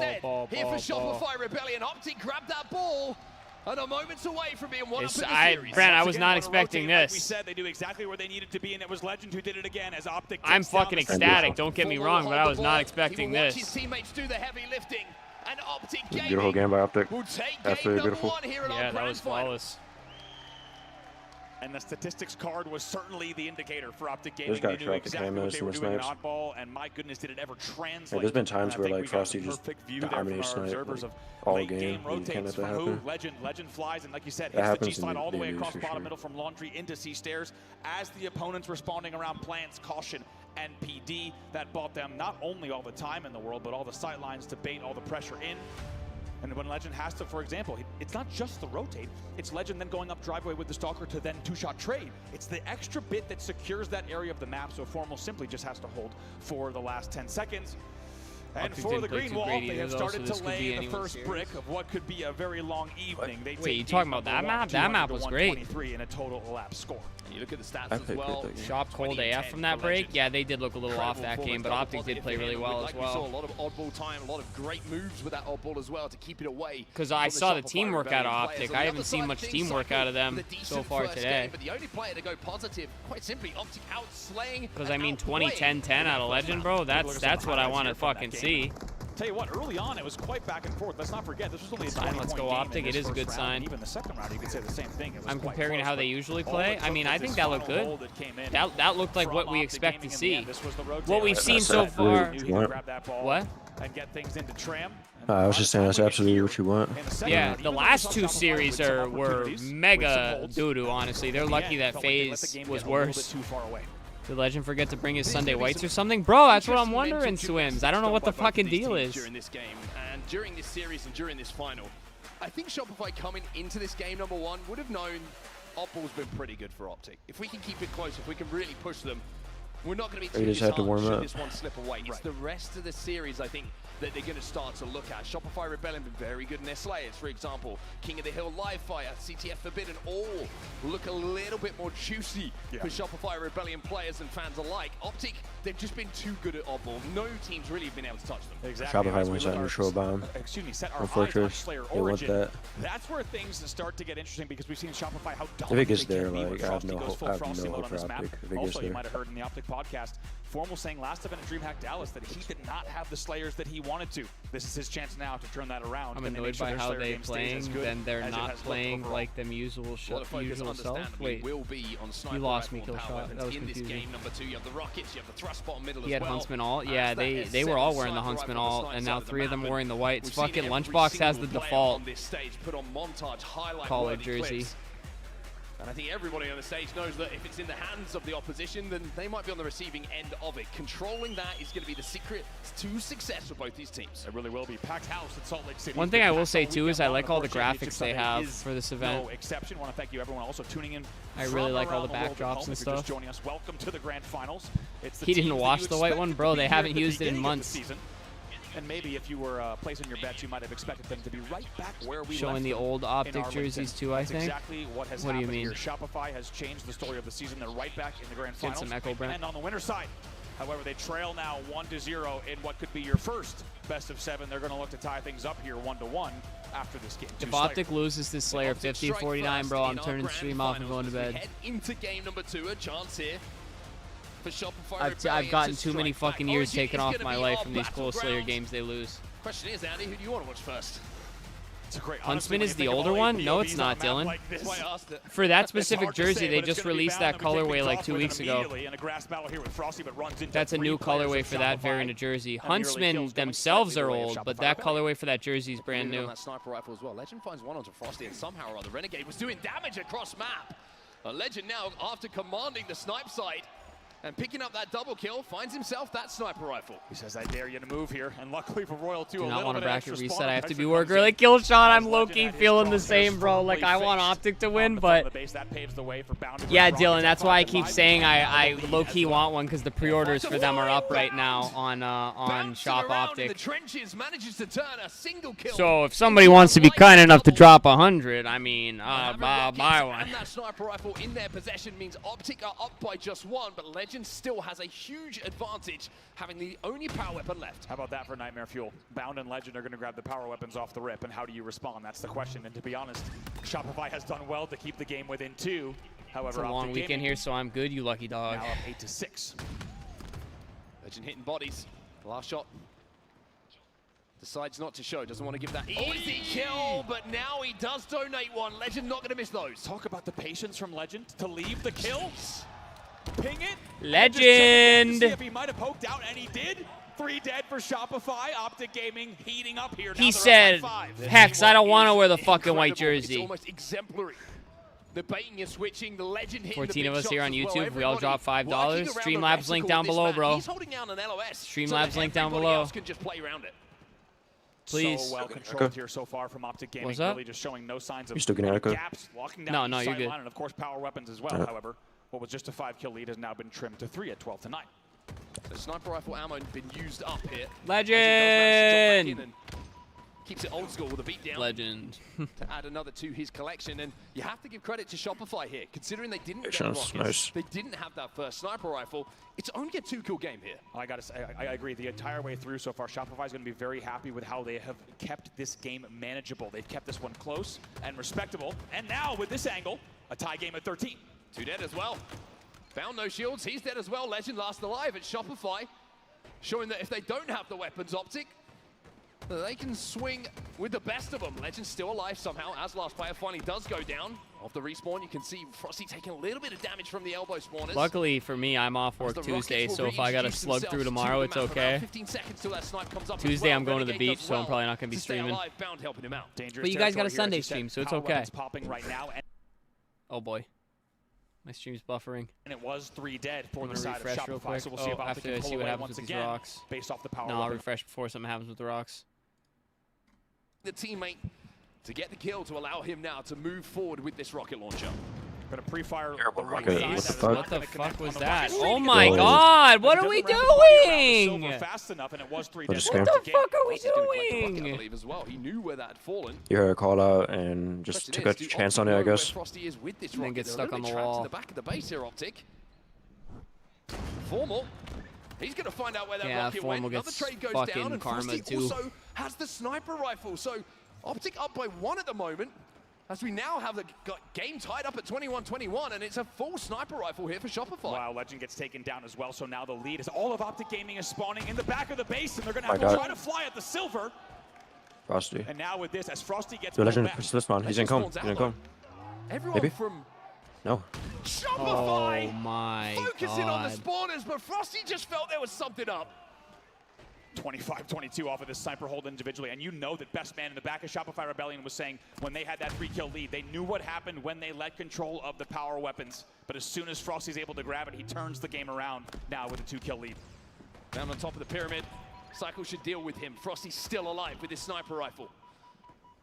dead here for Shopify Rebellion. Optic grabbed that ball. And a moment's away from being one up in the series. Brent, I was not expecting this. Like we said, they do exactly where they needed to be, and it was Legend who did it again as Optic. I'm fucking ecstatic. Don't get me wrong, but I was not expecting this. His teammates do the heavy lifting, and Optic beautiful game by Optic. Will take absolutely game beautiful. Number 1 here at Yeah, that was flawless. And the statistics card was certainly the indicator for Optic Gaming. Just gotta They knew try the exactly what camos they and were the doing in snipes. Oddball, and my goodness, did it ever translate. Yeah, there's been times And I where think like we got Frosty the just perfect view there from dominates our snipe observers like, of all late game. You rotates can't let that from who? happen. Legend flies, and like you said, That hits the happens in G-slide all the way DBs across for bottom sure. middle from Laundry into C-stairs as the opponent's responding around plants, caution, and PD. That bought them not only all the time in the world, but all the sight lines to bait all the pressure in. And when Legend has to, for example, it's not just the rotate, it's Legend then going up driveway with the Stalker to then 2-shot trade. It's the extra bit that secures that area of the map, so Formal simply just has to hold for the last 10 seconds. And for the green wall, they have started to lay the first brick of what could be a very long evening. Wait, you talking about that map? That map was great. In a total elapsed score. You look at the stats as well. Shop cold AF from that break. Yeah, they did look a little off that game, but Optic did play really well as well. We saw a lot of oddball time, a lot of great moves with that oddball as well to keep it away. Because I saw the teamwork out of Optic. I haven't seen much teamwork out of them so far today. But the only player to go positive, quite simply, Optic outslaying. Because I mean, 20-10-10 out of Legend, bro. That's what I want to fucking see. Tell you what, early on it was quite back and forth. Let's not forget this was only a 20-point Let's go game Optic. It is a good round. sign. Even the second round, you could say the same thing. I'm comparing to how they usually play. I mean, I think that looked good. That looked like what we expect to see. What we've seen so far. What? And get things into Tram. I was just saying that's absolutely what you want. Yeah, the last 2 series were mega doo-doo, honestly. They're lucky that FaZe was worse. Did Legend forget to bring his Sunday whites or something? Bro, that's what I'm wondering, Swims. I don't know what the fucking deal is. During this game, and during this series and during this final, I think Shopify coming into this game, number 1, would have known Oddball's been pretty good for Optic. If we can keep it close, if we can really push them, we're not going to be too disheartened should this one slip away. It's the rest of the series, I think, that they're going to start to look at. Shopify Rebellion been very good in their slayers, for example. King of the Hill Live Fire, CTF Forbidden, all look a little bit more juicy for Shopify Rebellion players and fans alike. Optic, they've just been too good at Oddball. No team's really been able to touch them. Exactly. Shopify wants that neutral bomb. Set our Fortress. Slayer They want that. That's where things start to get interesting because we've seen Shopify how If it gets dominant they there, can be when like I have Frosty no goes hope. full I have Frosty no mode hope on for this map. Optic if it Also, gets you there. might have heard in the Optic podcast, Formal saying last event at DreamHack Dallas that he did not have the Slayers that he wanted to. This is his chance now to turn that around. I'm annoyed by how they playing, then they're not playing like them usual self. Wait, you lost me, Killshot. That was confusing. He had Huntsman alt. Yeah, they were all wearing the Huntsman alt, and now 3 of them wearing the whites. Fucking Lunchbox has the default collar jersey. And I think everybody on the stage knows that if it's in the hands of the opposition, then they might be on the receiving end of it. Controlling that is going to be the secret to success for both these teams. It really will be. Packed house at Salt Lake City. One thing I will say too is I like all the graphics they have for this event. No exception. Want to thank you everyone also tuning in. I really like all the backdrops and stuff. Joining us. Welcome to the grand finals. He didn't wash the white one, bro. They haven't used it in months. And maybe if you were placing your bets, you might have expected them to be right back where we showing the old Optic jerseys too, I think. Exactly what has happened here. Shopify has changed the story of the season. They're right back in the grand finals. Get some echo, Brent. And on the winner's side, however, they trail now 1-0 in what could be your first best of 7. They're going to look to tie things up here 1-1 after this game. If Optic loses this Slayer 50-49, bro, I'm turning the stream off and going to bed. Head into game number 2, a chance here. I've gotten too many fucking years taken off my life from these cool Slayer games they lose. Question is, Andy, who do you want to watch first? Huntsman is the older one? No, it's not, Dylan. For that specific jersey, they just released that colorway like 2 weeks ago. That's a new colorway for that variant of jersey. Huntsmen themselves are old, but that colorway for that jersey is brand new. That sniper rifle as well. Legend finds one onto Frosty, and somehow or other, Renegade was doing damage across map. Legend now, after commanding the snipe site, And picking up that double kill, finds himself that sniper rifle. He says, I dare you to move here. And luckily for Royal 2, Do a not little want a bit of bracket extra reset. spawn I have to pressure be comes work in. early. Kill shot. I'm As low-key Legend had his feeling the crosshairs same, bro. Like, I firmly want fixed Optic to on win, the front of but the base. That paves the way for Boundary yeah, Rockets Dylan, to that's why I find keep Ryzen saying I to lead low-key as well. want one because the pre-orders for them are up right now on Bouncing Shop around in the Optic. trenches, manages to turn a single kill. So if somebody wants to be kind enough to drop 100, I mean, I'll buy one. And that sniper rifle in their possession means Optic are up by just one, but Legend still has a huge advantage, having the only power weapon left. How about that for Nightmare Fuel? Bound and Legend are going to grab the power weapons off the rip, and how do you respond? That's the question. And to be honest, Shopify has done well to keep the game within 2. However, It's a long Optic weekend Gaming here, so I'm good, you lucky dog. now up 8-6. Legend hitting bodies. Last shot. Decides not to show, doesn't want to give that easy kill, but now he does donate one. Legend not going to miss those. Talk about the patience from Legend to leave the kill. Ping it. Legend! See if he might have poked out, and he did. 3 dead for Shopify. Optic Gaming heating up here. He said, Hex, I don't want to wear the fucking white It's jersey. almost exemplary. The baiting and switching, the Legend hitting 14 the of big us here shots on as well. YouTube. We all drop $5. Everybody working around Streamlabs the link reticle down of this below, map. bro. He's holding down an LOS. Streamlabs link down everybody below. else can just play around it. Please. So well controlled here so far from Optic Gaming. What's up? Really just showing no signs of You're still getting echo. gaps, locking down No, each you're good. sideline, and of course power weapons as well. However, what was just a 5-kill lead has now been trimmed to 3 at 12-9. The sniper rifle ammo been used up here. Legend! Keeps it old school with a beatdown. Legend. To add another to his collection, and you have to give credit to Shopify here, considering they didn't get Sounds rockets, nice. they didn't have that first sniper rifle. It's only a 2-kill game here. I gotta say, I agree. The entire way through so far, Shopify is going to be very happy with how they have kept this game manageable. They've kept this one close and respectable. And now with this angle, a tie game at 13. 2 dead as well. Found no shields. He's dead as well. Legend last alive at Shopify, showing that if they don't have the weapons, Optic, they can swing with the best of them. Legend's still alive somehow, as last player finally does go down. Off the respawn, you can see Frosty taking a little bit of damage from the elbow spawners. Luckily for me, I'm off work Tuesday, so if I got to slug through tomorrow, it's okay. 15 seconds till that snipe comes up Tuesday, as well. I'm going to the Renegade beach, does so I'm well probably not going to be to stay streaming. alive. Bound helping him out. Dangerous But you guys got a territory here, Sunday as you said. stream, so it's Power okay. weapons popping right now, Oh boy. My stream's buffering. and it was 3 dead for I'm the gonna side of refresh real Shopify. quick. So we'll see if Optic after can I pull see what away happens once with these again rocks. based off the power No, I'll weapon. refresh before something happens with the rocks. The teammate to get the kill to allow him now to move forward with this rocket launcher. Gonna pre-fire Terrible the right rocket. side. What the That is fuck? not What the gonna connect fuck was on the that? rocket. Oh my Whoa. god, what It are we doesn't wrap his body around the doing? silver fast enough, and it was 3 What dead. a for scam. What the Optic Gaming. fuck are we Frosty's gonna collect the rocket, I doing? believe, as well. He knew where that had fallen. You heard a call out and just Question took a is, do chance Optic on it, know I where guess. Frosty is with this And then rocket? get They're a stuck little on bit the trapped wall. in the back of the base here, Optic. Formal. He's going to find out where that Yeah, rocket Formal went. Another gets trade goes fucking down, and karma Frosty too. also has the sniper rifle. So Optic up by 1 at the moment, as we now have the game tied up at 21-21, and it's a full sniper rifle here for Shopify. Wow, Legend gets taken down as well, so now the lead is all of Optic Gaming is spawning in the back of the base, and they're going to have My to God. try to fly at the silver. Frosty. And now with this, as Frosty gets The pulled Legend back, pushes this one. He's in Legend comb. spawns He's in out, comb. Everyone Maybe? from No. Shopify Oh my focusing on the god. spawners, but Frosty just felt there was something up. 25-22 off of this sniper hold individually, and you know that Best Man in the back of Shopify Rebellion was saying when they had that 3-kill lead, they knew what happened when they let control of the power weapons. But as soon as Frosty's able to grab it, he turns the game around now with a 2-kill lead. Down on top of the pyramid, Cycle should deal with him. Frosty's still alive with his sniper rifle.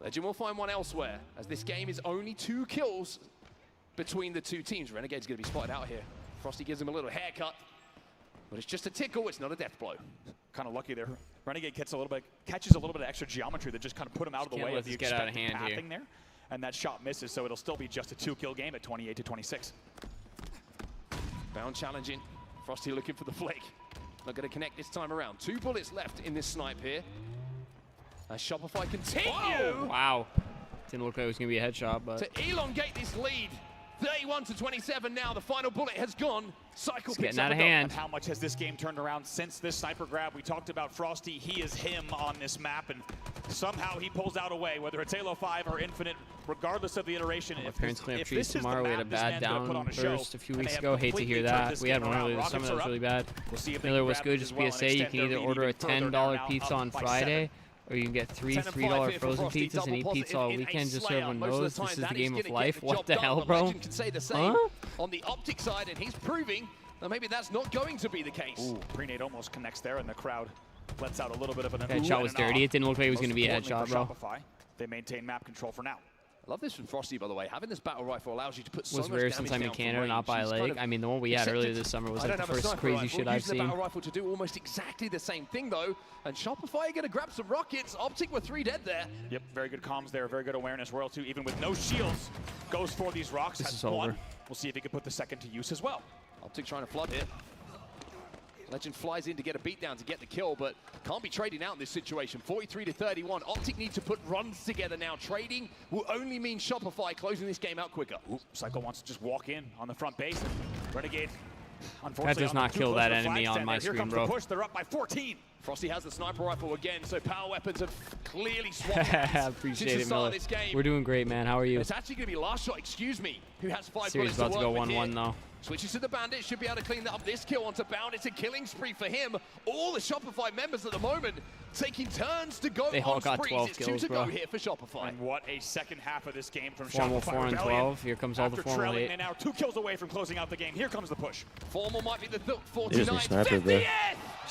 Legend will find one elsewhere, as this game is only 2 kills between the 2 teams. Renegade's going to be spotted out here. Frosty gives him a little haircut, but it's just a tickle, it's not a death blow. Kind of lucky there. Renegade catches a little bit of extra geometry that just kind of put him out of the Can't way let of the this get out of expected hand here. pathing there. And that shot misses, so it'll still be just a 2-kill game at 28-26. Bound challenging. Frosty looking for the flick. Not going to connect this time around. 2 bullets left in this snipe here. As Shopify continue Wow. Didn't look like it was going to be a headshot, but to elongate this lead. 31-27 now. The final bullet has gone. Cycle it's picks getting up out of a double. hand. How much has this game turned around since this sniper grab? We talked about Frosty. He is him on this map, and somehow he pulls out a way, whether it's Halo 5 or Infinite, regardless of the iteration. My parents clean up if trees this is the tomorrow. We had a map this bad man's gonna put on a show, downburst a few and weeks they have ago. Hate to completely hear turned that. this We had game one around. earlier this Rockets summer that are was up. really bad. We'll see if they Miller can was grab good, it just as well and PSA. You extend can their either lead order a even further. They're $10 now pizza up on by Friday, 7. or you can get 3 10 and 5 $3 here for frozen Frosty, pizzas double and eat positive pizza all in a weekend just slayer. so everyone Most of the knows time, this is that the game gonna of get life. the What job the done, hell, but bro? Legend can say the same Huh? on the Optic side, and he's proving Now maybe that's not going to be the case. Ooh, Prenade almost connects there, and the crowd lets out a little bit of an That shot was dirty. It didn't look like it was going to be a headshot, bro. Shopify, they maintain map control for now. I love this from Frosty, by the way. Having this battle rifle allows you to put so Was much rare damage sometime down in from Canada, range. not by a He's leg. kind of I mean, the one we had earlier this summer was like the first crazy shit I've Using seen. the battle rifle to do almost exactly the same thing, though. And Shopify are going to grab some rockets. Optic with 3 dead there. Yep, very good comms there, very good awareness. Royal 2, even with no shields, goes for these rocks. This has is one. over. We'll see if he can put the second to use as well. Optic trying to flood here. Legend flies in to get a beatdown to get the kill, but can't be trading out in this situation. 43-31. Optic need to put runs together now. Trading will only mean Shopify closing this game out quicker. Ooh, Cycle wants to just walk in on the front base. Renegade, unfortunately, That does not kill that enemy on my screen, bro. Here comes the push. They're up by 14. Frosty has the sniper rifle again, so power weapons have clearly swapped. Appreciate it, Miller. We're doing great, man. How are you? It's actually going to be last shot, excuse me, who has 5 Series bullets about to work go with 1-1 though. Switches to the Bandit, should be able to clean that up. This kill onto Bound, it's a killing spree for him. All the Shopify members at the moment taking turns to go They all on got sprees. 12 It's kills, 2 to bro. go here for Shopify. And what a second half of this game from Formal Shopify 4 and Rebellion. 12. Here comes all the After formal trailing, 8. they're now 2 kills away from closing out the game. Here comes the push. Formal might be the 49. There's a sniper there.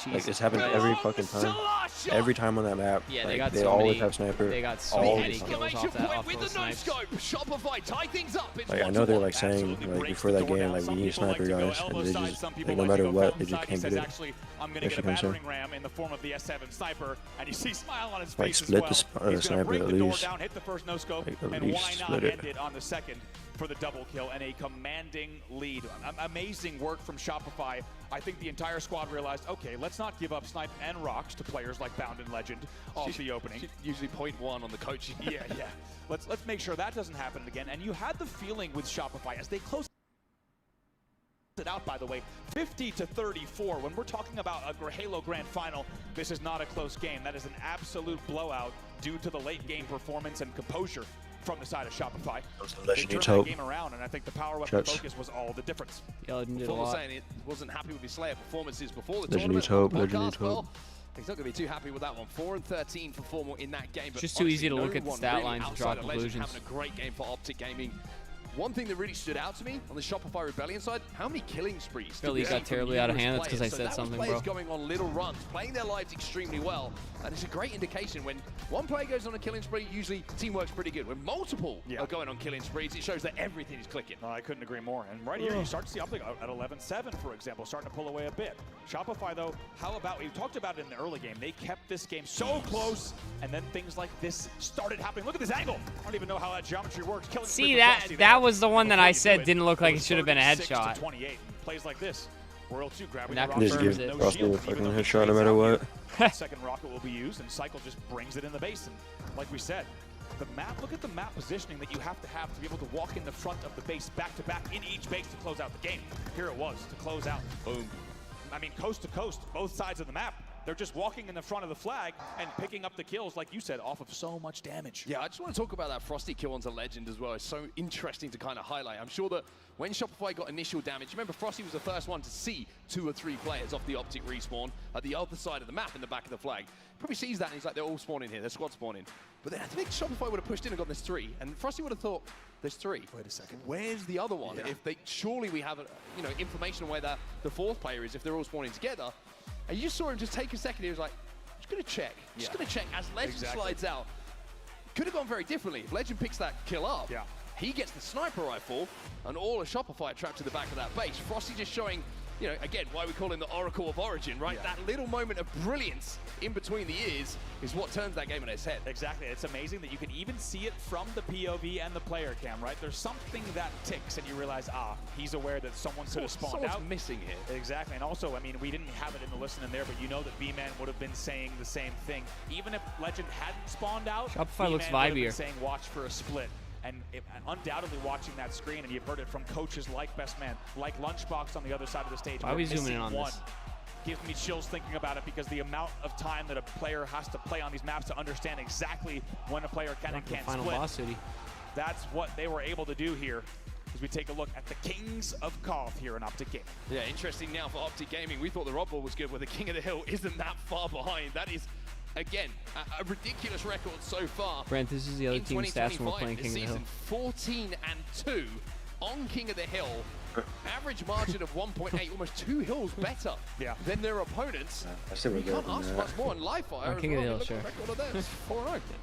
Like, it's happened every fucking time. Every time on that map. Yeah, like, they they got so always many. have sniper. They got so all many the time. kills off that off with those the no snipes. scope. Shopify tie things up. It's Like, I know they're like saying like before that game like we need sniper guys, and they just like, no matter what they just can't get it. Actually, I'm going to get a battering ram in the form of the S7 sniper, and you see smile on his Like, face split as the well. He's sniper break at the door least. down, hit the first no scope, Like, at and least why not split it. end it on the second for the double kill and a commanding lead. Amazing work from Shopify. I think the entire squad realized, okay, let's not give up snipe and rocks to players like Bound and Legend off the opening. Usually 0.1 on the coaching. Yeah. Let's make sure that doesn't happen again. And you had the feeling with Shopify as they closed it out, by the way, 50-34. When we're talking about a Halo Grand Final, this is not a close game. That is an absolute blowout due to the late game performance and composure from the side of Shopify. They turned that game around, and I think the power weapon focus was all the difference. Yeah, Legend did a Formal lot. saying it wasn't happy with his Slayer performances before the Legend tournament. needs hope, On the Legend needs podcast, hope. well, he's not going to be too happy with that one. 4 and 13 for Formal in that game. But Just too easy to honestly, look at the no stat one lines really and draw outside of Legend conclusions. having a great game for Optic Gaming. One thing that really stood out to me on the Shopify Rebellion side, how many killing sprees. Felt he got terribly out of hand. That's because I said something, bro. Players going on little runs, playing their lives extremely well. And it's a great indication when one player goes on a killing spree, usually team works pretty good. When multiple are going on killing sprees, it shows that everything is clicking. No, I couldn't agree more. And right here, you start to see Optic at 11-7, for example, starting to pull away a bit. Shopify, though, how about, we talked about it in the early game, they kept this game so close, and then things like this started happening. Look at this angle. I don't even know how that geometry works. Killing See, that was the one that I said didn't look like it should have been a headshot. 28. Plays like this. Royal 2 grabbing That the rocket. confirms Just it. give Frosty a fucking headshot no matter what. Second rocket will be used, and Cycle just brings it in the base. And like we said, the map, look at the map positioning that you have to be able to walk in the front of the base back-to-back in each base to close out the game. Here it was to close out. Boom. I mean, coast to coast, both sides of the map. They're just walking in the front of the flag and picking up the kills, like you said, off of so much damage. Yeah, I just want to talk about that Frosty kill onto Legend as well. It's so interesting to kind of highlight. I'm sure that when Shopify got initial damage, remember Frosty was the first one to see 2 or 3 players off the Optic respawn at the other side of the map in the back of the flag. Probably sees that and he's like, they're all spawning here, they're squad spawning. But then I think Shopify would have pushed in and got this 3, and Frosty would have thought, there's 3. Wait a second, where's the other one? If they, surely we have, information on where the 4th player is if they're all spawning together. And you just saw him just take a second, he was like, just gonna check. Just gonna check as Legend slides out. Could have gone very differently. If Legend picks that kill up, he gets the sniper rifle, and all of Shopify trapped to the back of that base. Frosty just showing, again, why we call him the Oracle of Origin, right? That little moment of brilliance in between the ears is what turns that game on its head. Exactly. It's amazing that you can even see it from the POV and the player cam, right? There's something that ticks, and you realize, he's aware that someone could have spawned out. Someone's missing here. Exactly. And also, I mean, we didn't have it in the listen in there, but you know that B-Man would have been saying the same thing. Even if Legend hadn't spawned out, Shopify looks B-Man would have been vibier. saying watch for a split. And undoubtedly watching that screen, and you've heard it from coaches like Best Man, like Lunchbox on the other side of the stage. Why are we zooming in on this? Gives me chills thinking about it, because the amount of time that a player has to play on these maps to understand exactly when a player can and can't Final split. boss city. That's what they were able to do here as we take a look at the Kings of Koth here in Optic Gaming. Yeah, interesting now for Optic Gaming. We thought the Oddball was good, where the King of the Hill isn't that far behind. That is, again, a ridiculous record so far. Brent, this is the other team stats when we're playing King of the Hill. 14 and 2 on King of the Hill average margin of 1.8, almost 2 hills better than their opponents. I still You can't ask much more on Livefire. King of the Hill, sure.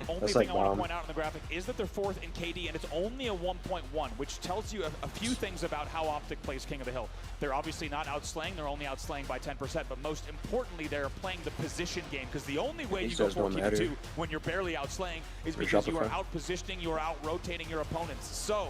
Only That's thing like I want bomb. to point out in the graphic is that they're 4th in KD, and it's only a 1.1, which tells you a few things about how Optic plays King of the Hill. They're obviously not outslaying, they're only outslaying by 10%, but most importantly, they're playing the position game, because the only way you go 4-2 when you're barely outslaying is because you are out-positioning, you are out-rotating your opponents. So,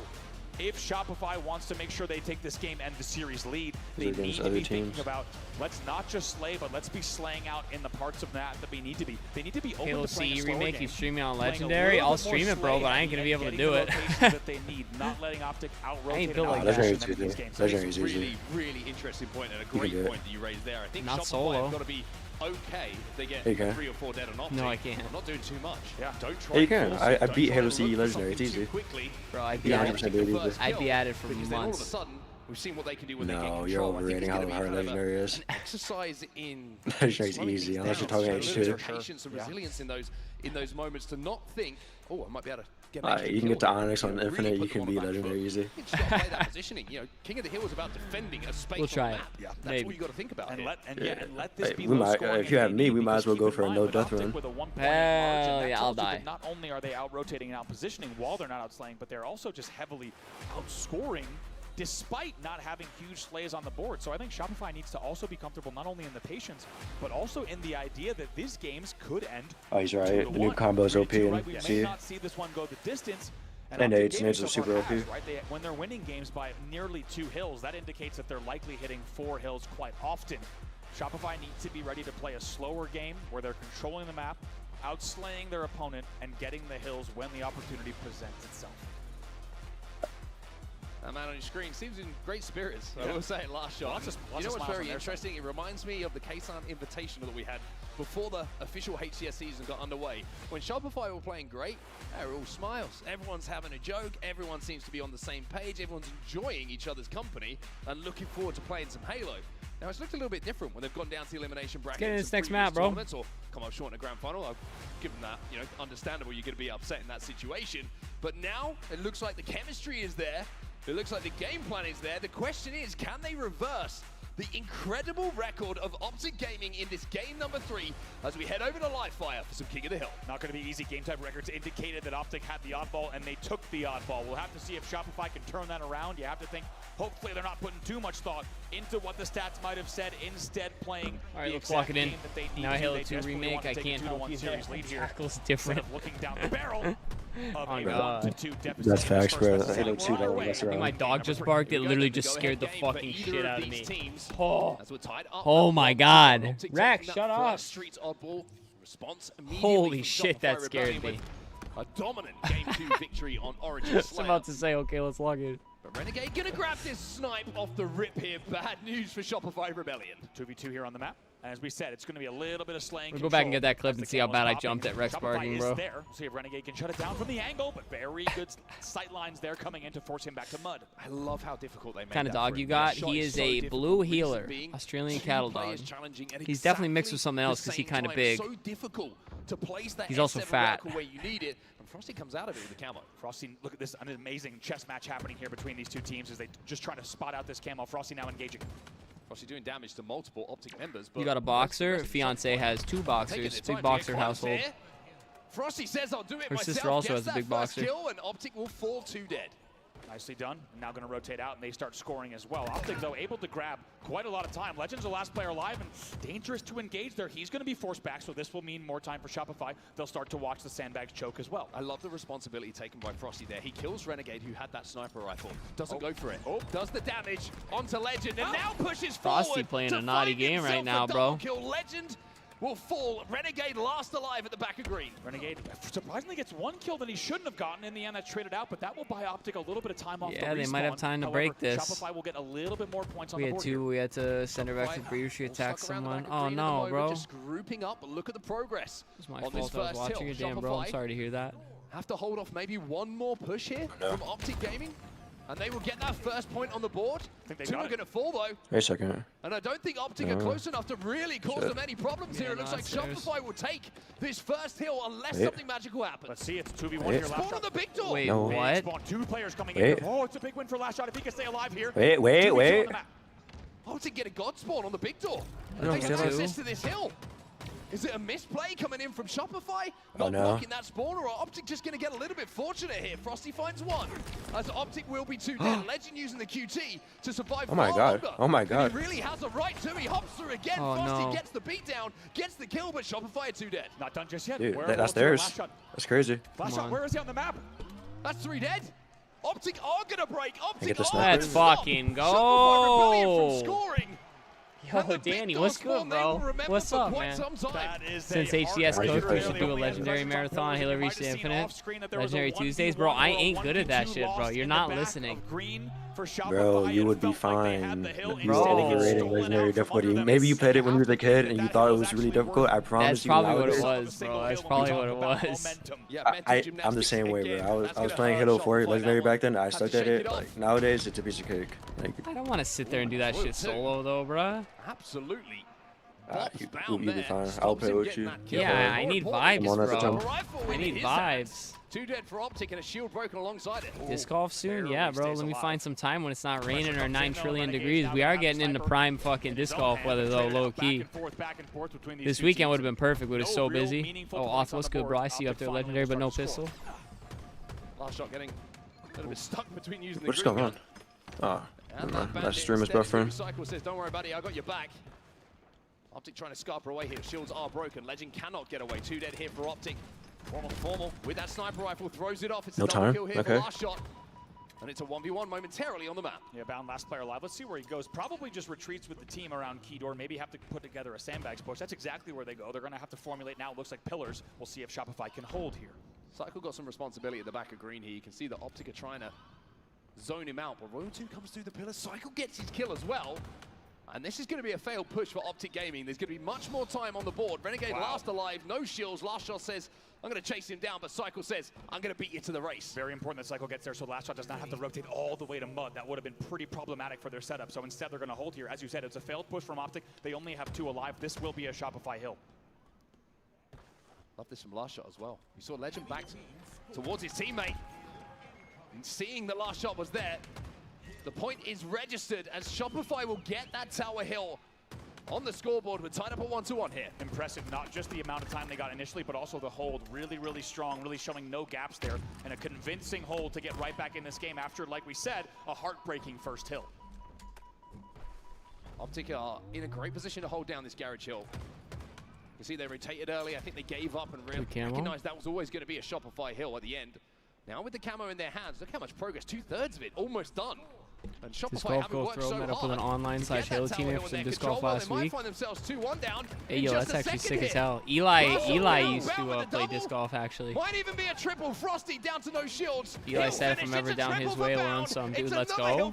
if Shopify wants to make sure they take this game and the series lead, they need to be thinking about, let's not just slay, but let's be slaying out in the parts of that we need to be. They need to be open Halo to playing C a slower remake, game, you streaming on playing a Legendary? little I'll bit more stream it, bro, slay but I ain't gonna be able to getting do the it. rotations that they need, not letting Optic out-rotate built like and that. out-position them in these games. Legendary's easy. Really, really interesting point and a great point that you raised there. I think Not Shopify solo. have got to be okay if they get Okay. 3 or 4 dead or not. No, I can't. I'm not doing too much. Yeah, Don't try. Yeah, you can. force I it. Don't beat try Halo to C look for Legendary. It's something too easy. quickly. Bro, I'd Yeah, be 100% at do it. it easy. I'd be at it for Because then all of a months. sudden, we've seen what they can do when they get No, control. you're I think overrating it's how gonna be hard kind of Legendary is. an exercise in Legendary's slowing easy, things unless you're down, talking showing a little H2. bit of patience and resilience in those moments to not think, oh, I might be able to get an extra You can kill get to here. Onyx on Really Infinite, put you them can on beat the back Legendary foot. easy. You just gotta play that positioning. You know, King of the Hill is about defending a space We'll on try the it. map. That's Maybe. what you got to think about. And here. let this be We low might, scoring if you have as me, they we need, might as well because go for a keep in no mind, death with run. Optic with a 1.8 Hell margin, that yeah, tells I'll you die. that not only are they out-rotating and out-positioning while they're not outslaying, but they're also just heavily outscoring despite not having huge slays on the board. So I think Shopify needs to also be comfortable not only in the patience, but also in the idea that these games could end. Oh, he's right. 2-1. The new combo's OP 3-2, and right? We may C. not see this one go the distance. And Optic nades Gaming are so super far OP. has, right? When they're winning games by nearly 2 hills, that indicates that they're likely hitting 4 hills quite often. Shopify needs to be ready to play a slower game where they're controlling the map, outslaying their opponent, and getting the hills when the opportunity presents itself. That man on your screen seems in great spirits. I will say, last shot. You know what's very interesting? It reminds me of the Ksan Invitational that we had before the official HCS season got underway. When Shopify were playing great, they were all smiles. Everyone's having a joke. Everyone seems to be on the same page. Everyone's enjoying each other's company and looking forward to playing some Halo. Now, it's looked a little bit different when they've gone down to the elimination bracket. get in this next map, bro. Or come up short in a grand final. I'll give them that. You know, understandable. You're going to be upset in that situation. But now it looks like the chemistry is there. It looks like the game plan is there. The question is, can they reverse the incredible record of Optic Gaming in this game number 3 as we head over to Livefire for some King of the Hill? Not going to be easy. Game type records indicated that Optic had the oddball, and they took the oddball. We'll have to see if Shopify can turn that around. You have to think, hopefully they're not putting too much thought into what the stats might have said, instead playing All right, the let's lock exact it in. game that they need Now to. Halo They 2 desperately remake, want to I take can't a 2-1 help you there. series lead here. Tackle's different. Instead of looking down the barrel of a God. 1-2 deficit. That's facts, bro. First, Halo 2 don't mess I think my around. dog just barked. It literally just scared the fucking shit out of me. Oh, Oh my God. Rex, shut up. Streets oddball response Holy shit, that scared me. A dominant game 2 victory on Origin I was Slayer. about to say, okay, let's log in. But Renegade gonna grab this snipe off the rip here. Bad news for Shopify Rebellion. 2v2 here on the map. And as we said, it's going to be a little bit of slaying. We'll go back and get that control clip as and the see how Camo's bad I popping. jumped at Rex Shopify barking, is bro. there. We'll see if Renegade can shut it down from the angle, but very good sight lines there coming in to force him back to mud. I love how difficult they made Kind of that dog for you him. got? That shot He is is so a difficult. blue Reason healer, being, Australian two cattle players dog. challenging at He's definitely mixed exactly with something the else because he's same kind of time. big. So difficult to place that He's also S7 fat. reticle where you need it. And Frosty comes out of it with the Camo. Frosty, look at this, an amazing chess match happening here between these two teams as they just try to spot out this Camo. Frosty now engaging. Frosty doing damage to multiple Optic members. But You got a boxer. Fiance has 2 boxers. Big boxer household. Frosty says, I'll do it Her myself. sister also Gets has a big that first boxer. kill, and Optic will fall 2 dead. Nicely done. Now going to rotate out, and they start scoring as well. Optic, though, able to grab quite a lot of time. Legend's the last player alive, and dangerous to engage there. He's going to be forced back, so this will mean more time for Shopify. They'll start to watch the sandbags choke as well. I love the responsibility taken by Frosty there. He kills Renegade, who had that sniper rifle. Doesn't Oh. go for it. Oh. Does the damage onto Legend, and now pushes Frosty forward playing to a naughty find game right himself now, a bro. double kill. Legend will fall. Renegade last alive at the back of green. Renegade surprisingly gets 1 kill that he shouldn't have gotten. In the end, that's traded out, but that will buy Optic a little bit of time off the Yeah, they might have respawn. time to However, break this. Shopify will get a little bit more points on We the had board 2. here. We had to send her back to the breeder. She All attacked stuck around the someone. back of Oh green at the no, moment, bro. Just grouping up. Look at the progress. It's my on this fault. I was first watching hill. it. Damn, bro. I'm Shopify sorry to hear that. have to hold off maybe one more push here from Optic Gaming. And they will get that first point on the board. Two are going to fall, though. Wait a second. And I don't think Optic are close enough to really cause them any problems here. It looks like Shopify will take this first hill unless something magical happens. Let's see, it's 2v1 here. Spawn on the big door. Wait, No. what? Spawn, 2 players coming in here. Oh, it's a big win for Last Shot if he can stay alive here. Wait. Optic get a god spawn on the big door. No, And they have still access to this hill. Is it a misplay coming in from Shopify? Not no. blocking that spawn, or are Optic just going to get a little bit fortunate here? Frosty finds one, as Optic will be 2 dead. Legend using the QT to survive. Oh my god. longer. Oh my And god. he really has a right to. He hops through again. Oh, Frosty no. gets the beat down, gets the kill, but Shopify are 2 dead. Not done just yet. Dude, Where that's Last theirs. Shot? That's crazy. Last Shot, where is he on the map? That's 3 dead. Optic are going to break. Optic get the are sniper. gonna Let's stop. fucking Shopify Rebellion go. from scoring. Yo, Danny, what's good, bro? What's up, man? Since HCS Coach, we should do a Legendary Marathon, Halo Reach to Infinite. Legendary Tuesdays. Bro, I ain't good at that shit, bro. You're not listening. Bro, you would be fine. You standing your rating Legendary difficulty. Maybe you played it when you were a kid and you thought it was really difficult. I promise That's you. probably what it was, bro. That's probably what it was. I'm the same way, bro. I was playing Halo 4 Legendary back then. I sucked at it. Like nowadays, it's a piece of cake. Like, I don't want to sit there and do that shit solo, though, bro. Absolutely. you'll be fine. I'll play with you. Yeah, I need vibes, Come on at the bro. time. I need vibes. 2 dead for Optic and a shield broken alongside it. Disc golf soon? Yeah, bro. Let me find some time when it's not raining or 9 trillion degrees. We are getting into prime fucking disc golf weather, though, low key. This weekend would have been perfect, but it's so busy. Oh, Oth, what's good, bro? I see you up there, Legendary, but no pistol. Last shot getting a little bit stuck between using the What's going on? Oh, that stream is buffering. Cycle says, don't worry, buddy, I got your back. Optic trying to scarper away here. Shields are broken. Legend cannot get away. 2 dead here for Optic. Formal with that sniper rifle, throws it off. It's a double kill here for Last Shot. And it's a 1v1 momentarily on the map. Yeah, bound last player alive. Let's see where he goes. Probably just retreats with the team around key door. Maybe have to put together a sandbags push. That's exactly where they go. They're going to have to formulate now. It looks like pillars. We'll see if Shopify can hold here. Cycle got some responsibility at the back of green here. You can see that Optic are trying to zone him out. But Royal 2 comes through the pillar. Cycle gets his kill as well. And this is going to be a failed push for Optic Gaming. There's going to be much more time on the board. Renegade last alive, no shields. Last Shot says, I'm going to chase him down, but Cycle says, I'm going to beat you to the race. Very important that Cycle gets there so Last Shot does not have to rotate all the way to mud. That would have been pretty problematic for their setup. So instead, they're going to hold here. As you said, it's a failed push from Optic. They only have 2 alive. This will be a Shopify hill. Love this from Last Shot as well. We saw Legend back towards his teammate. And seeing the Last Shot was there, the point is registered as Shopify will get that tower hill on the scoreboard. We're tied up at 1-1 here. Impressive, not just the amount of time they got initially, but also the hold. Really, really strong, really showing no gaps there. And a convincing hold to get right back in this game after, like we said, a heartbreaking first hill. Optic are in a great position to hold down this garage hill. You see they rotated early. I think they gave up and recognized that was always going to be a Shopify hill at the end. Now with the camo in their hands, look how much progress. 2/3 of it, almost done. And Disc golf go throw met up with an online / Halo teammate for some disc golf last week. Hey yo, that's actually sick as hell. Eli used to play disc golf actually. Might even be a triple. Frosty down to no shields. Eli said if I'm ever down his way, we'll run some. Dude, let's go.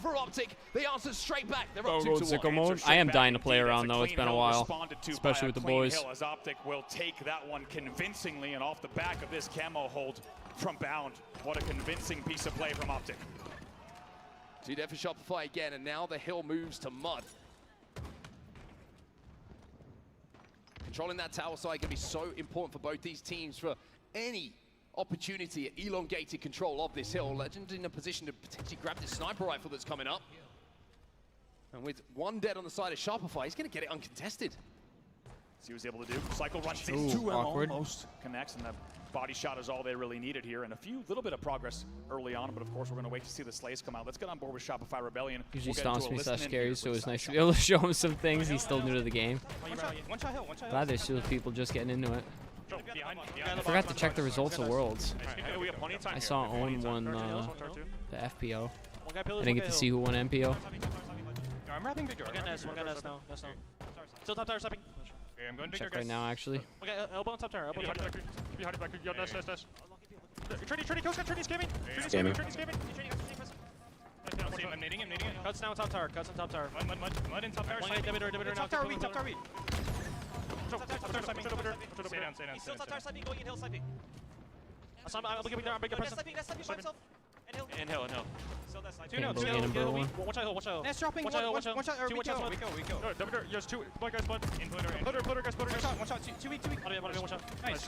They answered straight back. They're Go up road sicko mode. I am dying to play around though. It's been a while, especially with the boys. As Optic will take that one convincingly and off the back of this camo hold from Bound. What a convincing piece of play from Optic. 2 dead for Shopify again, and now the hill moves to mud. Controlling that tower side can be so important for both these teams for any opportunity at elongated control of this hill. Legend in a position to potentially grab this sniper rifle that's coming up. And with 1 dead on the side of Shopify, he's going to get it uncontested. See what he's able to do. Cycle runs into him, almost connects, and the body shot is all they really needed here. And a little bit of progress early on, but of course we're going to wait to see the slays come out. Let's get on board with Shopify Rebellion. Usually stomps me / scary, so it's nice to be able to show him some things. He's still new to the game. Glad there's still people just getting into it. I forgot to check the results of Worlds. I saw Owen won the FPO. I didn't get to see who won MPO. I'm wrapping big door. One guy nest now. Still top tower stepping. Okay, I'm going big Check right now, actually. Okay, elbow on top tower. Elbow on top tower. Keep you hiding back. Yo, nest. Trinity, Coach got Trinity's gaming. Trinity's gaming. I'm nading him. Cuts now on top tower. Cuts on top tower. Mud in top tower. One guy Debitor now. Top tower weed. Top tower sniping. Stay down. Still top tower sniping, going in hill sniping. I'm giving there. I'm big up. Sniping by himself. In hill. Campbell getting number one. Watch out. That's dropping. Watch out. We go. There's two black guys, bud. Plitter guys. Watch out. Two weak. Watch out. Nice.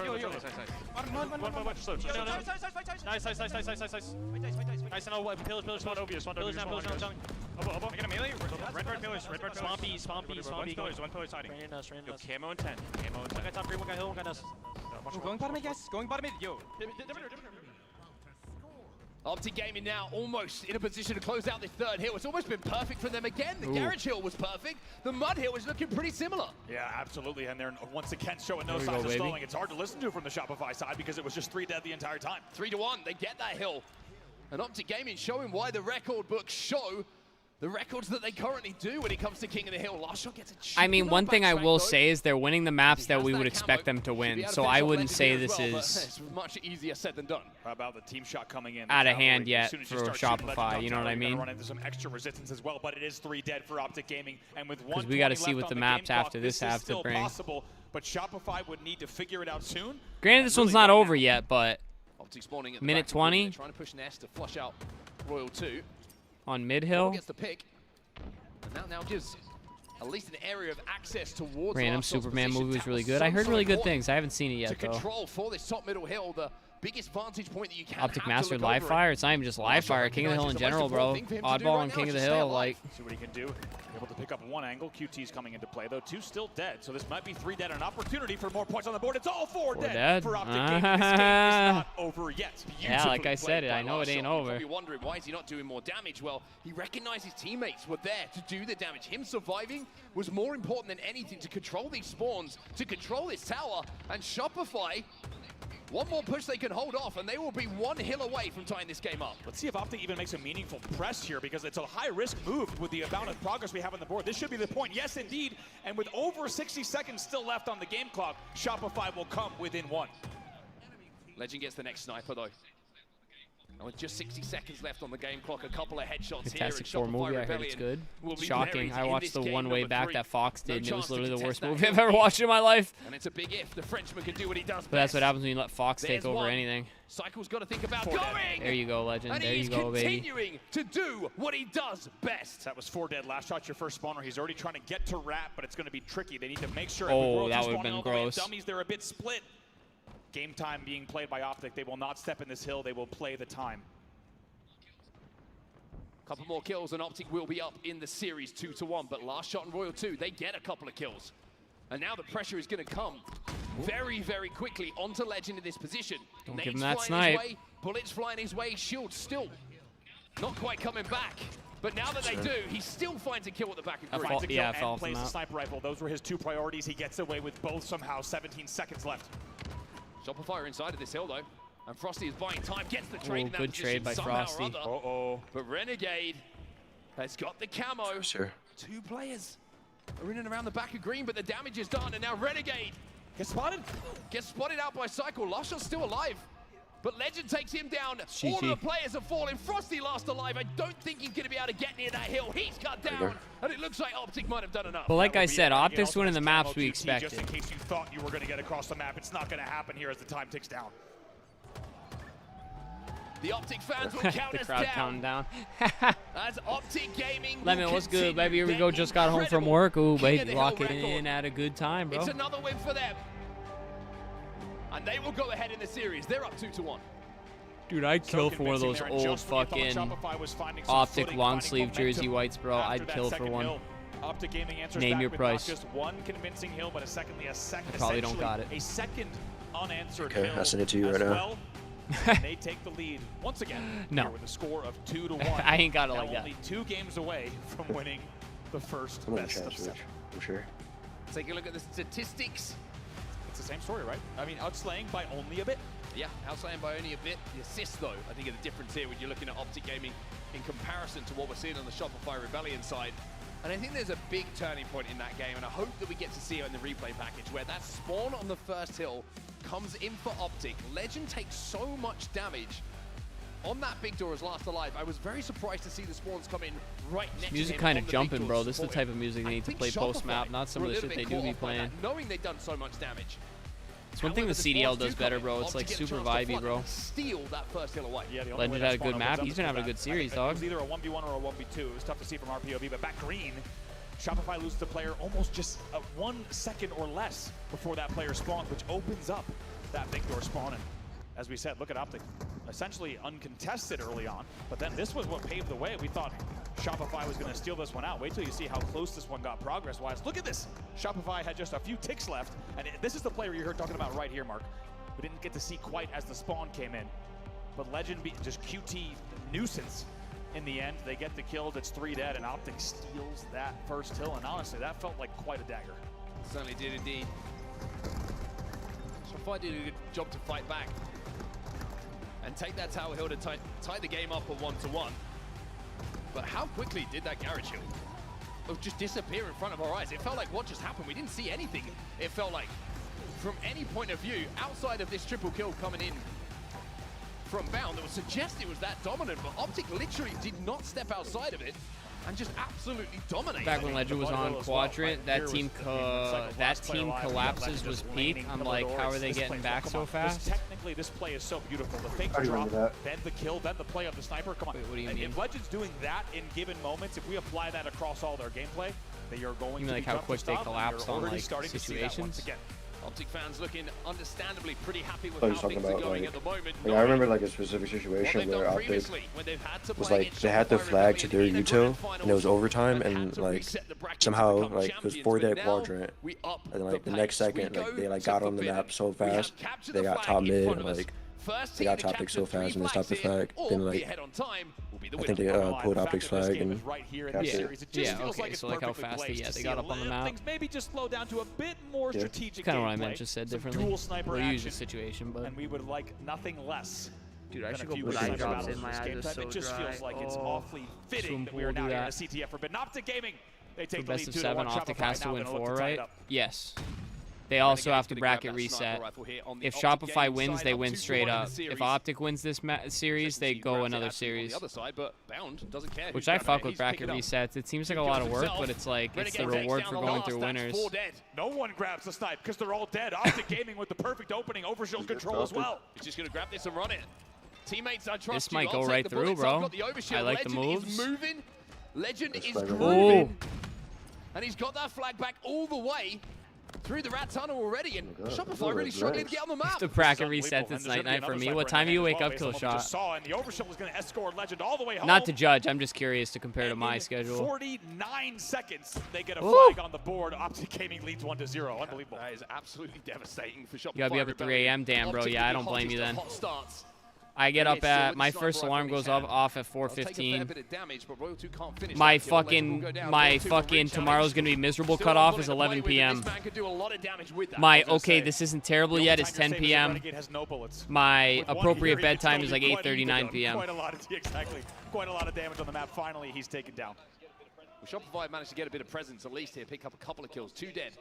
Nice. And pillars spawn over you. Pillars down. I got a melee. Red pillars. Spawn B. One pillar's hiding. Yo, Camo and 10. One guy top green, one guy hill, one guy nest. Going bottom mid, guys. Going bottom mid. Yo. Optic Gaming now almost in a position to close out this third hill. It's almost been perfect for them again. The garage hill was perfect. The mud hill is looking pretty similar. Yeah, absolutely. And they're once again showing no signs of stalling. It's hard to listen to from the Shopify side because it was just 3 dead the entire time. 3-1. They get that hill. And Optic Gaming showing why the record books show the records that they currently do when it comes to King of the Hill. Last shot gets a I mean, one thing I will say is they're winning the maps that we would expect them to win. So I wouldn't say this is it's much easier said than done. How about the team shot coming in? out of hand yet for Shopify, you know what I mean? Run into some extra resistance as well, but it is 3 dead for Optic Gaming, and with 1 Because we got to see what the maps after this have to bring. Possible, but Shopify would need to figure it out soon. Granted, this one's not over yet, but Optic spawning at the minute back. 20 Trying to push Nest to flush out Royal 2. on mid hill. Gets the pick. And now gives at least an area of access towards Random Last Shot's Superman position. movie was really That good. I heard really good important things. I haven't seen it yet, to though. control for this top middle hill, the biggest vantage point that you can Optic have to Mastered look live over fire. it. It's not even just live fire. King of the Hill in general, bro. Oddball and King of the Hill, like. See what he can do. Able to pick up 1 angle. QT's coming into play, though. 2 still dead, so this might be 3 dead. An opportunity for more points on the board. It's all 4 dead for Optic Gaming. This game is not over yet. Yeah, like I said, I know it ain't over. You're probably wondering, why is he not doing more damage? Well, he recognized his teammates were there to do the damage. Him surviving was more important than anything to control these spawns, to control this tower, and Shopify, one more push they can hold off, and they will be 1 hill away from tying this game up. Let's see if Optic even makes a meaningful press here, because it's a high-risk move with the amount of progress we have on the board. This should be the point. Yes, indeed. And with over 60 seconds still left on the game clock, Shopify will come within 1. Legend gets the next sniper, though. And with just 60 seconds left on the game clock, a couple of headshots Fantastic here. 4 movie. I heard it's good. Shocking. I watched the one way back 3. that Fox did, No and it was chance to literally the contest worst that movie hill. I've ever watched in my life. And it's a big if. The Frenchman can do what he does But that's what happens when you let Fox take over one. anything. Cycle's got to think about going! There you go, Legend. And There he's you go, baby. continuing to do what he does best. That was 4 dead. Last shot's your first spawner. He's already trying to get to wrap, but it's going to be tricky. They need to make sure. Oh, that would have been gross. Dummies, they're a bit split. Game time being played by Optic. They will not step in this hill. They will play the time. Couple more kills and Optic will be up in the series 2-1. But Last Shot and Royal 2, they get a couple of kills. And now the pressure is going to come very, very quickly onto Legend in this position. Don't Nades give him that flying his snipe. way, bullets flying his way, shield still not quite coming back. But now that they do, he still finds a kill at the back of green. Yeah, I and plays the sniper rifle. Those were his 2 priorities. He gets away with both somehow. 17 seconds left. Shopify inside of this hill though. And Frosty is buying time, gets the trade in that good position trade by somehow Frosty. or other. But Renegade has got the camo. Sure. 2 players are in and around the back of green, but the damage is done. And now Renegade gets spotted. Gets spotted out by Cycle. Lashot's still alive. But Legend takes him down. GG. All of the players have fallen. Frosty last alive. I don't think he's going to be able to get near that hill. He's cut down. And it looks like Optic might have done enough. But like I said, Optic's winning the maps we Just expected. in case you thought you were going to get across the map, it's not going to happen here as the time ticks down. The Optic fans will count The us crowd down. counting down. As Optic Gaming Lemon, what's good, baby? Here we go. Just got home from work. Ooh, baby, locking in at a good time, bro. It's another win for them. And they will go ahead in the series. They're up 2-1. Dude, I'd kill for one of those old fucking Optic long sleeve jersey whites, bro. I'd kill for one. Optic Gaming answers Name back your with price. Not just 1 convincing hill, but a second. Probably don't got it. A second unanswered Okay, hill. I'll send it to you right now. Well. They take the lead once again. No. Here with a score of 2-1. I ain't got it now like that. only 2 games away from winning the first I'm gonna best try of to switch, 7. for sure. Take a look at the statistics. It's the same story, right? I mean, outslaying by only a bit. Yeah, outslaying by only a bit. The assists, though, I think are the difference here when you're looking at Optic Gaming in comparison to what we're seeing on the Shopify Rebellion side. And I think there's a big turning point in that game, and I hope that we get to see it in the replay package, where that spawn on the first hill comes in for Optic. Legend takes so much damage on that big door as last alive. I was very surprised to see the spawns come in right next to him. Music kind on of the jumping, big bro. doors This is the supporting type of music they him. need to I play think post-map, Shopify not some were of a the little shit they bit do be caught off by playing. that, knowing they've done so much damage. It's one thing the CDL does better, bro. It's like super vibey, bro. Steal that first hill away. Yeah, the only way Legend had a that good spawn map. opens He's up been is having a that. good series, It dog. was either a 1v1 or a 1v2. It was tough to see from our POV, but back green, Shopify loses the player almost just 1 second or less before that player spawns, which opens up that big door spawn. And as we said, look at Optic, essentially uncontested early on, but then this was what paved the way. We thought Shopify was going to steal this one out. Wait till you see how close this one got progress-wise. Look at this. Shopify had just a few ticks left, and this is the player you heard talking about right here, Mark. We didn't get to see quite as the spawn came in, but Legend just QT nuisance. In the end, they get the kill. It's 3 dead, and Optic steals that first hill, and honestly, that felt like quite a dagger. Certainly did indeed. Shopify did a good job to fight back and take that tower hill to tie the game up at 1-1. But how quickly did that garage hill just disappear in front of our eyes? It felt like what just happened. We didn't see anything. It felt like from any point of view, outside of this triple kill coming in from Bound, that would suggest it was that dominant, but Optic literally did not step outside of it and just absolutely dominated. Back when Legend was on Quadrant, that team collapses was peak. I'm like, how are they getting back so fast? Technically, this play is so beautiful. The fake drop, then the kill, then the play of the sniper. Come on. Wait, what do you mean? If Legend's doing that in given moments, if we apply that across all their gameplay, they are going to like how quick they collapsed on like situations. Optic fans looking understandably pretty happy with I how was talking things are about going like, at the moment. I remember like a specific situation where Optic was like they had the flag to their util and it was overtime and like somehow like it was 4-dead quadrant and like the next second like they like got on the map so fast they got top mid and like they got Optic so fast and they stopped the flag. Then like I think they pulled Optic's flag and captured it. Yeah, okay, so like how fast they got up on the map. Maybe just slow down to a bit more strategic. Kind of what I meant, just said differently. We'll use the situation, but. And we would like nothing less. Dude, I should go put eye drops in. My eyes are so It just feels like it's awfully fitting that we are now in a CTF Forbidden. Optic Gaming, they take the lead 2-1. Best of 7, Optic has to win 4, right? Yes. They also have to bracket reset. If Shopify wins, they win straight up. If Optic wins this series, they go another series. Which I fuck with bracket resets. It seems like a lot of work, but it's like it's the reward for going through winners. No one grabs the snipe because they're all dead. Optic Gaming with the perfect opening. Overshield control as well. He's just going to grab this and run it. Teammates, I trust this might go right through, bro. I like the moves. Legend is grooving. And he's got that flag back all the way through the rat tunnel already, and Shopify really struggling to get on the map. The bracket resets, it's night for me. What time do you wake up, Killshot? Not to judge, I'm just curious to compare to my schedule. 49 seconds, they get a flag on the board. Optic Gaming leads 1-0. Unbelievable. That is absolutely devastating for Shopify. You gotta be up at 3 a.m. Damn, bro. Yeah, I don't blame you then. I get up at, my first alarm goes off at 4:15. My fucking tomorrow's gonna be miserable cutoff is 11 p.m. My okay, this isn't terrible yet is 10 p.m. My appropriate bedtime is like 8:39 p.m. Quite a lot of damage on the map. Finally, he's taken down. Well, Shopify managed to get a bit of presence at least here, pick up a couple of kills, 2 dead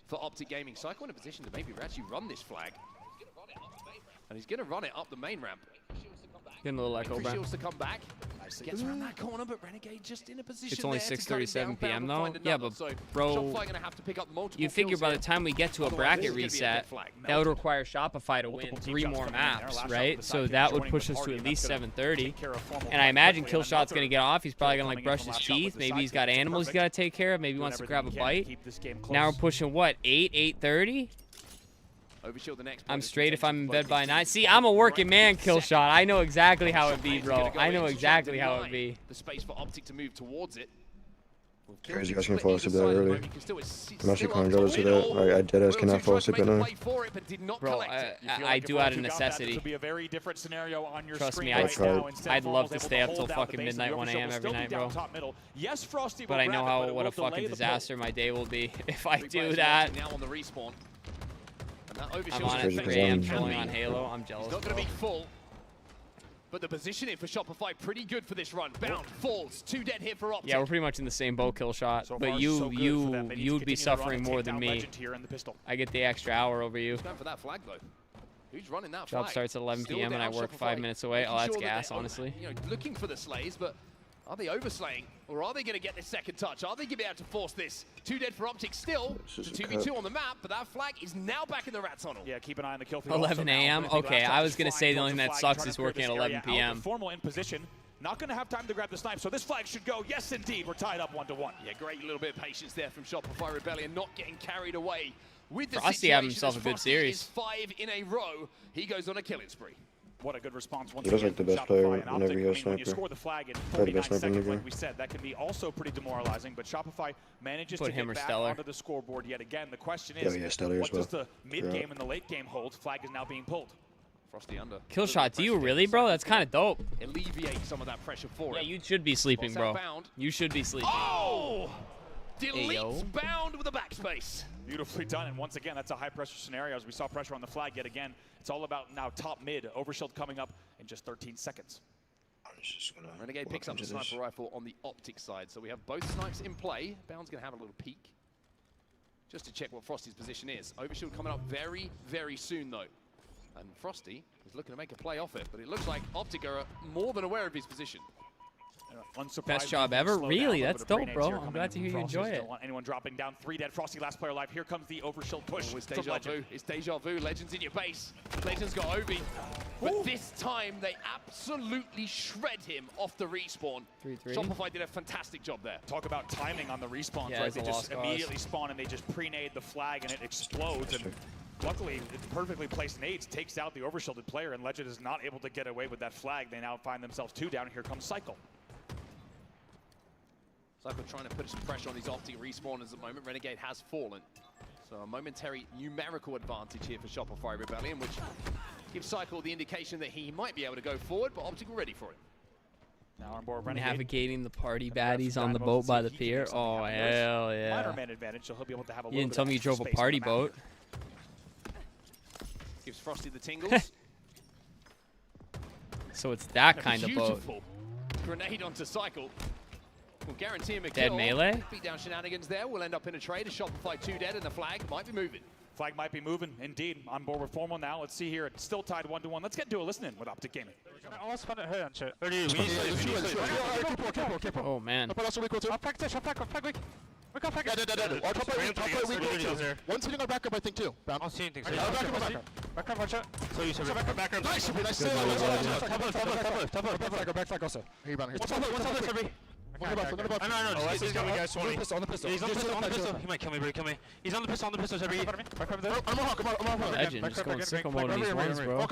for Optic Gaming. Psycho in a position to maybe actually run this flag. And he's going to run it up the main ramp. Getting a little echo, bro. Shields to come back. Gets around that corner, but Renegade just in a position. It's only 6:37 p.m. though. Yeah, but bro, you you figure by the time we get to a bracket reset, that would require Shopify to win 3 more maps, right? So that would push us to at least 7:30. And I imagine Killshot's gonna get off. He's probably gonna like brush his teeth. Maybe he's got animals he's gotta take care of. Maybe he wants to grab a bite. Now we're pushing what? 8:30. I'm straight if I'm in bed by 9. See, I'm a working man, Killshot. I know exactly how it be, bro. I know exactly how it be. The space for Optic to move towards it. Crazy, I can't fall asleep that early. I'm actually calling jealous of that. I dead ass cannot fall asleep at night. Bro, I do out of necessity. Trust me, I'd love to stay up till fucking midnight, 1 a.m. every night, bro. But I know what a fucking disaster my day will be if I do that. I'm on at 3 a.m. trolling on Halo. I'm jealous. It's not going to be full. But the positioning for Shopify pretty good for this run. Bound falls, 2 dead here for Optic. Yeah, we're pretty much in the same boat, Killshot. But you'd be suffering more than me. I get the extra hour over you. Who's going for that flag though? Who's running that Job flag? starts at 11 p.m. and I work 5 minutes away. Oh, that's gas, honestly. You know, looking for the slays, but Are they overslaying, or are they going to get this second touch? Are they going to be able to force this? 2 dead for Optic still. It's a 2v2 on the map, but that flag is now back in the rat tunnel. Yeah, keep an eye on the kill feed. 11 a.m. Okay, I was going to say the only thing that sucks is working at 11 p.m. Formal in position. Not going to have time to grab the snipe, so this flag should go. Yes, indeed. We're tied up 1-1. Yeah, great little bit of patience there from Shopify Rebellion, not getting carried away with the Frosty having himself a good series. 5 in a row. He goes on a killing spree. What a good response. He looks like the best player whenever he has sniper. When you score the flag in 49 seconds, like we said, that can be also pretty demoralizing, but Shopify manages to get back onto the scoreboard yet again. The question is, what does the mid-game and the late game hold? Flag is now being pulled. Frosty under. Kill shot, do you really, bro? That's kind of dope. Alleviate some of that pressure for Yeah, him. you should be sleeping, bro. You should be sleeping. Oh! Deletes AIO. bound with a backspace. Beautifully done, and once again, that's a high-pressure scenario. As we saw pressure on the flag yet again, it's all about now top-mid. Overshield coming up in just 13 seconds. Renegade picks up the sniper rifle on the optic side, so we have both snipes in play. Bound's going to have a little peek, just to check what Frosty's position is. Overshield coming up very, very soon, though. And Frosty is looking to make a play off it, but it looks like Optic are more than aware of his position. Best job ever? Really? That's dope, bro. I'm glad to hear you enjoy it. Don't want anyone dropping down. 3 dead. Frosty last player alive. Here comes the overshield push. Oh, it's deja vu. It's deja vu. Legends in your base. Legends got Obi. But this time, they absolutely shred him off the respawn. 3-3. Shopify did a fantastic job there. Talk about timing on the respawns, Yeah, right? They just cause. immediately spawn and they just pre-nade the flag and it explodes. And luckily, it's perfectly placed nades takes out the overshielded player, and Legend is not able to get away with that flag. They now find themselves 2 down. Here comes Cycle. Cycle trying to put some pressure on these Optic respawners at the moment. Renegade has fallen. So a momentary numerical advantage here for Shopify Rebellion, which gives Cycle the indication that he might be able to go forward, but Optic were ready for it. Now on board Renegade. Navigating the party baddies on the boat by the pier. Oh, hell yeah. Minor man advantage, so he'll be able to have a You didn't tell me you drove a party boat. Gives Frosty the tingles. So it's that kind of boat. Beautiful grenade onto Cycle. Will guarantee him a Dead kill. melee? Beat down shenanigans there. We'll end up in a trade. A Shopify 2 dead, and the flag might be moving. Flag might be moving, indeed. On board with Formal now. Let's see here. It's still tied 1-1. Let's get into a listen-in with Optic Gaming. Oh, man. One sitting on backup, I think, too. I'll see anything. Backup, watch out. So you said backup. Nice, nice. Back also. Here, one top left, I know, he's got me, guys. 20. On the pistol. He's on the pistol. He might kill me, bro. Kill me. He's on the pistol, Shabby. I'm a hawk. Legend just going sicko mode on these ones, bro.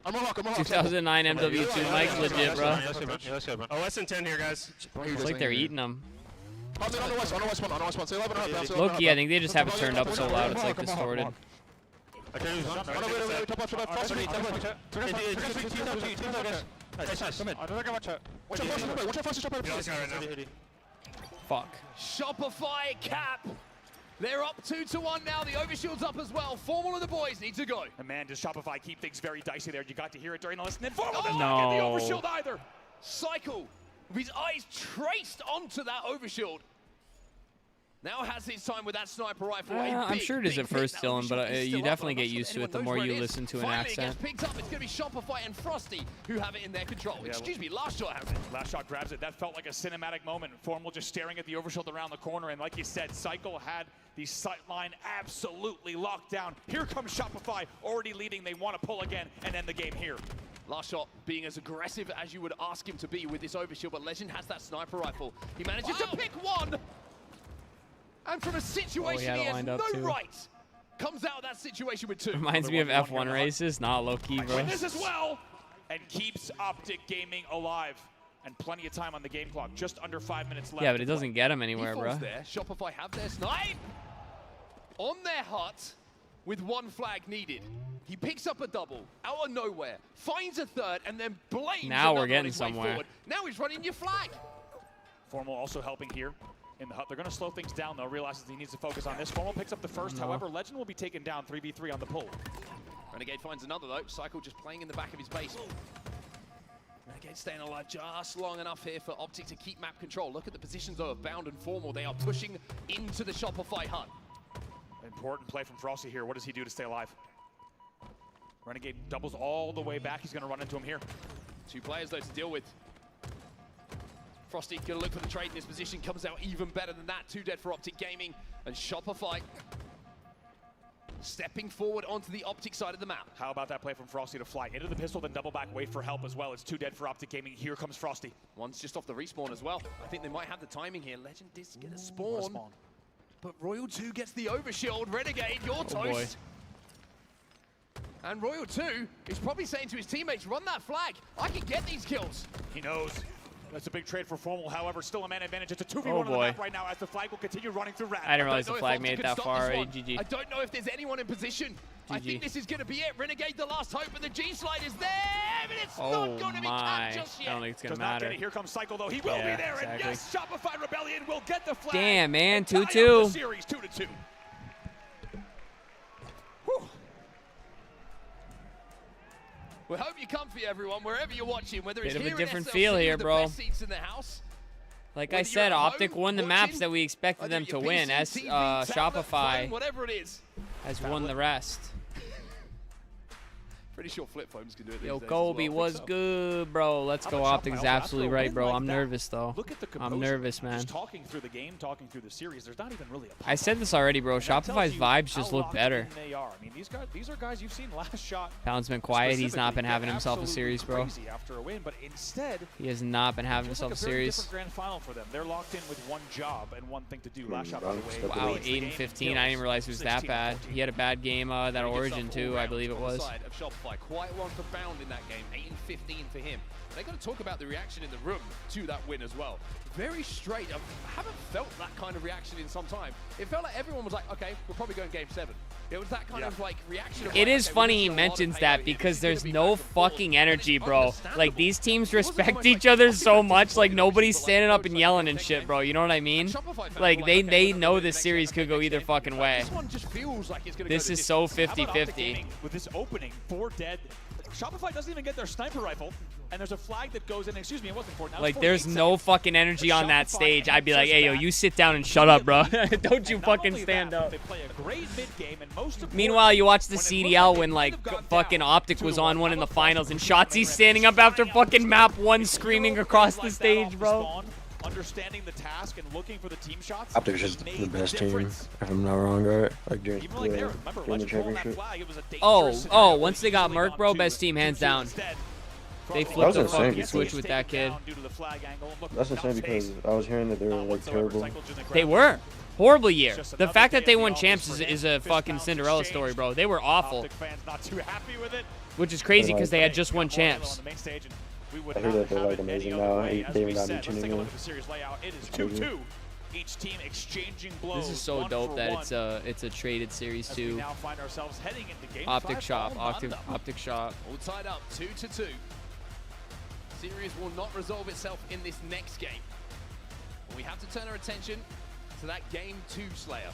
I'm a hawk. 2009 MW2 Mike's legit, bro. Oh, less than 10 here, guys. It's like they're eating them. On the west one. Say 11 Low-key, I think they just have it turned up so loud it's like distorted. Fuck. Shopify cap. They're up 2-1 now. The overshield's up as well. Formal and the boys need to go. And man, does Shopify keep things very dicey there. You got to hear it during the listen. Formal does not get the overshield either. Cycle with his eyes traced onto that overshield. Now has his time with that sniper rifle. I'm sure it is at first, Dylan, but you definitely get used to it the more you listen to an accent. It gets picked up. It's going to be Shopify and Frosty who have it in their control. Yeah, Excuse me, Last Shot has it. Last Shot grabs it. That felt like a cinematic moment. Formal just staring at the overshield around the corner, and like you said, Cycle had the sight line absolutely locked down. Here comes Shopify, already leading. They want to pull again and end the game here. Last Shot being as aggressive as you would ask him to be with this overshield, but Legend has that sniper rifle. He manages to pick one. And from a situation he has no right, comes out of that situation with 2. Reminds me of F1 races, not low-key, bro. Witness as well, and keeps Optic Gaming alive. And plenty of time on the game clock, just under 5 minutes left. Yeah, but it doesn't get him anywhere, bro. There. Shopify have their snipe on their hut with 1 flag needed. He picks up a double out of nowhere, finds a third, and then blames now we're getting somewhere. Now he's running your flag. Formal also helping here in the hut. They're going to slow things down, though. Realizes he needs to focus on this. Formal picks up the first. However, Legend will be taken down 3v3 on the pull. Renegade finds another, though. Cycle just playing in the back of his base. Renegade staying alive just long enough here for Optic to keep map control. Look at the positions, though, of Bound and Formal. They are pushing into the Shopify hut. Important play from Frosty here. What does he do to stay alive? Renegade doubles all the way back. He's going to run into him here. 2 players, though, to deal with. Frosty gonna look for the trade in this position, comes out even better than that. 2 dead for Optic Gaming, and Shopify stepping forward onto the Optic side of the map. How about that play from Frosty to fly into the pistol, then double back, wait for help as well. It's 2 dead for Optic Gaming. Here comes Frosty. One's just off the respawn as well. I think they might have the timing here. Legend did get a spawn, but Royal 2 gets the overshield. Renegade, you're toast. And Royal 2 is probably saying to his teammates, run that flag. I can get these kills. He knows. That's a big trade for Formal, however, still a man advantage. It's a 2v1 on the map right now as the flag will continue running through Rat. I didn't realize the flag made it that far already. GG. I don't know if there's anyone in position. I think this is going to be it. Renegade the last hope, and the G-slide is there, but it's not going to be capped just yet. I don't think it's going to matter. Here comes Cycle, though. He will be there, and yes, Shopify Rebellion will get the flag. Damn, man, 2-2. Series 2-2. We hope you're comfy, everyone, wherever you're watching, whether it's bit of here a different in SLC, feel here, the bro. best seats in the house. Like I said, Optic won the maps that we expected them to win. Shopify whatever it is, has won the rest. Pretty sure flip phones can do it. Yo, Kobe was good, bro. Let's go. Optic is absolutely right, bro. I'm nervous, though. I'm nervous, man. Just talking through the game, talking through the series, there's not even really a I said this already, bro. Shopify's vibes just look better. They are. I mean, these are guys you've seen last shot. Pound's been quiet. He's not been having himself a series, bro. After a win, but instead, he has not been having himself a series. Different grand final for them. They're locked in with one job and one thing to do. Last shot, by the way. Wow, 8-15. I didn't realize it was that bad. He had a bad game that Origin too, I believe it was. Quite one for bound in that game, 8-15 for him. And they got to talk about the reaction in the room to that win as well. Very straight. I haven't felt that kind of reaction in some time. It felt like everyone was like, okay, we're probably going game 7. It was that kind of like reaction. It is funny he mentions that because there's no fucking energy, bro. Like these teams respect each other so much, like nobody's standing up and yelling and shit, bro. You know what I mean? Like they know this series could go either fucking way. This is so 50-50. With this opening, 4 dead. Shopify doesn't even get their sniper rifle, and there's a flag that goes in. Excuse me, it wasn't 4. Like, there's no fucking energy on that stage. I'd be like, hey, yo, you sit down and shut up, bro. Don't you fucking stand up. They play a great mid-game, and most Meanwhile, you watch the CDL when, like, fucking Optic was on one in the finals, and Shotzi's standing up after fucking map 1 screaming across the stage, bro. Understanding the task and looking for the team shots. Optic is just the best team, if I'm not wrong, right? Like during the championship. Oh, once they got Merc, bro, best team hands down. They flipped the fucking switch with that kid. That's insane because I was hearing that they were like terrible. They were. Horrible year. The fact that they won champs is a fucking Cinderella story, bro. They were awful. Which is crazy because they had just won champs. I heard that they're like amazing now. They even got me tuning in. It's 2-2. Each team exchanging blows. This is so dope that it's a traded series too. Now find ourselves heading into game Optic shop. Optic shop. All tied up 2-2. Series will not resolve itself in this next game. We have to turn our attention to that game 2 Slayer.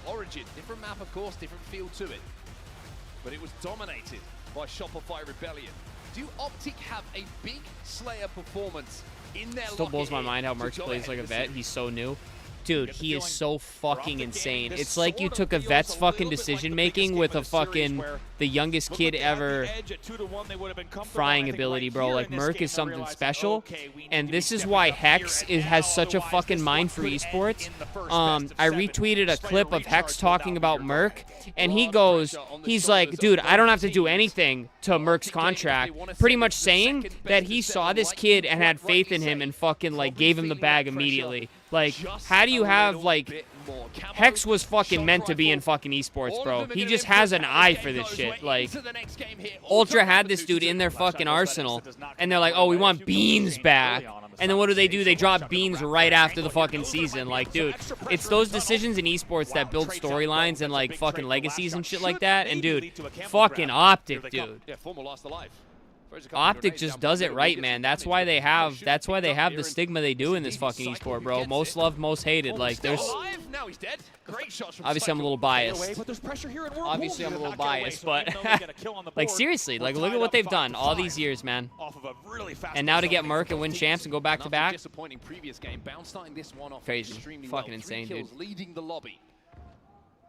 Origin, different map of course, different feel to it. But it was dominated by Shopify Rebellion. Do Optic have a big Slayer performance in their Still blows my mind how Mercs plays like a vet. He's so new. Dude, he is so fucking insane. It's like you took a vet's fucking decision making with a fucking the youngest kid ever frying ability, bro. Like Merc is something special, and this is why Hex has such a fucking mind for esports. I retweeted a clip of Hex talking about Merc, and he's like, dude, I don't have to do anything to Merc's contract. Pretty much saying that he saw this kid and had faith in him and fucking like gave him the bag immediately. Like, how do you have, like, Hex was fucking meant to be in fucking esports, bro. He just has an eye for this shit. Like, Ultra had this dude in their fucking arsenal, and they're like, oh, we want Beans back. And then what do? They drop Beans right after the fucking season. Like, dude, it's those decisions in esports that build storylines and, like, fucking legacies and shit like that. And, dude, fucking Optic, dude. Optic just does it right, man. That's why they have the stigma they do in this fucking esport, bro. Most loved, most hated. Like there's obviously I'm a little biased. Obviously I'm a little biased, but like seriously, like look at what they've done all these years, man. And now to get Merc and win champs and go back to back. Crazy. Fucking insane, dude. Leading the lobby.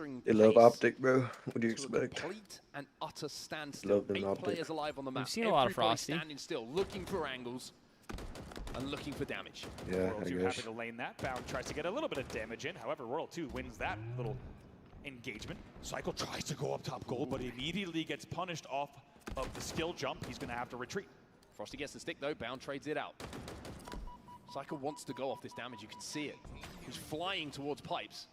blistering They love pace Optic, bro. What do you to a expect? complete and utter standstill. Love them 8 Optic. players alive on the map. We've seen a lot of Everybody Frosty. standing still, looking for angles. and looking for damage. Yeah, Royal I 2 guess. happy to lane that. Bound tries to get a little bit of damage in. However, Royal 2 wins that little engagement. Cycle tries to go up top gold, but immediately gets punished off of the skill jump. He's going to have to retreat. Frosty gets the stick though, Bound trades it out. Cycle wants to go off this damage, you can see it. He's flying towards pipes.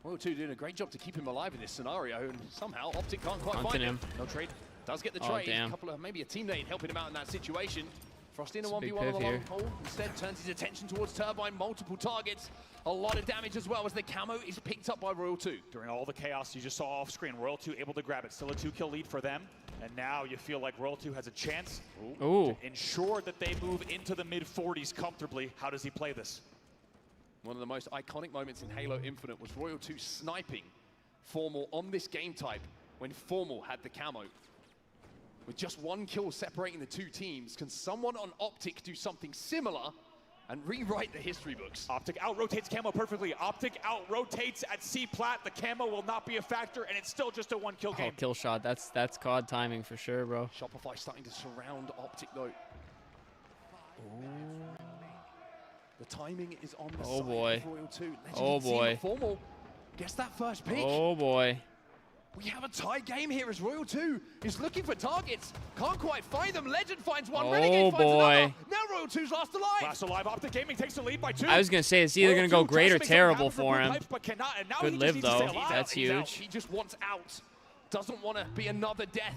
Royal 2 doing a great job to keep him alive in this scenario, and somehow Optic can't quite find him. No trade. Does get the Oh, trade. damn. A couple of, maybe a teammate helping him out in that situation. Frosty in a It's a big 1v1 on the piv long here. pole. Instead turns his attention towards Turbine, multiple targets. A lot of damage as well as the camo is picked up by Royal 2. During all the chaos you just saw off screen, Royal 2 able to grab it. Still a 2-kill lead for them. And now you feel like Royal 2 has a chance Ooh. to ensure that they move into the mid-40s comfortably. How does he play this? One of the most iconic moments in Halo Infinite was Royal 2 sniping Formal on this game type when Formal had the camo. With just one kill separating the two teams, can someone on Optic do something similar and rewrite the history books? Optic out-rotates Camo perfectly. Optic out-rotates at C-Plat. The Camo will not be a factor, and it's still just a one-kill game. Oh, kill shot. That's COD timing for sure, bro. Shopify starting to surround Optic though. The timing is on the Oh side boy. of Royal 2. Oh boy. Formal gets that first pick. Oh boy. We have a tie game here as Royal 2 is looking for targets. Can't quite find them. Legend finds one. Oh, Renegade finds boy. another. Now Royal 2's last alive. Last alive, Optic Gaming takes the lead by 2. I was gonna say it's either Royal gonna go 2 great or tries to make terrible something for happen him. Blue Pipes, but cannot, and now Good he just live needs to though. stay alive. That's He's out. huge. He just wants out. Doesn't want to be another death.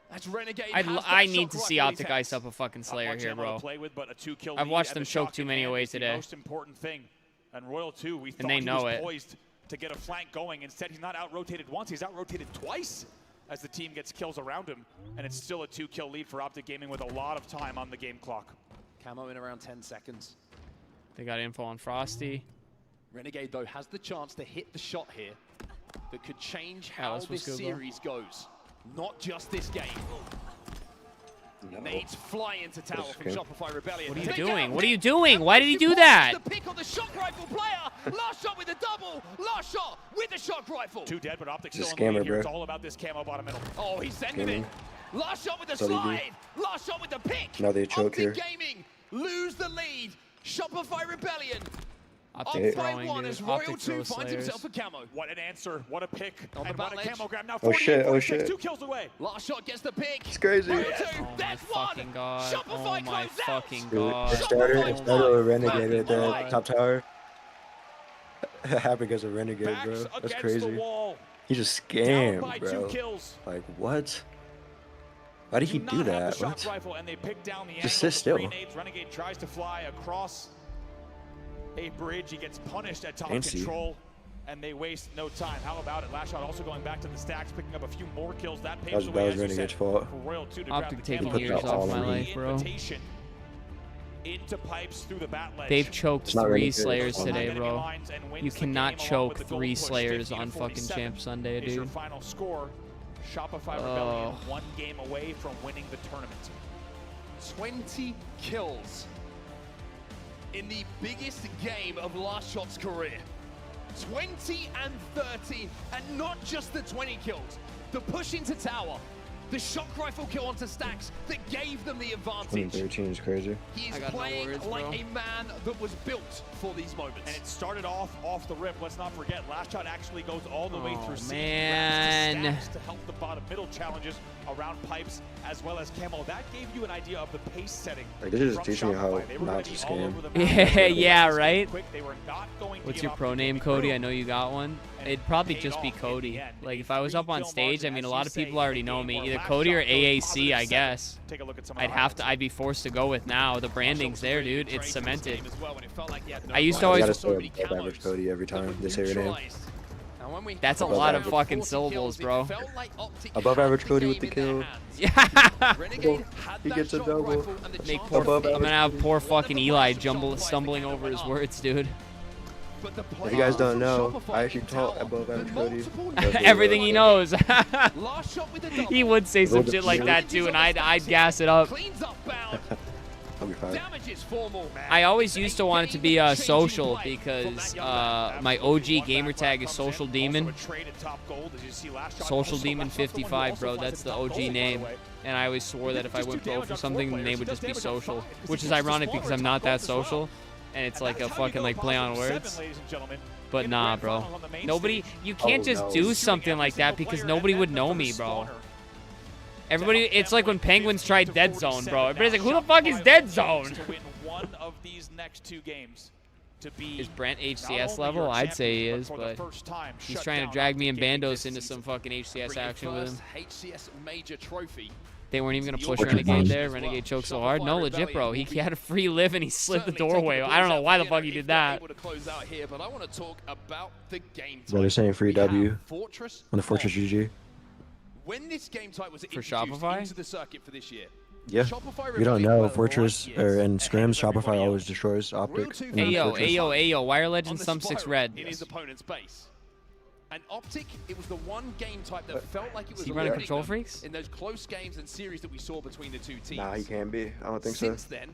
That's Renegade. has that I need to shock see rifle in Optic his ice hands. up a fucking Not Slayer much here, ammo to bro. play with, but a 2-kill I've lead watched and them the choke shock too in many hand away is the today. most important thing. And Royal 2, we thought they he know was it. poised to get a flank going. Instead, he's not out-rotated once, he's out-rotated twice as the team gets kills around him. And it's still a 2-kill lead for Optic Gaming with a lot of time on the game clock. Camo in around 10 seconds. They got info on Frosty. Renegade, though, has the chance to hit the shot here that could change how Alice was this good, though. series goes. Not just this game. No. Nades fly into tower from okay. Shopify Rebellion. What are you They doing? get What are you hit. doing? And Why did he do Msi that? finds the pick on the shock rifle player. Last shot with the double. Last shot with the shock rifle. 2 dead, but Optic He's still a in the lead scammer, here. It's bro. all about this Camo bottom middle. Oh, he's sending it. Last shot with the That's all he slide. Last shot with the pick. Now they choke Optic here. Gaming lose the lead. Shopify Rebellion Optic up by throwing, 1 dude. as Royal Optic 2 throws finds Slayers. himself a camo. What an answer, what a pick, On the and what a back ledge. Camo grab. Now Oh, 48, shit, oh, 46, shit. 2 kills away. Last shot gets the pick. It's crazy. Royal 2, Oh my that's fucking one. god. Shopify Oh my closes out. fucking Dude, god. it started with a Renegade at the Shopify. top tower. Happened as a Renegade, Backs bro. That's against the crazy. wall. He just Down by scammed, 2 bro. kills. Like, what? Why did he Do do not have that? the shock What? rifle, and they pick down the Just angle. sit still. Grenades. Renegade tries to fly across a bridge. He gets punished at top Fancy. control, and they waste no time. How about it? Last shot also going back to the stacks, picking up a few more kills. That paves the way, That was as you Renegade's said, fault. for Royal 2 to Optic grab the taking Camo. years off my life, bro. Invitation into pipes through the bat ledge. They've choked It's not 3 Renegade. Slayers It's today, Enemy bro. lines and wins You the cannot game along choke with the goal 3 push. Slayers 50 to on fucking 47 Champ Sunday, is your dude. final score. Shopify Rebellion 1 game away from winning the tournament. 20 kills in the biggest game of Last Shot's career. 20 and 30, and not just the 20 kills. The push into tower, the shock rifle kill onto stacks that gave them the advantage. 2013 is crazy. He is I got no playing words, like bro. a man that was built for these moments. And it started off the rip. Let's not forget, last shot actually goes all the way Oh, through C. man. Grabs to help the bottom middle challenges around pipes as well as Camo. That gave you an idea of the pace setting. Like, this is from teaching me how Shopify. They were not gonna to be all scam. over the map. Yeah, They were yeah, gonna be right? quick. They were not going to What's give your up pro the name, game Cody? room. I know you got one. And It'd probably paid just be off in Cody. the end. Like, A if I was up on 3-kill stage, I margin, mean, a as lot you of say, people already in a know game me. where Either last Cody or shot goes AAC, positive I 7. guess. Take a look at some of the I'd be forced to go with now. The branding's there, dude. It's cemented. I used to You always gotta say above average Cody every time they say your name. That's a Above lot of average. fucking syllables, bro. Above average Cody with the kill. Yeah. He gets a double. Make poor, Above I'm gonna have average. poor fucking Eli stumbling over his words, dude. If you guys don't know, I actually taught above average Cody. Everything he knows. He would say some shit like that too, and I'd gas it up. I'll be fine. I always used to want it to be social because my OG gamer tag is Social Demon. Social Demon 55, bro. That's the OG name. and I always swore that if I went pro for something, then they would just be social, which is ironic because I'm not that social, and it's like a fucking like play on words. But nah, bro. Nobody, you can't just do something like that because nobody would know me, bro. Everybody, it's like when Penguins tried Dead Zone, bro. Everybody's like, who the fuck is Dead Zone? Is Brent HCS level? I'd say he is, but he's trying to drag me and Bandos into some fucking HCS action with him. HCS major trophy. They weren't even going to push Renegade there. Renegade choked so hard. No, legit, bro. He had a free live and he slid the doorway. I don't know why the fuck he did that. They're saying free W on the Fortress GG. When this game type was for Shopify into the circuit for this year. Yeah, you don't know. Fortress and scrims, Shopify always destroys Optic. AIO, Wire Legends, Sum 6 Red. In his opponent's base. And Optic, it was the one game type that felt like it was running Control Freaks in those close games and series that we saw between the two teams. Nah, he can be. I don't think Since then,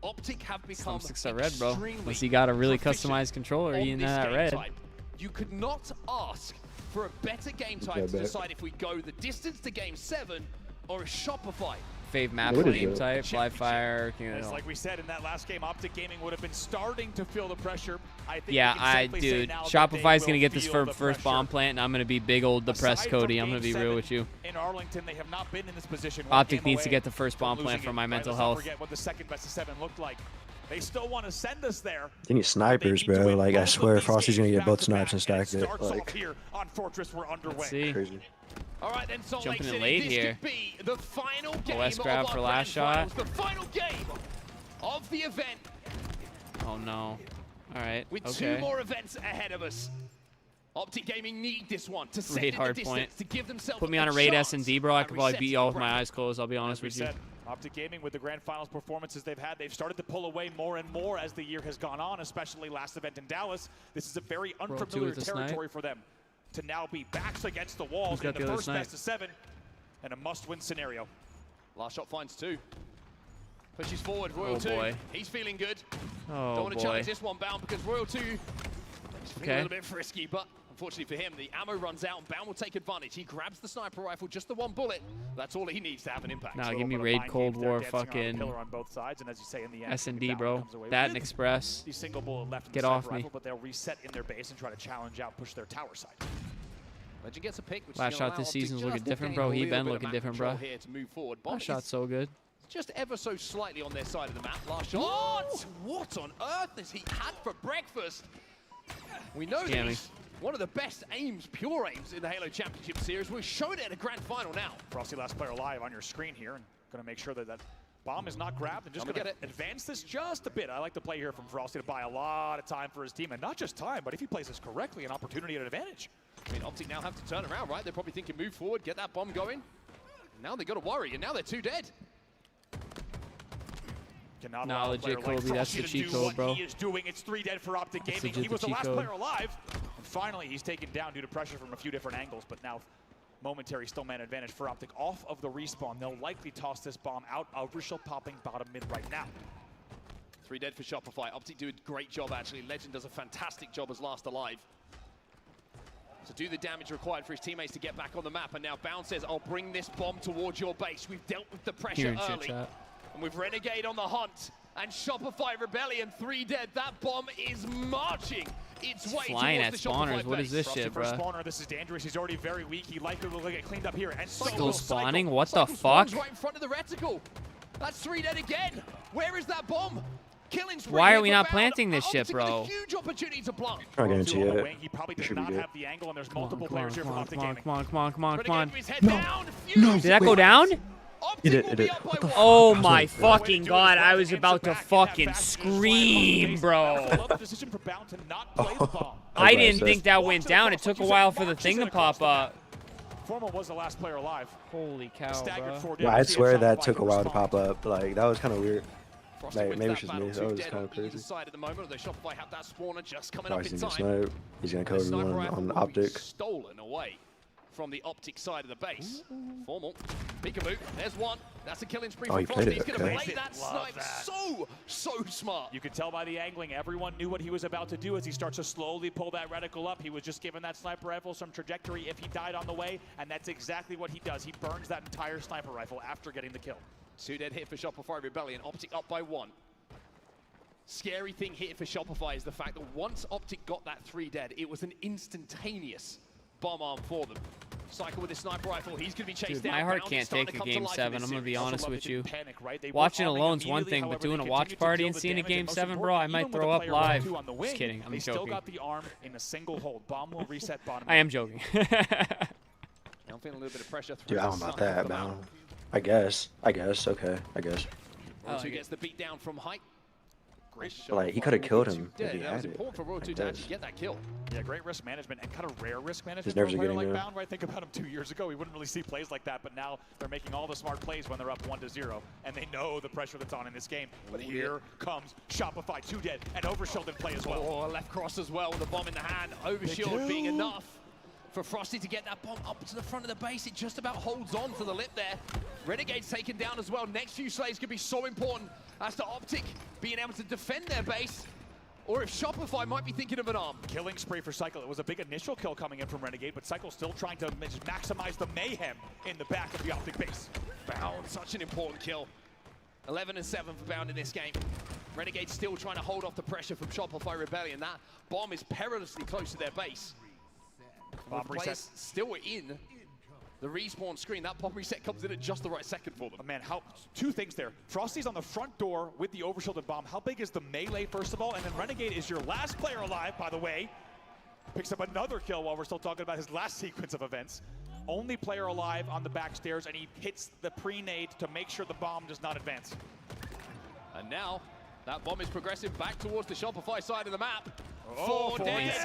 Optic have become Sum 6 Red, bro. Unless you got a really customized controller in that red. Type. You could not ask for a better game type to decide if we go the distance to game 7 or a Shopify. Fave map game type, fly fire, you know. It's like we said in that last game, Optic Gaming would have been starting to feel the pressure. I think yeah, dude, Shopify's gonna get this first bomb plant, and I'm gonna be big old depressed Cody. I'm gonna be real with you. In Arlington, they have not been in this position. Optic needs to get the first bomb plant for my mental health. Forget what the second best of 7 looked like. They still want to send us there. They need snipers, bro. Like I swear, Frosty's gonna get both snipes and stack it. Like, here on Fortress, we're underway. Let's see. Crazy. All right, then Salt Lake Jumping City, in late this here. could be the final game OS grab for last shot. The final game of the event. Oh no. All right. With okay. 2 more events ahead of us. Optic Gaming need this one to set Raid the hard distance point. to give themselves Put me on a raid S&D, bro. I could probably beat y'all with my eyes closed. I'll be honest with you. Optic Gaming, with the Grand Finals performances they've had, they've started to pull away more and more as the year has gone on, especially last event in Dallas. This is a very unfamiliar territory for them to now be backs against the walls in the first best of 7 and a must-win scenario. Last shot finds 2. Pushes forward, Royal 2. Boy. He's feeling good. Oh, Don't want to challenge this one, Bound, because Royal 2 is feeling a little bit frisky, but unfortunately for him, the ammo runs out and Bound will take advantage. He grabs the sniper rifle, just the 1 bullet. That's all he needs to have an impact. Nah, give me raid Cold War fucking on both sides, and as you say, in the end, S&D, bro. That and Express. The single bullet left in Get the off rifle, me. but they'll reset in their base and try to challenge out, push their tower side. Legend gets a pick, which Last shot this season's looking different, bro. He been looking different, bro. Last shot's so good. Just ever so slightly on their side of the map. Last shot. What on earth has he had for breakfast? We know that he's one of the best aims, pure aims, in the Halo Championship Series. We've shown it at a grand final now. Frosty, last player alive on your screen here, and going to make sure that that bomb is not grabbed and just going to advance this just a bit. I like the play here from Frosty to buy a lot of time for his team, and not just time, but if he plays this correctly, an opportunity and an advantage. I mean, Optic now have to turn around, right? They're probably thinking move forward, get that bomb going. Now they got to worry, and now they're 2 dead. Nah, legit Kobe, that's the cheat code, bro. He is doing. It's 3 dead for Optic Gaming. He was the last player alive, and finally he's taken down due to pressure from a few different angles, but now momentary still man advantage for Optic off of the respawn. They'll likely toss this bomb out. Overshield popping bottom mid right now. 3 dead for Shopify. Optic do a great job, actually. Legend does a fantastic job as last alive. To do the damage required for his teammates to get back on the map, and now Bound says, I'll bring this bomb towards your base. We've dealt with the pressure early. And with Renegade on the hunt, and Shopify Rebellion 3 dead. That bomb is marching its way flying towards at the spawners. Shopify What is this base. shit, bro? Spawner, this is dangerous. He's already very weak. He likely will get cleaned up here. And still spawning? What the fuck? Right in front of the reticle. That's 3 dead again. Where is that bomb? Killing spree. Why are we not planting this shit, bro? Huge opportunity to plant. I guarantee it. He probably does not have the angle, and there's multiple players here from Optic Gaming. Come on. No. Did that go down? It did. Oh my fucking god, I was about to fucking scream, bro. I didn't think that went down. It took a while for the thing to pop up. Formal was the last player alive. Holy cow, bro. Yeah, I swear that took a while to pop up. Like, that was kind of weird. Like, maybe it's just me. That was kind of crazy. At the moment, the Shopify have that spawner just coming Oh, up he's in gonna time. snipe. He's gonna cover everyone on Optic. Stolen away. from the Optic side of the base. Formal, peekaboo, there's one. That's a killing spree Oh, from he Frosty. played He's it, going to okay. play that snipe so smart. You could tell by the angling, everyone knew what he was about to do as he starts to slowly pull that reticle up. He was just giving that sniper rifle some trajectory if he died on the way, and that's exactly what he does. He burns that entire sniper rifle after getting the kill. 2 dead here for Shopify Rebellion. Optic up by 1. Scary thing here for Shopify is the fact that once Optic got that 3 dead, it was an instantaneous bomb arm for them. Cycle with his sniper rifle, he's going to be chased down. My heart Bound can't is starting take to a come to Game life in 7, this I'm going to be series. honest with you. Panic, right? They Watching were alone's one immediately, thing, but however, doing they a watch continued to party kill and the seeing a damage, Game and most 7, bro, I importantly, might even with throw a up player or live. two on the Just wing, kidding, I'm they still joking. got the arm in a single hold. Bomb will reset bottom. I am joking. I'm feeling a little bit of pressure through Dude, I don't know about that, man. I guess. Okay, I guess. Royal 2 gets the beat down from height. Great shot. Like, he could have killed him Yeah, if he that was had it. important for Royal 2 Like to this. actually get that kill. Yeah, great risk management and kind of rare risk management His for a nerves are player getting like there. Bound, right? Think about him 2 years ago. We wouldn't really see plays like that, but now they're making all the smart plays when they're up 1-0, and they know the pressure that's on in this game. But here comes Shopify, 2 dead, and Overshield in play as well. Oh, left cross as well with a bomb in the hand. Overshield being enough for Frosty to get that bomb up to the front of the base. It just about holds on to the lip there. Renegade's taken down as well. Next few slays could be so important as to Optic being able to defend their base, or if Shopify might be thinking of an arm. Killing spree for Cycle. It was a big initial kill coming in from Renegade, but Cycle still trying to just maximize the mayhem in the back of the Optic base. Bound, such an important kill. 11 and 7 for Bound in this game. Renegade still trying to hold off the pressure from Shopify Rebellion. That bomb is perilously close to their base. Bomb With players still in the respawn screen. That bomb reset comes in at just the right second for them. Oh, man, two things there. Frosty's on the front door with the overshielded bomb. How big is the melee, first of all? And then Renegade is your last player alive, by the way. Picks up another kill while we're still talking about his last sequence of events. Only player alive on the back stairs, and he hits the pre-nade to make sure the bomb does not advance. And now, that bomb is progressing back towards the Shopify side of the map. Oh,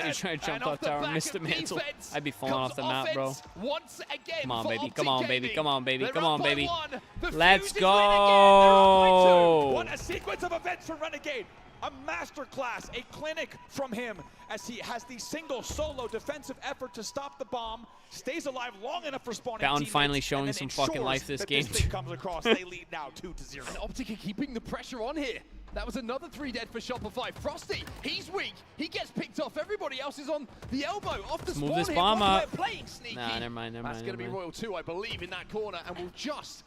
He's trying to jump off tower, missed the mantle. I'd be falling off the map, bro. Once again Come on, baby. Optic Come on, Gaming. baby. Come on, baby. They're Come up on, by baby. 1. The Let's fuse is lit again. They're up by 2. What a sequence of events for Renegade. A masterclass, a clinic from him as he has the single solo defensive effort to stop the bomb, stays alive long enough for spawning Bound teammates, finally and showing then some fucking ensures life this that game. This thing comes across. They lead now 2-0. And Optic are keeping the pressure on here. That was another 3 dead for Shopify. Frosty, he's weak. He gets picked off. Everybody else is on the elbow. Off the spawn Move this here. bomb Rockaway up. Playing sneaky. Nah, never mind, never That's mind. going to be never mind. Royal 2, I believe, in that corner, and will just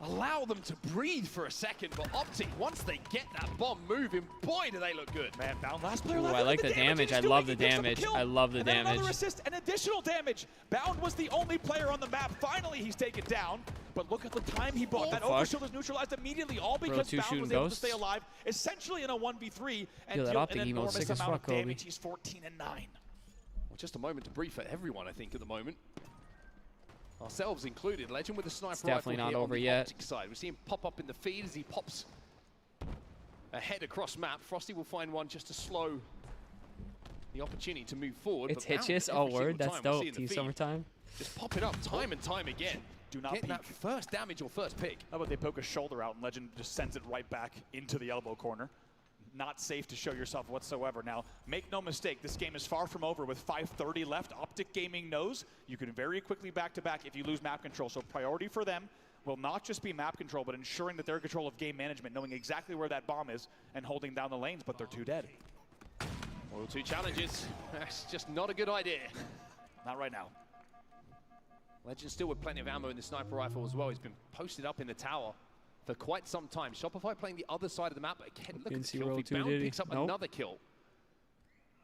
allow them to breathe for a second. But Optic, once they get that bomb moving, boy, do they look good. Man, Bound last player Ooh, alive. I Look like at the damage. I he's love doing. the He picks up a damage. kill. I love the And then damage. another assist and additional damage. Bound was the only player on the map. Finally, he's taken down. But look at the time he bought. That Fuck. overshield is neutralized immediately, all because 2 Bound shooting was able to ghosts. stay alive, essentially in a 1v3, and Yo, that deal optic an emote's enormous sick as amount fuck, of Kobe. damage. He's 14 and 9. Well, just a moment to breathe for everyone, I think, at the moment. Ourselves included. Legend with a sniper rifle definitely not here on over the yet. Optic side. We see him pop up in the feed as he pops ahead across map. Frosty will find one just to slow the opportunity to move forward. It's but Bound, Hitches. every Oh, single word. That's time we see dope. in the Team feed, Summertime. Just pop it up time and time again. Do not Getting peek. that first damage or first pick. How about they poke a shoulder out and Legend just sends it right back into the elbow corner. Not safe to show yourself whatsoever. Now, make no mistake, this game is far from over with 5:30 left. Optic Gaming knows you can very quickly back-to-back if you lose map control. So priority for them will not just be map control, but ensuring that they're in control of game management, knowing exactly where that bomb is and holding down the lanes, but they're 2 dead. Royal 2 challenges. That's just not a good idea. Not right now. Legend still with plenty of ammo in the sniper rifle as well. He's been posted up in the tower for quite some time. Shopify playing the other side of the map. Again, look at Didn't the see kill Royal feed. 2, Bound did he? picks up Nope. another kill.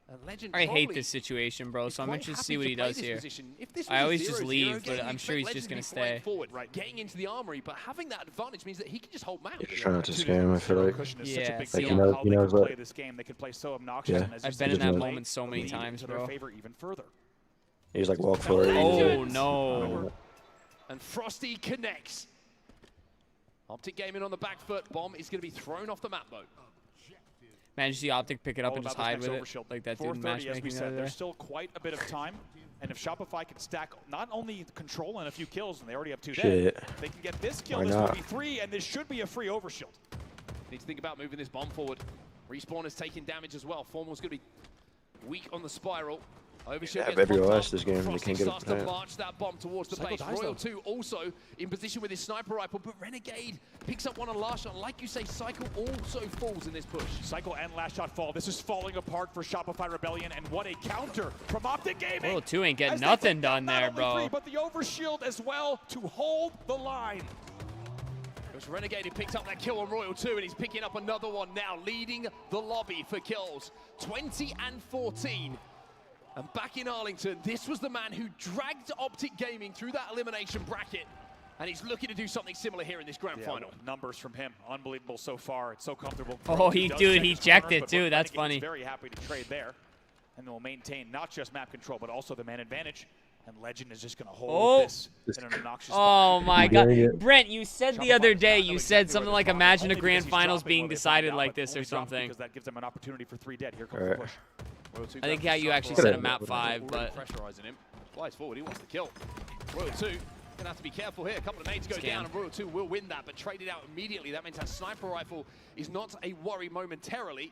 And Legend I hate probably this situation, bro, so I'm quite interested to happy see what to he play does this here. position. If this was I a always just 0-0 leave, game, but I'm you'd sure he's expect just Legend going to to be flying stay. forward, right, getting into the armory, but having that advantage means that he can just hold mount. He's trying not to scare him, I feel like. Cushion is Yeah, such a big see, deal he knows- how he they knows can what- play this game. They can play so obnoxious. Yeah. And as I've you been said, in that they moment so many lead times, to their bro. favor even further. He's like, walk for it. Oh, no. And Frosty connects. Optic Gaming on the back foot. Bomb is going to be thrown off the map, though. Man, did you see Optic pick it up All and just about hide this with next it? overshield. Like that dude in 4:30, as we matchmaking the said, other there's day? still quite a bit of time. And if Shopify can stack not only control and a few kills, and they already have 2 Shit. dead, they can get this kill. Why This not? will be 3, and this should be a free overshield. Need to think about moving this bomb forward. Respawn is taking damage as well. Formal's going to be weak on the spiral. Overshield have gets every popped OS up. this game, and they Frosty can't get starts it to back. march that bomb towards the base. Royal 2 also in position with his sniper rifle, but Renegade picks up one on last shot. Like you say, Cycle also falls in this push. Cycle and last shot fall. This is falling apart for Shopify Rebellion, and what a counter from Optic Gaming. Royal 2 ain't getting as they nothing take done down there, not only bro. three, but the overshield as well to hold the line. It was Renegade who picked up that kill on Royal 2, and he's picking up another one now, leading the lobby for kills. 20 and 14. And back in Arlington, this was the man who dragged Optic Gaming through that elimination bracket. And he's looking to do something similar here in this grand final. Numbers from him, unbelievable so far. It's so comfortable. Oh, He dude, check he his checked corners, it but too. That's Renegade's funny. Very happy to trade there, and they'll maintain not just map control, but also the man advantage. And Legend is just going to hold this in an obnoxious Oh spot. my God, Brent, you said the other day, you said something like, imagine a grand finals being decided like this or something. Because that gives them an opportunity for 3 dead. Here comes Alright. the push. Royal 2 I think how grabs you the actually sniper said a rifle. map 5, but Pressurizing him. Flies forward, he wants the kill. Royal 2 gonna have to be careful here. A couple of nades go down, and Royal 2 will win that, but traded out immediately. That means that sniper rifle is not a worry momentarily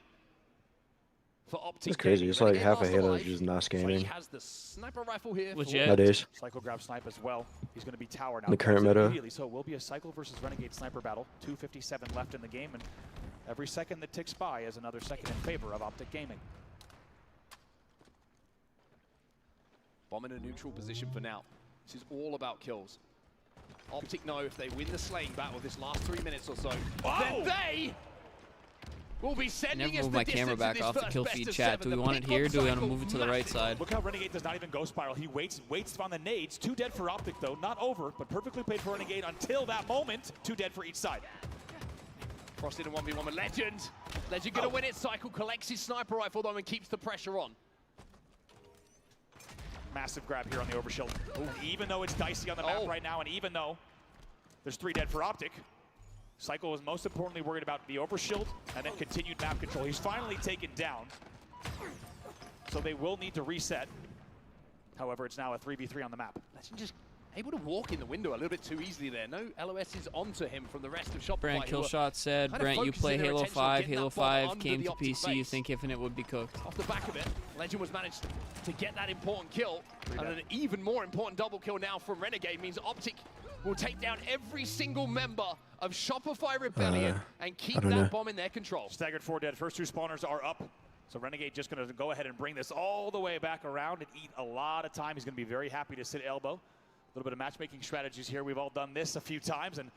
for Optic. It's crazy. Gaming. It's like Renegade half a last Halo alive. is just not He scanning. has the sniper rifle here. Legit. Nowadays. Cycle grab snipe as well. He's going to be tower now. The current meta. Immediately, so it will be a Cycle versus Renegade sniper battle. 2:57 left in the game, and every second that ticks by is another second in favor of Optic Gaming. Bomb in a neutral position for now. This is all about kills. Optic know if they win the slaying battle this last 3 minutes or so, then they will be I sending never us moved the my camera distance in back this off the first kill best feed of chat. seven. Do we The want it pick here? on Do we want to Cycle, move it to the right massive. side? Look how Renegade does not even go spiral. He waits for on the nades. 2 dead for Optic though, not over, but perfectly played for Renegade until that moment. 2 dead for each side. Frosted in 1v1 with Legend. Legend gonna win it. Cycle collects his sniper rifle though and keeps the pressure on. Massive grab here on the overshield. And even though it's dicey on the map right now, and even though there's 3 dead for Optic, Cycle is most importantly worried about the overshield and then continued map control. He's finally taken down, so they will need to reset. However, it's now a 3v3 on the map. Legend just able to walk in the window a little bit too easily there. No LOS is onto him from the rest of Shopify. Brent Killshot said, kind of Brent, you play focusing their Halo attention on 5. getting Halo that bomb 5 under came the to Optic PC. You base. think Infinite would be cooked? Off the back of it, Legend was managed to get that important kill. And an even more important double kill now from Renegade means Optic will take down every single member of Shopify Rebellion and keep that bomb in their control. Staggered 4 dead. First 2 spawners are up. So Renegade just going to go ahead and bring this all the way back around and eat a lot of time. He's going to be very happy to sit elbow. A little bit of matchmaking strategies here. We've all done this a few times, and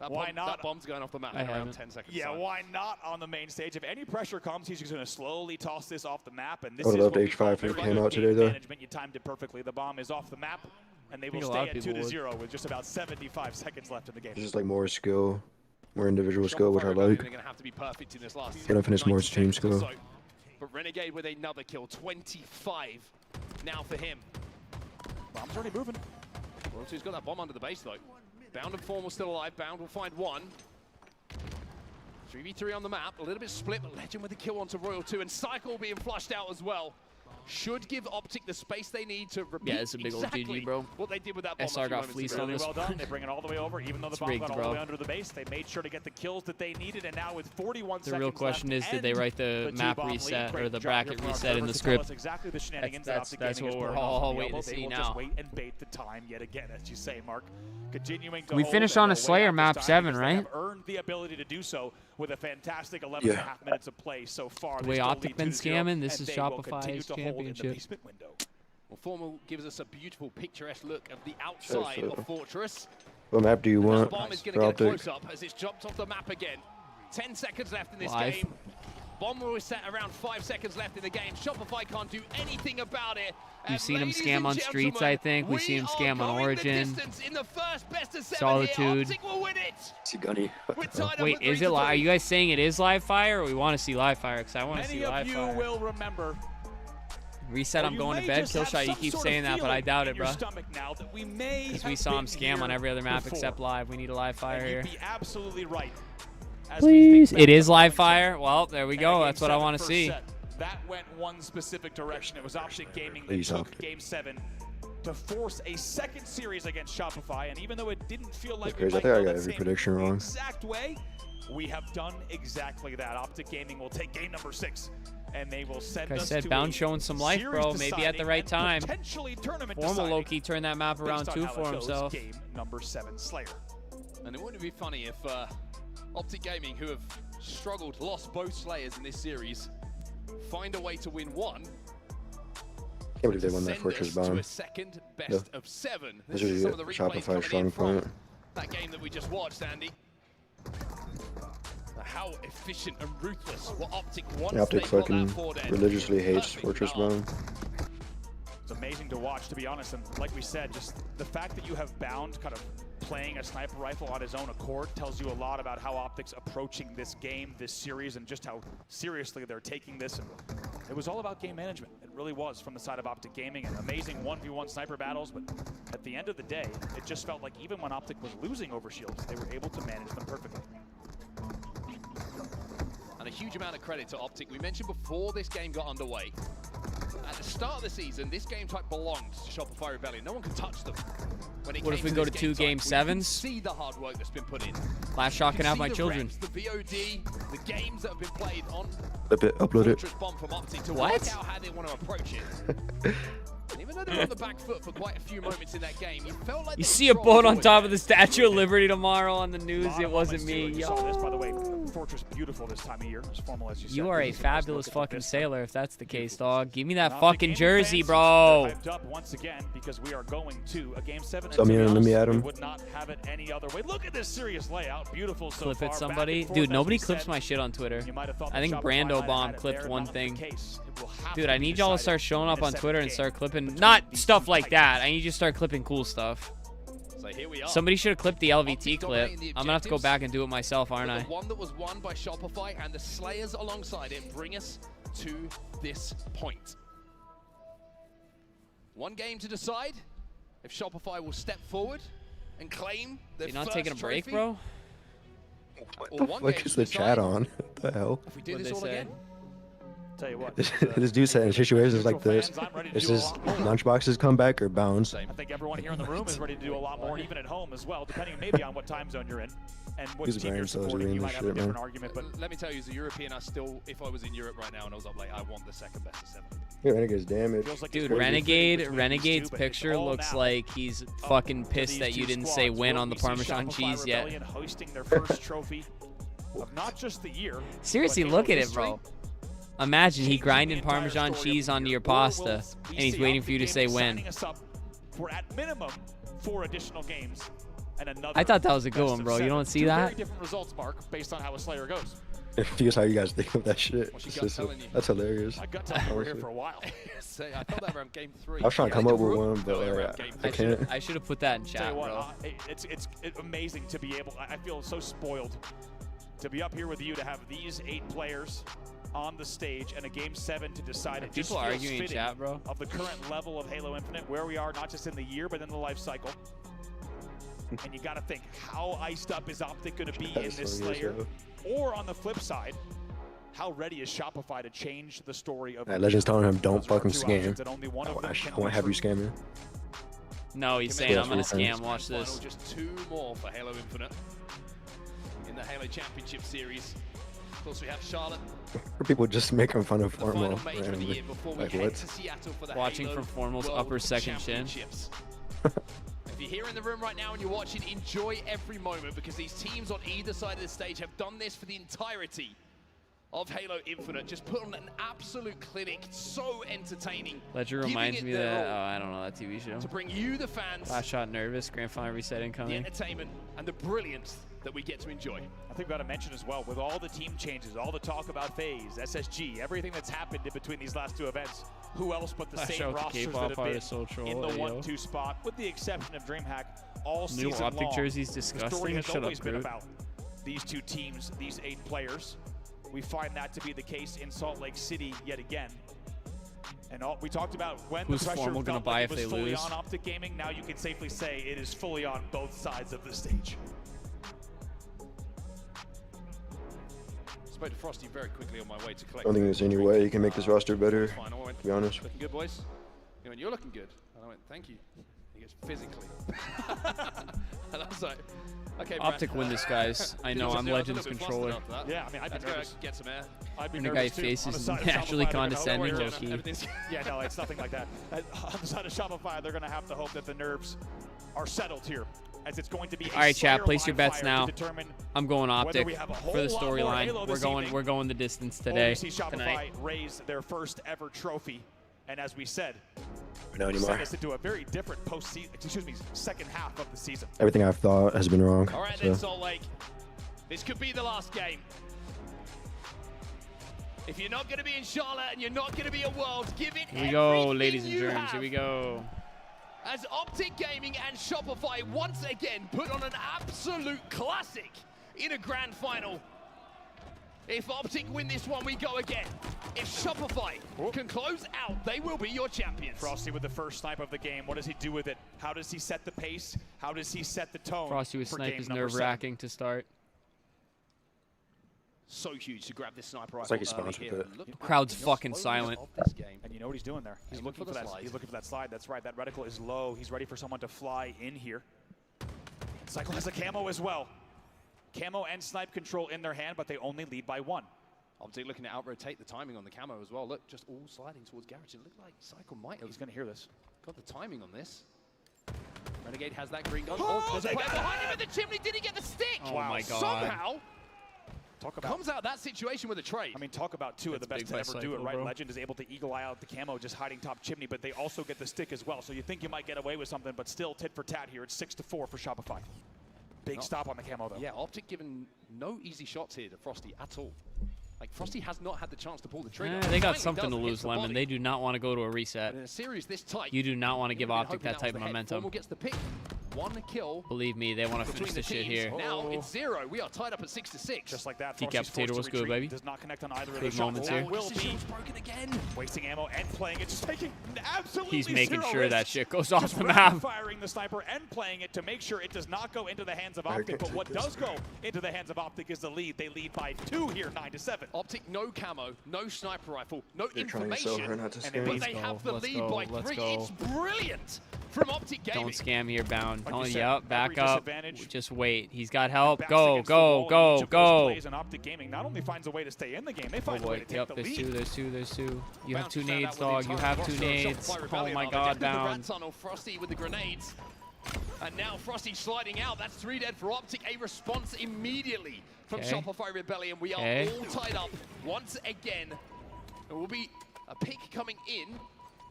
why not? That bomb's going off the map in around 10 seconds. Yeah, why not on the main stage? If any pressure comes, he's just going to slowly toss this off the map. And this I would is love what we H5 call if it very came good out today, game though. management. You timed it perfectly. The bomb is off the map, and they will stay at 2-0 with just about 75 seconds left in the game. It's just like more skill, more individual skill, which I like. They're going to have to be perfect in this last Gonna finish more 90 team seconds or skill. so. But Renegade with another kill, 25 now for him. Bomb's already moving. Royal 2's got that bomb under the base though. Bound and Form will still alive. Bound will find one. 3v3 on the map, a little bit split, but Legend with the kill onto Royal 2, and Cycle being flushed out as well. Should give Optic the space they need to repeat it's a big old exactly GG, bro. what they did with that bomb. SR got fleeced on Really this well done. one. They bring it all the way over, even though the It's bomb rigged, got all bro. the way under the base. They made sure to get the kills that they needed, and now with 41 seconds The real question left is, did they and write the map two-bomb lead. reset or Great the job bracket here from our reset in the observers to tell us script? exactly the shenanigans that That's Optic Gaming what is we're pulling off all on the waiting elbow. to They see will now. just wait and bait the time yet again, as you say, Mark. Continuing to We hold, finished and on a they'll wait Slayer out map this time 7, because they right? have earned the ability to do so with a fantastic 11.5 minutes of play so far. The They way still Optic lead been 2-0, scamming, this and is they will continue Shopify's to hold in the championship. basement window. Well, Formal gives us a beautiful picturesque look of the outside of Fortress. What map do you This want bomb is going for to get a Optic? close up as it's jumped off the map again. 10 seconds left in this Live. game. Bomb will set around 5 seconds left in the game. Shopify can't do anything about it. You've seen him ladies scam and on Streets, I think. We see him scam on Origin. In the first best of 7 Solitude. Here, Optic will win it. See Gunny. Wait, is it live? Are you guys saying it is live fire, or we want to see live fire? Because I want to see Many live of you fire. will remember. Reset, I'm you going to may bed. just have Killshot, you some keep sort saying of that, but I feeling doubt in it, your bro. stomach now that we may Because we have saw him been scam on here every other map before. except live. We need a live fire And here. you'd be absolutely right. As Please. we think It back is to live Arlington, fire. Well, there we and go. Game That's what I 7 want to first see. set, that went one specific direction. It was Optic Gaming that Please, took Optic. Game 7 to force a second series against Shopify. And even though it didn't feel like That's crazy. we I think I might got go every that prediction same wrong. exact way, we have done exactly that. Optic Gaming will take game number 6 and they will send Like I us said, to Bound a showing some life, bro. Maybe at the right time. potentially tournament Formal deciding low-key turned that map around based on too how for it goes, himself. Game number 7 Slayer. And it wouldn't be funny if Optic Gaming, who have struggled, lost both Slayers in this series, find a way to win one. Can't believe they won that Fortress To a Bound. second best of 7. This This is is some of the replays Shopify's coming strong in from point. that game that we just watched, Andy. How efficient and ruthless what Optic once Optic they got fucking that forward end. religiously hates Perfect Fortress start. Bound. It's amazing to watch, to be honest, and like we said, just the fact that you have Bound kind of playing a sniper rifle on his own accord tells you a lot about how Optic's approaching this game, this series, and just how seriously they're taking this. And it was all about game management. It really was from the side of Optic Gaming, and amazing 1v1 sniper battles, but at the end of the day, it just felt like even when Optic was losing over shields, they were able to manage them perfectly. And a huge amount of credit to Optic. We mentioned before this game got underway, at the start of the season, this game type belonged to Shopify Rebellion. No one could touch them. When it What came if we to go this to 2 game game type, we can 7s? see the hard work that's been put in. Last shot can have my the children. reps, the VOD, the games that have been played on Flip it, upload it. Fortress Bomb from Optic to What? work out how they want to approach it. And even though they were on the back foot for quite a few moments in that game, you felt like You they see a were boat on strong top of the Statue of Liberty tomorrow on the news. Lot It of wasn't moments, too, me. and you saw this, by the way, Fortress beautiful this time of year, as formal as you said. You are a This is fabulous look at the fucking vista. sailor if that's the case, dog. Give me that Optic fucking Gaming jersey, fans, bro. they're hyped up once again because we are going to a game 7. So, and to be let me honest, add 'em. we would not have it any other way. Look at this serious layout. Beautiful so Clip far. it, Back somebody. and forth, Dude, as nobody we clips said. my shit on Twitter. You might have thought I think that Shopify Brando might have Bomb had it clipped there, one not the thing. case. It will have Dude, to I be need y'all to decided start showing in up a on Twitter and seventh start game clipping. between Not these stuff two like that. titans. I need you to start clipping cool stuff. So here we are. Somebody should have clipped the LVT Optic clip. dominating the I'm gonna have to go objectives. back and do it myself, aren't But I? the one that was won by Shopify and the Slayers alongside it bring us to this point. One game to decide if Shopify will step forward and claim their You're not first taking a break, trophy, bro? or What the one fuck game is to the decide chat on? What the hell? if we do What'd this they all say? again. Tell you what. This dude said in situations like this, Fans, I'm ready to it's do a just lot more. lunchboxes come back or bounds. I think everyone here in the room is ready to do a lot more, even at home as well, depending maybe on what time zone you're in and what These team you're brain cells are supporting. doing You this might have a shit, different man. argument, but Let me tell you, as a European, I still, if I was in Europe right now and I was up late, I want the second best of 7. Yeah, Renegade's damage. feels like it's Dude, crazy Renegade, between these Renegade's two, but it's picture all looks now like he's up fucking to pissed these that you two didn't say squads. win Will on the we see Parmesan Shopify cheese yet. Rebellion hosting their first trophy of not just the year. Seriously, but look Halo at it, history. bro. Imagine he Changing grinding the entire Parmesan story of cheese onto your or will pasta, we and he's see waiting for you to Optic say Gaming when. signing us up for at minimum 4 additional games and another. I thought that was a good best one, of bro. You 7. don't see Two that? Very different results, Mark, based on how a Slayer goes. Here's how you guys think of that shit. What's your It's gut just- telling you? that's hilarious. I got to we're here for a while. So I thought that around game 3. I was trying to come up with one, but around game I can't. I should have put that in Tell chat, you what, bro. it's amazing to be able. I feel so spoiled to be up here with you to have these 8 players on the stage and a game 7 to decide. It just People feels arguing in fitting chat, bro. of the current level of Halo Infinite, where we are, not just in the year, but in the life cycle. And you got to think, how iced up is Optic going to be in That's this funny as Slayer? hell. Or on the flip side, how ready is Shopify to change the story of? Legend's telling him, don't Those are our fucking two scam. options, and only one of them I can want to have you win. scamming. No, he's saying I'm gonna scam. Watch this. Just 2 more for Halo Infinite in the Halo Championship Series. Of course, we have Charlotte, Or people just making fun of the final Formal major of the randomly. year before we Like head what? to Seattle for the Watching Halo from Formal's World upper second chin. Championships. If you're here in the room right now and you're watching, enjoy every moment, because these teams on either side of the stage have done this for the entirety of Halo Infinite. Just put on an absolute clinic. It's so entertaining. Ledger Giving reminds it me their that, all oh, I don't know that TV show. to bring you, the fans, Last shot nervous, grand final reset the incoming. entertainment, and the brilliance that we get to enjoy. I think we got to mention as well, with all the team changes, all the talk about FaZe, SSG, everything that's happened in between these last 2 events, who else but the Last same shot with the rosters K-pop that have artist, been Social, in the AIO. 1-2 spot, with the exception of DreamHack, all New season Optic long. jerseys The story disgusting. has Shut up, always been Groot. about these 2 teams, these 8 players. We find that to be the case in Salt Lake City yet again. And we talked about when Who's the pressure Formal gonna felt buy like if it was they fully lose? on Optic Gaming. Now you can safely say it is fully on both sides of the stage. Spoke to Frosty very quickly on my way to collect. I don't think there's any way you can make this roster better, Final. I went, to be honest. Looking good, boys? He went, you're looking good. And I went, thank you. He goes, physically. And I was like, okay, Optic win this, guys. I know, I'm Legends controller. Yeah, I mean, I'd be nervous. Get some air. I'd be And the nervous guy's too. face On the is side of naturally Shopify, they're gonna condescending, hope low-key. Yeah, no, it's nothing like that. On the side of Shopify, they're going to have to hope that the nerves are settled here, as it's going to be. All right, chat, place your bets fire now. to determine I'm going Optic we have a for the whole lot more storyline. Halo this evening, We're going the distance or today. we see Shopify Tonight. raise their first ever trophy, and as we said, No anymore. send us into a very different second half of the season. Everything I've thought has been wrong. All right, so. then, Salt Lake. This could be the last game. If you're not going to be in Charlotte and you're not going to be at Worlds, give it Here we go, everything ladies and you germs. have. Here we go. As Optic Gaming and Shopify once again put on an absolute classic in a grand final. If Optic win this one, we go again. If Shopify can close out, they will be your champions. Frosty with the first snipe of the game. What does he do with it? How does he set the pace? How does he set the tone? Frosty with for snipe game is number 7? nerve-wracking to start. So huge to grab this sniper rifle. It's like he's sponsored with it. The crowd's fucking silent. And you know what he's doing there? He's looking for that. He's looking for that slide. That's right. That reticle is low. He's ready for someone to fly in here. Cycle has a camo as well. Camo and snipe control in their hand, but they only lead by 1. Optic looking to out-rotate the timing on the camo as well. Look, just all sliding towards Garrett. It looked like Cycle might have. He's going to hear this. Got the timing on this. Renegade has that green gun. Oh, There's a they player got behind him in the chimney. Did he get the stick? Oh my God. Somehow Talk about, comes out that situation with a trade. I mean, talk about two of the That's best big to by ever do it, Cycle, right? bro. Legend is able to eagle eye out the camo just hiding top chimney, but they also get the stick as well. So you think you might get away with something, but still tit for tat here. It's 6-4 for Shopify. Big stop on the camo, though. Yeah, Optic given no easy shots here to Frosty at all. Like, Frosty has not had the chance to pull the trigger. They got Finally something to does, lose, hits the Lemon. body. They do not want to go to a reset. But in a series this tight, You do not want to give you've been Optic hoping that type was of the head. momentum. Formal gets the pick. 1 kill. Believe me, they want to between finish the this shit teams. here. Now it's 0. We are tied up at 6-6. Just like that, Decapitator, Frosty's forced what's to good, retreat. baby? Does not connect on either of Big the shots. moments here. Will The be shield's broken again. wasting ammo and playing it, just taking absolutely He's making zero sure that risks. shit goes off Just the map. firing the sniper and playing it to make sure it does not go into the hands of Optic. But what does go into the hands of Optic is the lead. They lead by 2 here, 9-7. Optic, no camo, no sniper rifle, no They're trying information. so hard not to And scam. But Let's they go, have the let's lead go, by let's 3. go. It's brilliant from Optic Gaming. Don't scam here, Bound. Like you Telling said, you up, back every up. disadvantage. Just wait. He's got help. Backs Go, against the go, wall, and go, each of those go. plays in Optic Gaming not only finds a way to stay in the game, they Oh find a way boy. to take Yep, the there's lead. 2, there's 2. You have Bounce 2 found out nades, with the dog. You entire have 2 roster of nades. Shopify Oh Rebellion my are. They God, get into the rat Bound. tunnel, Frosty with the grenades. And now Frosty sliding out. That's 3 dead for Optic. A response immediately from Okay. Shopify Rebellion. We are Okay. all tied up once again. It will be a pick coming in.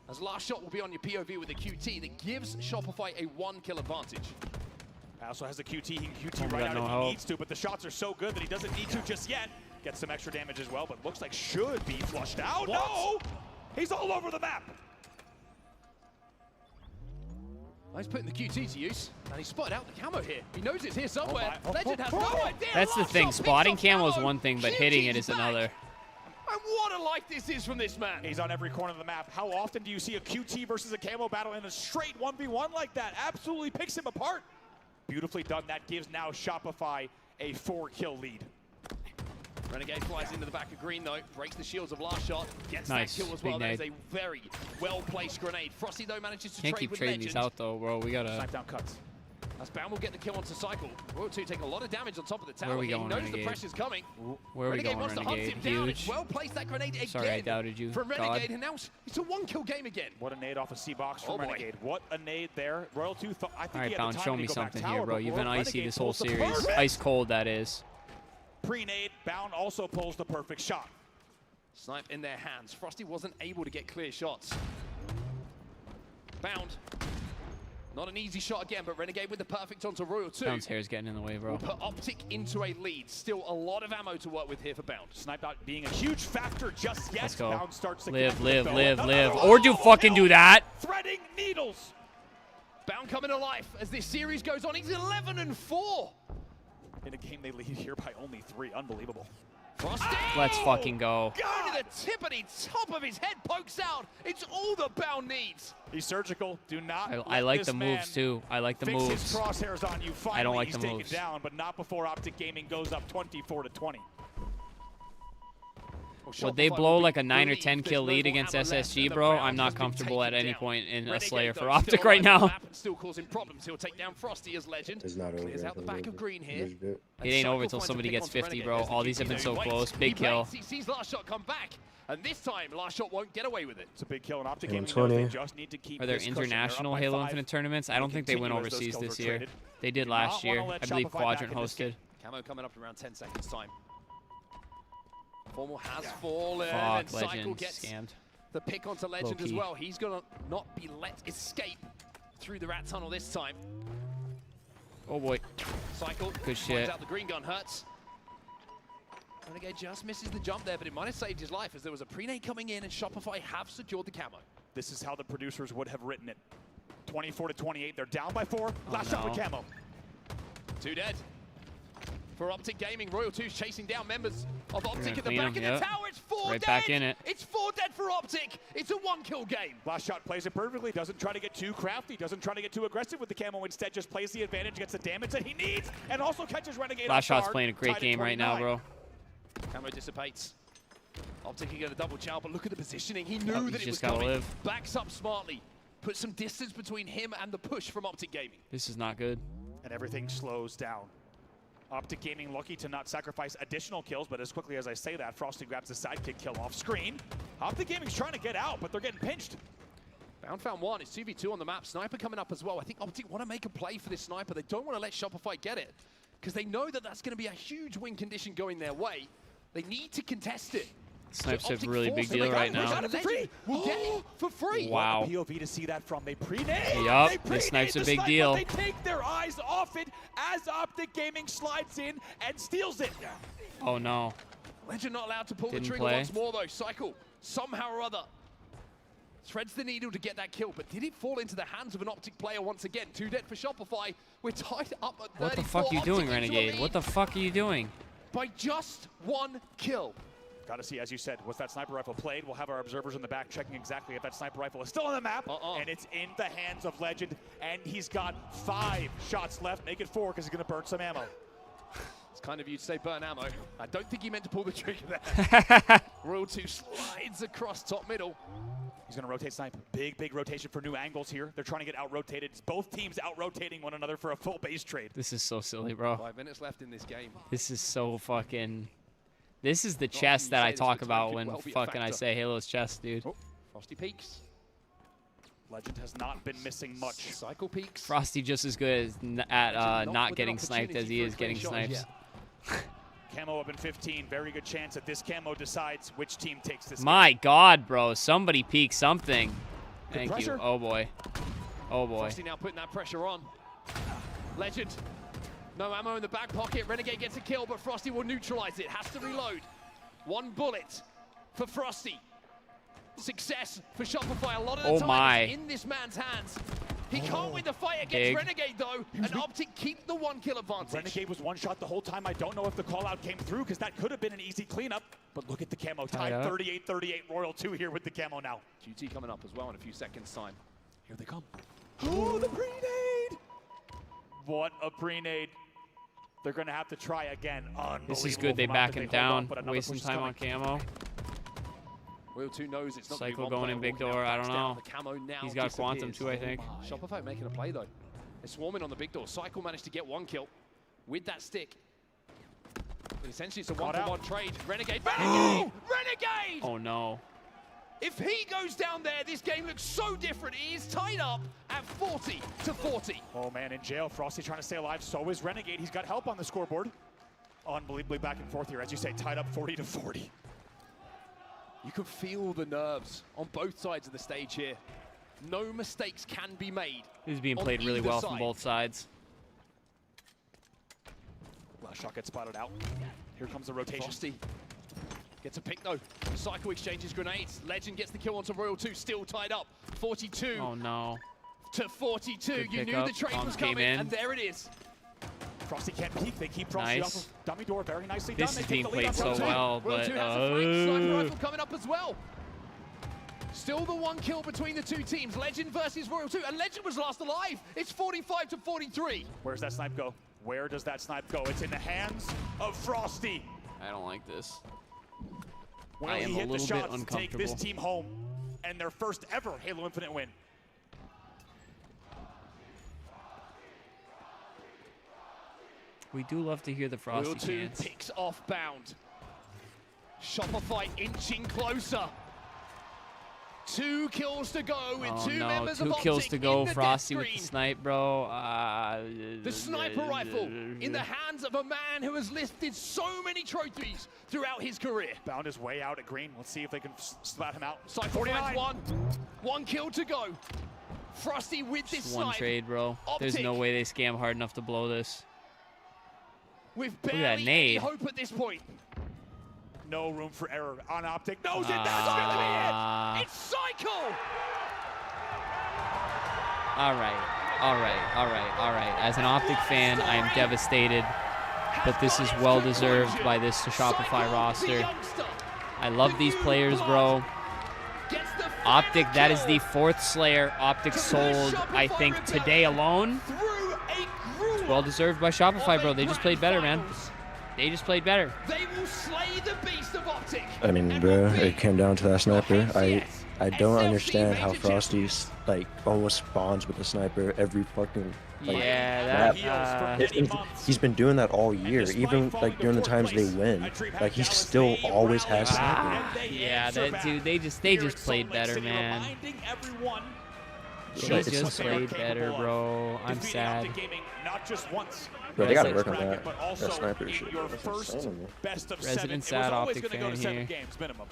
As last shot will be on your POV with a QT that gives Shopify a 1-kill advantage. Also has a QT. He can QT Oh, we right got out no if he help. needs to, but the shots are so good that he doesn't need to just yet. Gets some extra damage as well, but looks like should be flushed out. What? No! He's all over the map. He's putting the QT to use, and he spotted out the camo here. He knows it's here somewhere. Oh my. Legend has Oh. no idea. That's the Last thing. shot Spotting picks off camo is Camo. one thing, but hitting it QT's is back. another. And what a life this is from this man. He's on every corner of the map. How often do you see a QT versus a camo battle in a straight 1v1 like that? Absolutely picks him apart. Beautifully done. That gives now Shopify a 4-kill lead. Renegade flies into the back of green though, breaks the shields of last shot, gets Nice. that kill as Big well. That is nade. a very well-placed grenade. Frosty though manages to Can't trade keep with trading Legend. these out though, bro. We gotta. Snipe down cuts. As Bound will get the kill onto Cycle. Royal 2 taking a lot of damage on top of the tower. Where are we He going, knows the Renegade? pressure's coming. Where are we Renegade going, wants to hunt Renegade? him down. Huge. It's well placed that grenade again. Sorry, I doubted you. From God. Renegade, and now it's a 1-kill game again. What a nade off a C-box from Oh, boy. Renegade. What a nade there. Royal 2 thought, I think All right, he had Bound, the time show to me go back something tower, here, bro. but You've been icy Renegade this whole pulls the series. perfect Ice cold, that is. Pre-nade, Bound also pulls the perfect shot. Snipe in their hands. Frosty wasn't able to get clear shots. Bound. Not an easy shot again, but Renegade with the perfect onto Royal 2. Bound's hair's getting in the way, bro. Will put Optic into a lead. Still a lot of ammo to work with here for Bound. Snipe out being a huge factor just yet. Let's go. Bound starts to Live, connect live, with live, Bell. live. Another- Or do fucking do that. Threading needles. Bound coming to life as this series goes on. He's 11-4. In a game they lead here by only 3. Unbelievable. Frosty! Let's fucking go. Going to the tippity top of his head pokes out. It's all the Bound needs. He's surgical. Do not I like let the this moves man too. I like the fix his moves. crosshairs on you. Finally, I don't like he's the taken moves. down, but not before Optic Gaming goes up 24-20. Would they blow like a 9 or 10 kill lead against SSG, bro? I'm not comfortable at any point in a Slayer for Optic right now. Still causing problems. He'll take down Frosty as Legend. It's not over. Clears out the back of green here. It ain't over until somebody gets 50, bro. All these have been so close. Big kill. He sees last shot come back, and this time last shot won't get away with it. It's a big kill in Optic. Are there international Halo Infinite tournaments? I don't think they went overseas this year. They did last year. I believe Quadrant hosted. Camo coming up around 10 seconds time. Formal has fallen, Fuck, and Cycle Legend gets scammed. the pick onto Legend as well. He's gonna not be let escape through the rat tunnel this time. Oh boy. Cycle Good shit. out the green gun hurts. Renegade just misses the jump there, but it might have saved his life as there was a pre-nade coming in and Shopify have secured the camo. This is how the producers would have written it. 24-28, they're down by 4. Last shot with Camo. 2 dead. For Optic Gaming, Royal 2's chasing down members of Optic at the clean back him, of the tower. It's 4 Right dead. back in it. It's 4 dead for Optic. It's a 1-kill game. Last shot plays it perfectly, doesn't try to get too crafty, doesn't try to get too aggressive with the Camo, instead just plays the advantage, gets the damage that he needs, and also catches Renegade Last off shot's guard, playing a great tied at game right now, 29. bro. Camo dissipates. Optic can get a double chow, but look at the positioning. He knew Oh, that he's it was just gotta coming. live. Backs up smartly. Puts some distance between him and the push from Optic Gaming. This is not good. And everything slows down. Optic Gaming lucky to not sacrifice additional kills, but as quickly as I say that, Frosty grabs the sidekick kill off screen. Optic Gaming's trying to get out, but they're getting pinched. Bound found 1. It's 2v2 on the map. Sniper coming up as well. I think Optic want to make a play for this sniper. They don't want to let Shopify get it because they know that that's going to be a huge win condition going their way. They need to contest it. Snipes So a really Optic big forced deal them. right They now. got it for free. We'll get it for free. Wow. POV to see that from. They pre-nade. Yup, They this pre-nade snipe's a the big sniper. deal. They take their eyes off it as Optic Gaming slides in and steals it. Oh no. Legend not allowed to pull Didn't the trigger play. once more though. Cycle, somehow or other, threads the needle to get that kill, but did it fall into the hands of an Optic player once again? 2 dead for Shopify. We're tied up at 34. What the fuck are you doing, Optic into a Renegade? lead What the fuck are you doing? by just 1 kill. Gotta see, as you said, was that sniper rifle played? We'll have our observers in the back checking exactly if that sniper rifle is still on the map. And it's in the hands of Legend. And he's got 5 shots left. Make it 4 because he's gonna burn some ammo. It's kind of you to say burn ammo. I don't think he meant to pull the trigger there. Royal 2 slides across top middle. He's gonna rotate snipe. Big rotation for new angles here. They're trying to get out-rotated. It's both teams out-rotating one another for a full base trade. This is so silly, bro. 5 minutes left in this game. This is so fucking... This is the chest that I talk about when fucking I say Halo's chest, dude. Frosty peaks. Legend has not been missing much. Cycle peaks. Frosty just as good as at not getting sniped as he is getting snipes. Camo up in 15. Very good chance that this Camo decides which team takes this. My God, bro. Somebody peek something. Thank pressure. you. Oh, boy. Oh, boy. Frosty now putting that pressure on. Legend. No ammo in the back pocket. Renegade gets a kill, but Frosty will neutralize it. Has to reload. 1 bullet for Frosty. Success for Shopify. A lot of the time it's in this man's hands. He can't win the fight against Renegade, though, and Optic keep the 1 kill advantage. Renegade was 1 shot the whole time. I don't know if the call-out came through, because that could have been an easy cleanup. But look at the Camo. Tied 38-38. Royal 2 here with the Camo now. QT coming up as well in a few seconds' time. Here they come. Oh, the pre-nade! What a pre-nade. They're going to have to try again. This is good. They back him down. Wasting time on Camo. Royal 2 knows it's not Cycle going in big door. I don't know. He's got Quantum too, I think. Shopify making a play though. They're swarming on the big door. Cycle managed to get 1 kill with that stick. But essentially, it's a 1-for-1 trade. Renegade! Renegade! Renegade! Oh no. If he goes down there, this game looks so different. It is tied up at 40-40. Oh man, in jail. Frosty trying to stay alive. So is Renegade. He's got help on the scoreboard. Unbelievably back and forth here, as you say, tied up 40-40. You can feel the nerves on both sides of the stage here. No mistakes can be made. This is being played really well from both sides. Last shot gets spotted out. Here comes the rotation. Frosty gets a pick though. Cycle exchanges grenades. Legend gets the kill onto Royal 2, still tied up. 42 Oh no. to 42. Good You knew pickup. the trade Bombs was came coming, in. and there it is. Frosty can't peek. They keep Frosty off of dummy door. Very nicely done. This is They being take the lead played on so Royal 2. well, Royal but 2 has a flank sniper rifle coming up as well. Still the 1 kill between the 2 teams. Legend versus Royal 2, and Legend was last alive. It's 45-43. Where's that snipe go? Where does that snipe go? It's in the hands of Frosty. I don't like this. I am a little bit uncomfortable. Take this team home and their first ever Halo Infinite win. We do love to hear the Frosty chants. Picks off bound. Shopify inching closer. 2 kills to go with Oh two no, members of 2 Optic kills to go. in the Frosty death with the screen. snipe, bro. The sniper rifle in the hands of a man who has lifted so many trophies throughout his career. Bound his way out at green. Let's see if they can splat him out. Cypher finds one. 1 kill to go. Frosty with this Just one snipe. trade, bro. There's no way they scam hard enough to blow this. With Look at that barely any nade. hope at this point. No room for error on Optic. Knows it. That's going to be it. It's Cycle. All right. As an Optic fan, I am devastated, but this is well deserved by this Shopify roster. I love these players, bro. Optic, that is the 4th Slayer Optic sold, I think, today alone. It's well deserved by Shopify, bro. They just played better, man. They just played better. They will slay the beast of Optic. I mean, bro, it came down to that sniper. I don't understand how Frosty's like almost spawns with a sniper every fucking like, yeah, he's been doing that all year, even like during the times they win. Like he still always has sniper. Yeah, that dude, they just played better, man. They just played better, bro. I'm sad. Not just once. Bro, they gotta work on that. That sniper shit. Your first best of Resident 7. sad It was always Optic going to go to fan 7 here. games minimum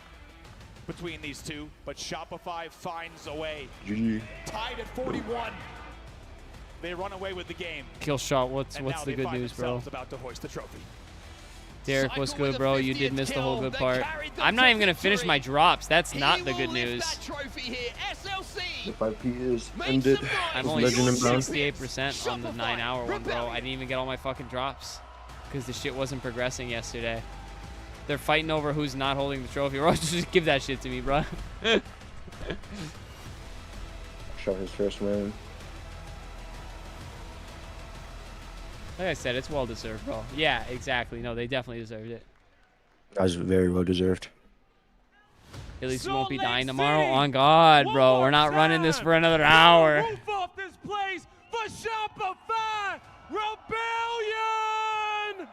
between these two, but Shopify finds a way. GG. Tied at 41. They run away with the game. Kill shot. What's And the now they good find news, bro? themselves about to hoist the trophy. Derek, what's good, bro? You did miss the whole good part. I'm not even gonna finish my drops. That's not the good news. The 5P is ended. I'm only 68% on the 9-hour one, bro. I didn't even get all my fucking drops because the shit wasn't progressing yesterday. They're fighting over who's not holding the trophy. Bro, just give that shit to me, bro. Shot his first win. Like I said, it's well deserved, bro. Yeah, exactly. No, they definitely deserved it. That was very well deserved. At least we won't be dying tomorrow. On God, bro. We're not running this for another hour. Roof off this place for Shopify Rebellion!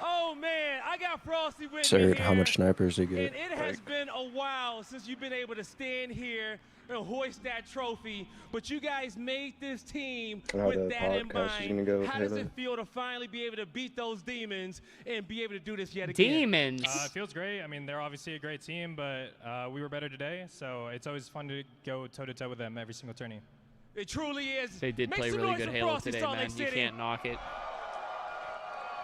Oh man, I got Frosty with me Absurd here. how much snipers they And get. it has been a while since you've been able to stand here and hoist that trophy, but you guys made this team How with the that in podcast is gonna mind. go with How does Halo. it feel to finally be able to beat those demons and be able to do this yet again? Demons. It feels great. I mean, they're obviously a great team, but we were better today, so it's always fun to go toe-to-toe with them every single tourney. It truly is. They did Make play some really noise good for Halo Frosty today, Salt Lake man. You City. can't knock it.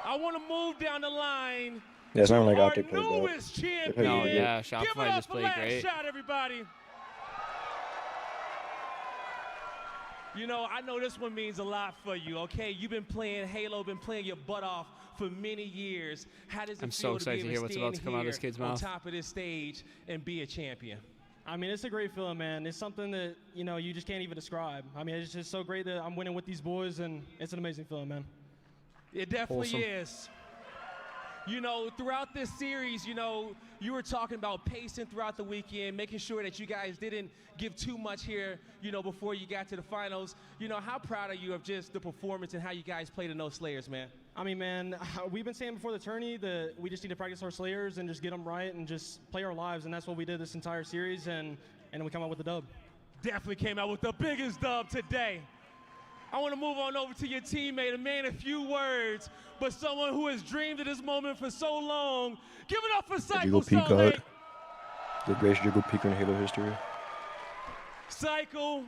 I want to move down the line. Yeah, it's not like Our Optic played bad. newest They champion. played No, good. yeah, Give it Shopify up just for played last great. shot, everybody. You know, I know this one means a lot for you, okay? You've been playing Halo, been playing your butt off for many years. How does it I'm feel so excited to to be hear able what's to about stand to come out of this here kid's on mouth. top of this stage and be a champion? I mean, it's a great feeling, man. It's something that, you know, you just can't even describe. I mean, it's just so great that I'm winning with these boys, and it's an amazing feeling, man. It definitely Wholesome. is. You know, throughout this series, you know, you were talking about pacing throughout the weekend, making sure that you guys didn't give too much here, you know, before you got to the finals. You know, how proud are you of just the performance and how you guys played in those Slayers, man? I mean, man, we've been saying before the tourney that we just need to practice our Slayers and just get them right and just play our lives, and that's what we did this entire series, and we come out with the dub. Definitely came out with the biggest dub today. I want to move on over to your teammate, a man of few words, but someone who has dreamed of this moment for so long. Give it up for Cycle Jiggle Salt Lake. Peacock. The greatest Jiggle Peacock in Halo history. Cycle,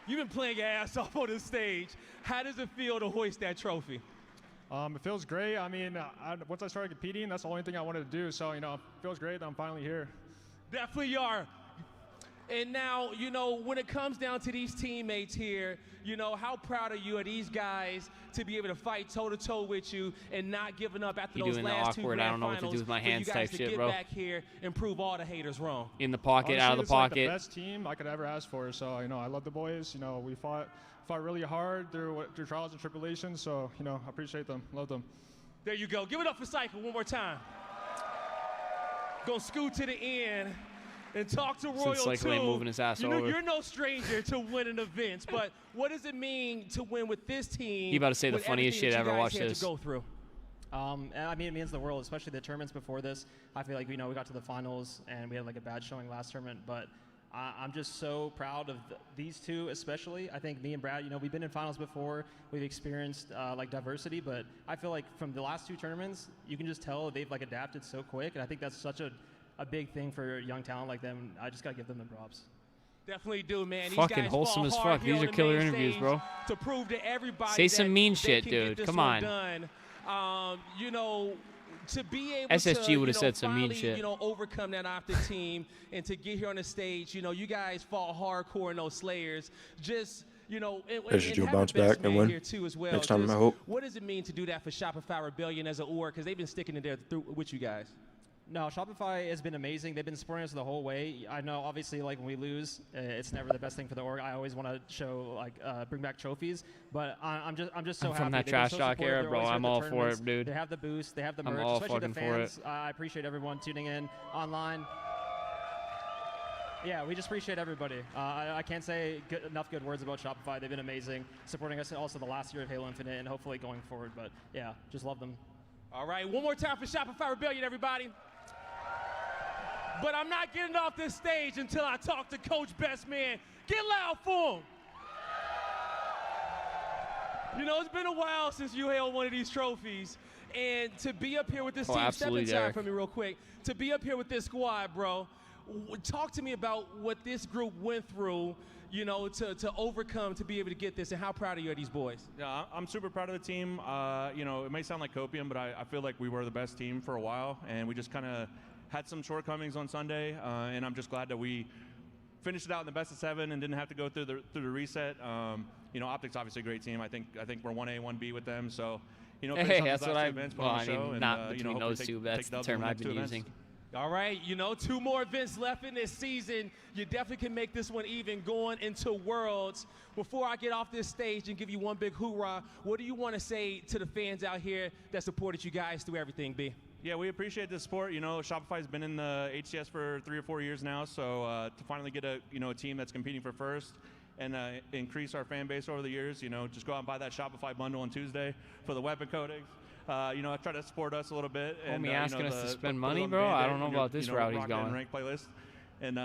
you've been playing your ass off on the stage. How does it feel to hoist that trophy? It feels great. I mean, once I started competing, that's the only thing I wanted to do. So, you know, it feels great that I'm finally here. Definitely are. And now, you know, when it comes down to these teammates here, you know, how proud are you of these guys to be able to fight toe-to-toe with you and not giving up after You those doing the last two awkward, grand I don't know what to do finals with my for you hands guys type to shit, get bro. back here and prove all the haters wrong? In the pocket, out of the Honestly, it's pocket. like the best team I could ever ask for. So, you know, I love the boys. You know, we fought really hard through trials and tribulations. So, you know, I appreciate them. Love them. There you go. Give it up for Cycle one more time. gonna scoot to the end and talk to Royal Since Cycle ain't moving his ass you know, over. you're no stranger to winning events, but what does it mean to win with this team? You about to say the with funniest everything shit that you ever. guys Watch had this. to go through? I mean, it means the world, especially the tournaments before this. I feel like, you know, we got to the finals and we had like a bad showing last tournament, but I'm just so proud of these two, especially. I think me and Brad, you know, we've been in finals before. We've experienced like diversity, but I feel like from the last two tournaments, you can just tell they've like adapted so quick, and I think that's such a big thing for young talent like them. I just gotta give them the props. Definitely do, man. These Fucking guys wholesome fought as hard fuck. here These on are the killer main interviews, stage bro. To prove to everybody Say some that mean they shit, can get dude. this Come one on. done. You know, to be able SSG to, would have said some mean finally, shit. you know, overcome that Optic team and to get here on the stage, you know, you guys fought hardcore in those Slayers. Just, you know, and SSG will have bounce the best back and man win here too as well. next time, Just I hope. What does it mean to do that for Shopify Rebellion as an org? Because they've been sticking in there with you guys. No, Shopify has been amazing. They've been supporting us the whole way. I know, obviously, like when we lose, it's never the best thing for the org. I always want to show, like, bring back trophies. But I'm just so happy. From that They've been trash so talk supportive. era, They're bro. always here I'm at the all for it, tournaments. dude. They have the boost. They have the I'm merch. all Especially the fucking for fans. I appreciate everyone tuning in online. Yeah, we just appreciate everybody. I can't say enough good words about Shopify. They've been amazing, supporting us also the last year of Halo Infinite and hopefully going forward. But yeah, just love them. All right, one more time for Shopify Rebellion, everybody. But I'm not getting off this stage until I talk to Coach Best Man. Get loud for him. You know, it's been a while since you held one of these trophies. And to be up here with this team, step inside for me real quick. To be up here with this squad, bro, talk to me about what this group went through, you know, to overcome, to be able to get this, and how proud are you of these boys? Yeah, I'm super proud of the team. You know, it may sound like copium, but I feel like we were the best team for a while, and we just kind of had some shortcomings on Sunday, and I'm just glad that we finished it out in the best of 7 and didn't have to go through the reset. You know, Optic's obviously a great team. I think we're 1A, 1B with them. So, you know, hey, that's what I. Well, I mean, not between you know, those two. That's the term I've been using. All right, you know, 2 more events left in this season. You definitely can make this one even going into Worlds. Before I get off this stage and give you one big hoorah, what do you want to say to the fans out here that supported you guys through everything, B? Yeah, we appreciate the support. You know, Shopify's been in the HCS for 3 or 4 years now, so to finally get a team that's competing for first and increase our fan base over the years, you know, just go out and buy that Shopify bundle on Tuesday for the weapon coatings. You know, try to support us a little bit. And, asking us to spend money, bro? I don't know about this route he's going. Rank playlist. And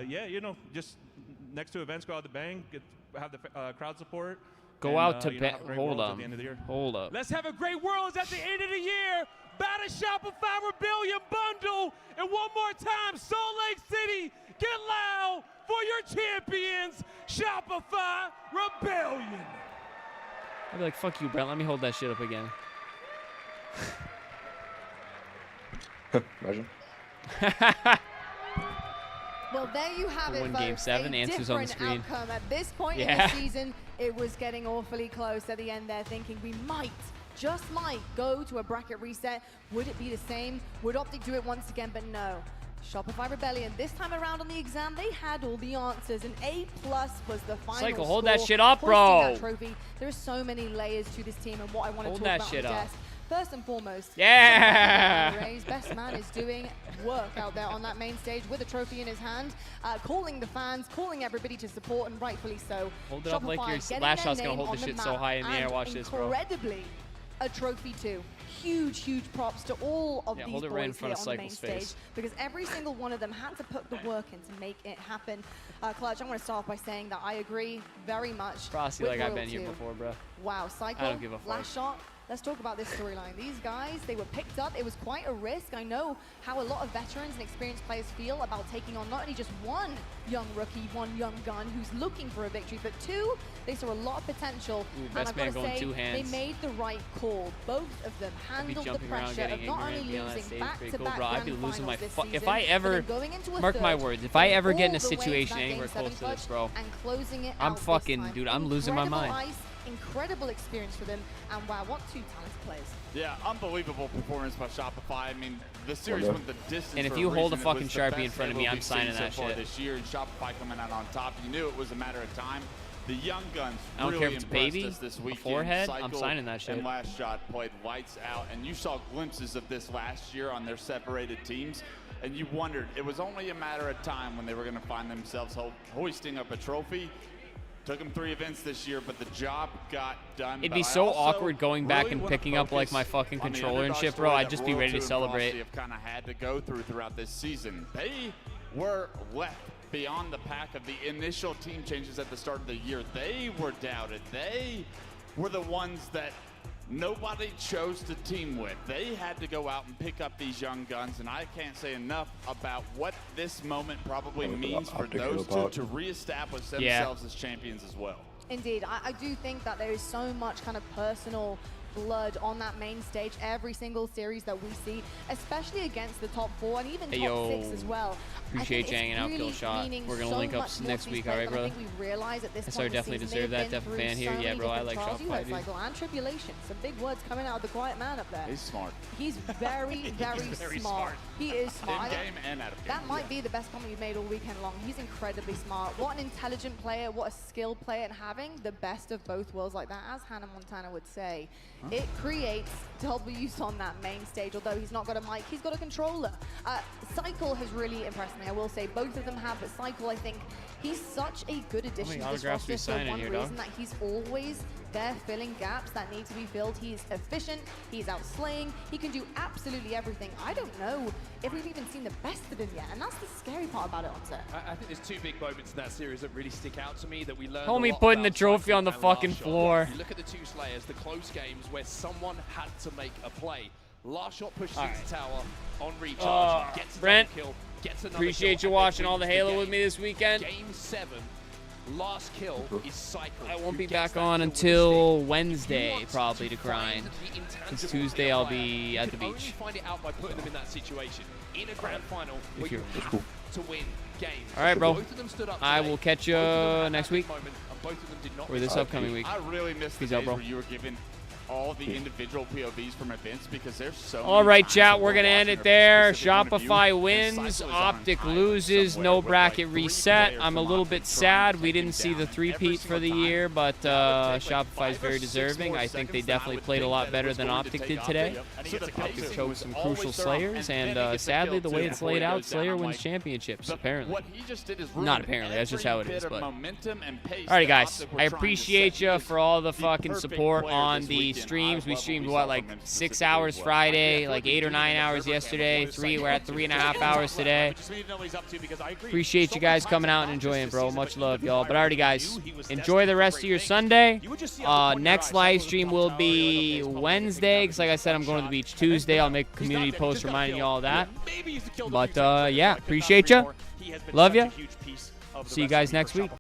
yeah, you know, just next 2 events, go out to bang, have the crowd support. Go out to bang. Hold up. Hold up. Let's have a great Worlds at the end of the year. Buy the Shopify Rebellion bundle. And one more time, Salt Lake City, get loud for your champions, Shopify Rebellion. I'd be like, fuck you, Brent. Let me hold that shit up again. Imagine. Well, there you have it, Win folks. Game 7, a answers on the different screen. outcome. At this point in the season, it was getting awfully close at the end there, thinking we might, just might, go to a bracket reset. Would it be the same? Would Optic do it once again? But no. Shopify Rebellion, this time around on the exam, they had all the answers. An A+ was the final Cycle, score. hold that shit up, Hoisting bro. that trophy. There are so many layers to this team and what I want to Hold talk that about shit on the up. desk. First and foremost, yeah. Ray's best man is doing work out there on that main stage with a trophy in his hand, calling the fans, calling everybody to support, and rightfully so. Hold it up like Shopify your getting last their shot's gonna name hold on this the shit so map, high in the air. and Watch this, bro. incredibly, a trophy too. Huge, huge props to all of these hold it right in boys front here of on the main Cycle's stage, face. because every single one of them had to put the work in to make it happen. Clutch, I'm going to start off by saying that I agree very much Frosty, with like I've been Royal here 2. before, bro. Wow, Cycle, I don't give a fuck. last shot. Let's talk about this storyline. These guys, they were picked up. It was quite a risk. I know how a lot of veterans and experienced players feel about taking on not only just one young rookie, one young gun who's looking for a victory, but 2, they saw a lot of potential. Ooh, and best I've man got to going say, 2 hands. they made the right call. Both of them handled the jumping around, pressure of getting not only ignorant, being on that losing stage, pretty cool, back-to-back bro. I'd be grand losing my finals this fuck season, if I but ever then going into a mark my third, words. If I ever get in a all the way to situation that anywhere Game 7 close to this, clutch bro, and closing it I'm out this fucking, time. dude. I'm losing my Incredible mind. ice, incredible experience for them, and wow, what 2 talented players. Yeah, unbelievable performance by Shopify. I mean, the series went the distance. And if for you hold a reason. It fucking was the Sharpie best in front of Halo me, I'm we've signing seen that so far shit. this year, and Shopify coming out on top. You knew it was a matter of time. The young guns I don't really care if it's impressed baby, us this a weekend. forehead, I'm Cycle signing that shit. And Last Shot played lights out, and you saw glimpses of this last year on their separated teams, and you wondered, it was only a matter of time when they were going to find themselves hoisting up a trophy. Took them 3 events this year, but the job got done. It'd be so awkward going back and picking up like my fucking controller and shit, bro. I'd just be ready to celebrate. Have kind of had to go throughout this season. They were left beyond the pack of the initial team changes at the start of the year. They were doubted. They were the ones that nobody chose to team with. They had to go out and pick up these young guns, and I can't say enough about what this moment probably means for those two to reestablish themselves as champions as well. Indeed, I do think that there is so much kind of personal blood on that main stage every single series that we see, especially against the top 4 and even top 6 as well. Appreciate you hanging out, Kill Shot. We're gonna link up next week, alright, brother? I think we realize at this point I definitely deserve that. Def fan here, yeah, bro. I like Shopify, dude. And tribulation, some big words coming out of the quiet man up there. He's smart. He's very, very smart. He is smart. In game and out of game. That might be the best comment we've made all weekend long. He's incredibly smart. What an intelligent player, what a skilled player, and having the best of both worlds like that, as Hannah Montana would say, it creates W's on that main stage. Although he's not got a mic, he's got a controller. Cycle has really impressed me, I will say. Both of them have, but Cycle, I think, he's such a good addition to this roster for one reason, that he's always there filling gaps that need to be filled. He's efficient, he's outslaying, he can do absolutely everything. I don't know if we've even seen the best of him yet, and that's the scary part about it on set. I think there's 2 big moments in that series that really stick out to me that we learned. Homie putting the trophy on the fucking floor. You look at the 2 Slayers, the close games where someone had to make a play. Last shot pushes into tower on recharge, gets a Brent, kill, gets another appreciate you watching all the Halo with me this weekend. Game 7, last kill is Cycle. I won't be back on until Wednesday, probably, to grind. Because Tuesday I'll be at the beach. You only find it out by putting them in that situation. In a grand final where you have to win games. All right, bro. Both of them stood up I today. will catch you next week. Both of them did not Or this upcoming week. I really missed the Peace out, days bro. where you were given all the individual POVs from events, because there's so All many right, times chat, where we're going to end watching it a there. specific point of view, Shopify and wins, Cycle is on Optic an loses, island no somewhere with, bracket like, 3 reset. players I'm a from little Optic bit trying sad to we take didn't him see the down. three-peat for the year, but Shopify's very deserving. I think they definitely played a lot better than Optic did today. Optic chose some crucial Slayers, and sadly, the way it's laid out, Slayer wins championships, apparently. Not apparently, that's just how it is. But alrighty, guys, I appreciate you for all the fucking support on the streams. We streamed, what, like 6 hours Friday, like 8 or 9 hours yesterday. We're at 3.5 hours today. Appreciate you guys coming out and enjoying, bro. Much love, y'all. But alrighty, guys, enjoy the rest of your Sunday. Next live stream will be Wednesday, because like I said, I'm going to the beach Tuesday. I'll make a community post reminding you all of that. But yeah, appreciate you. Love you. See you guys next week.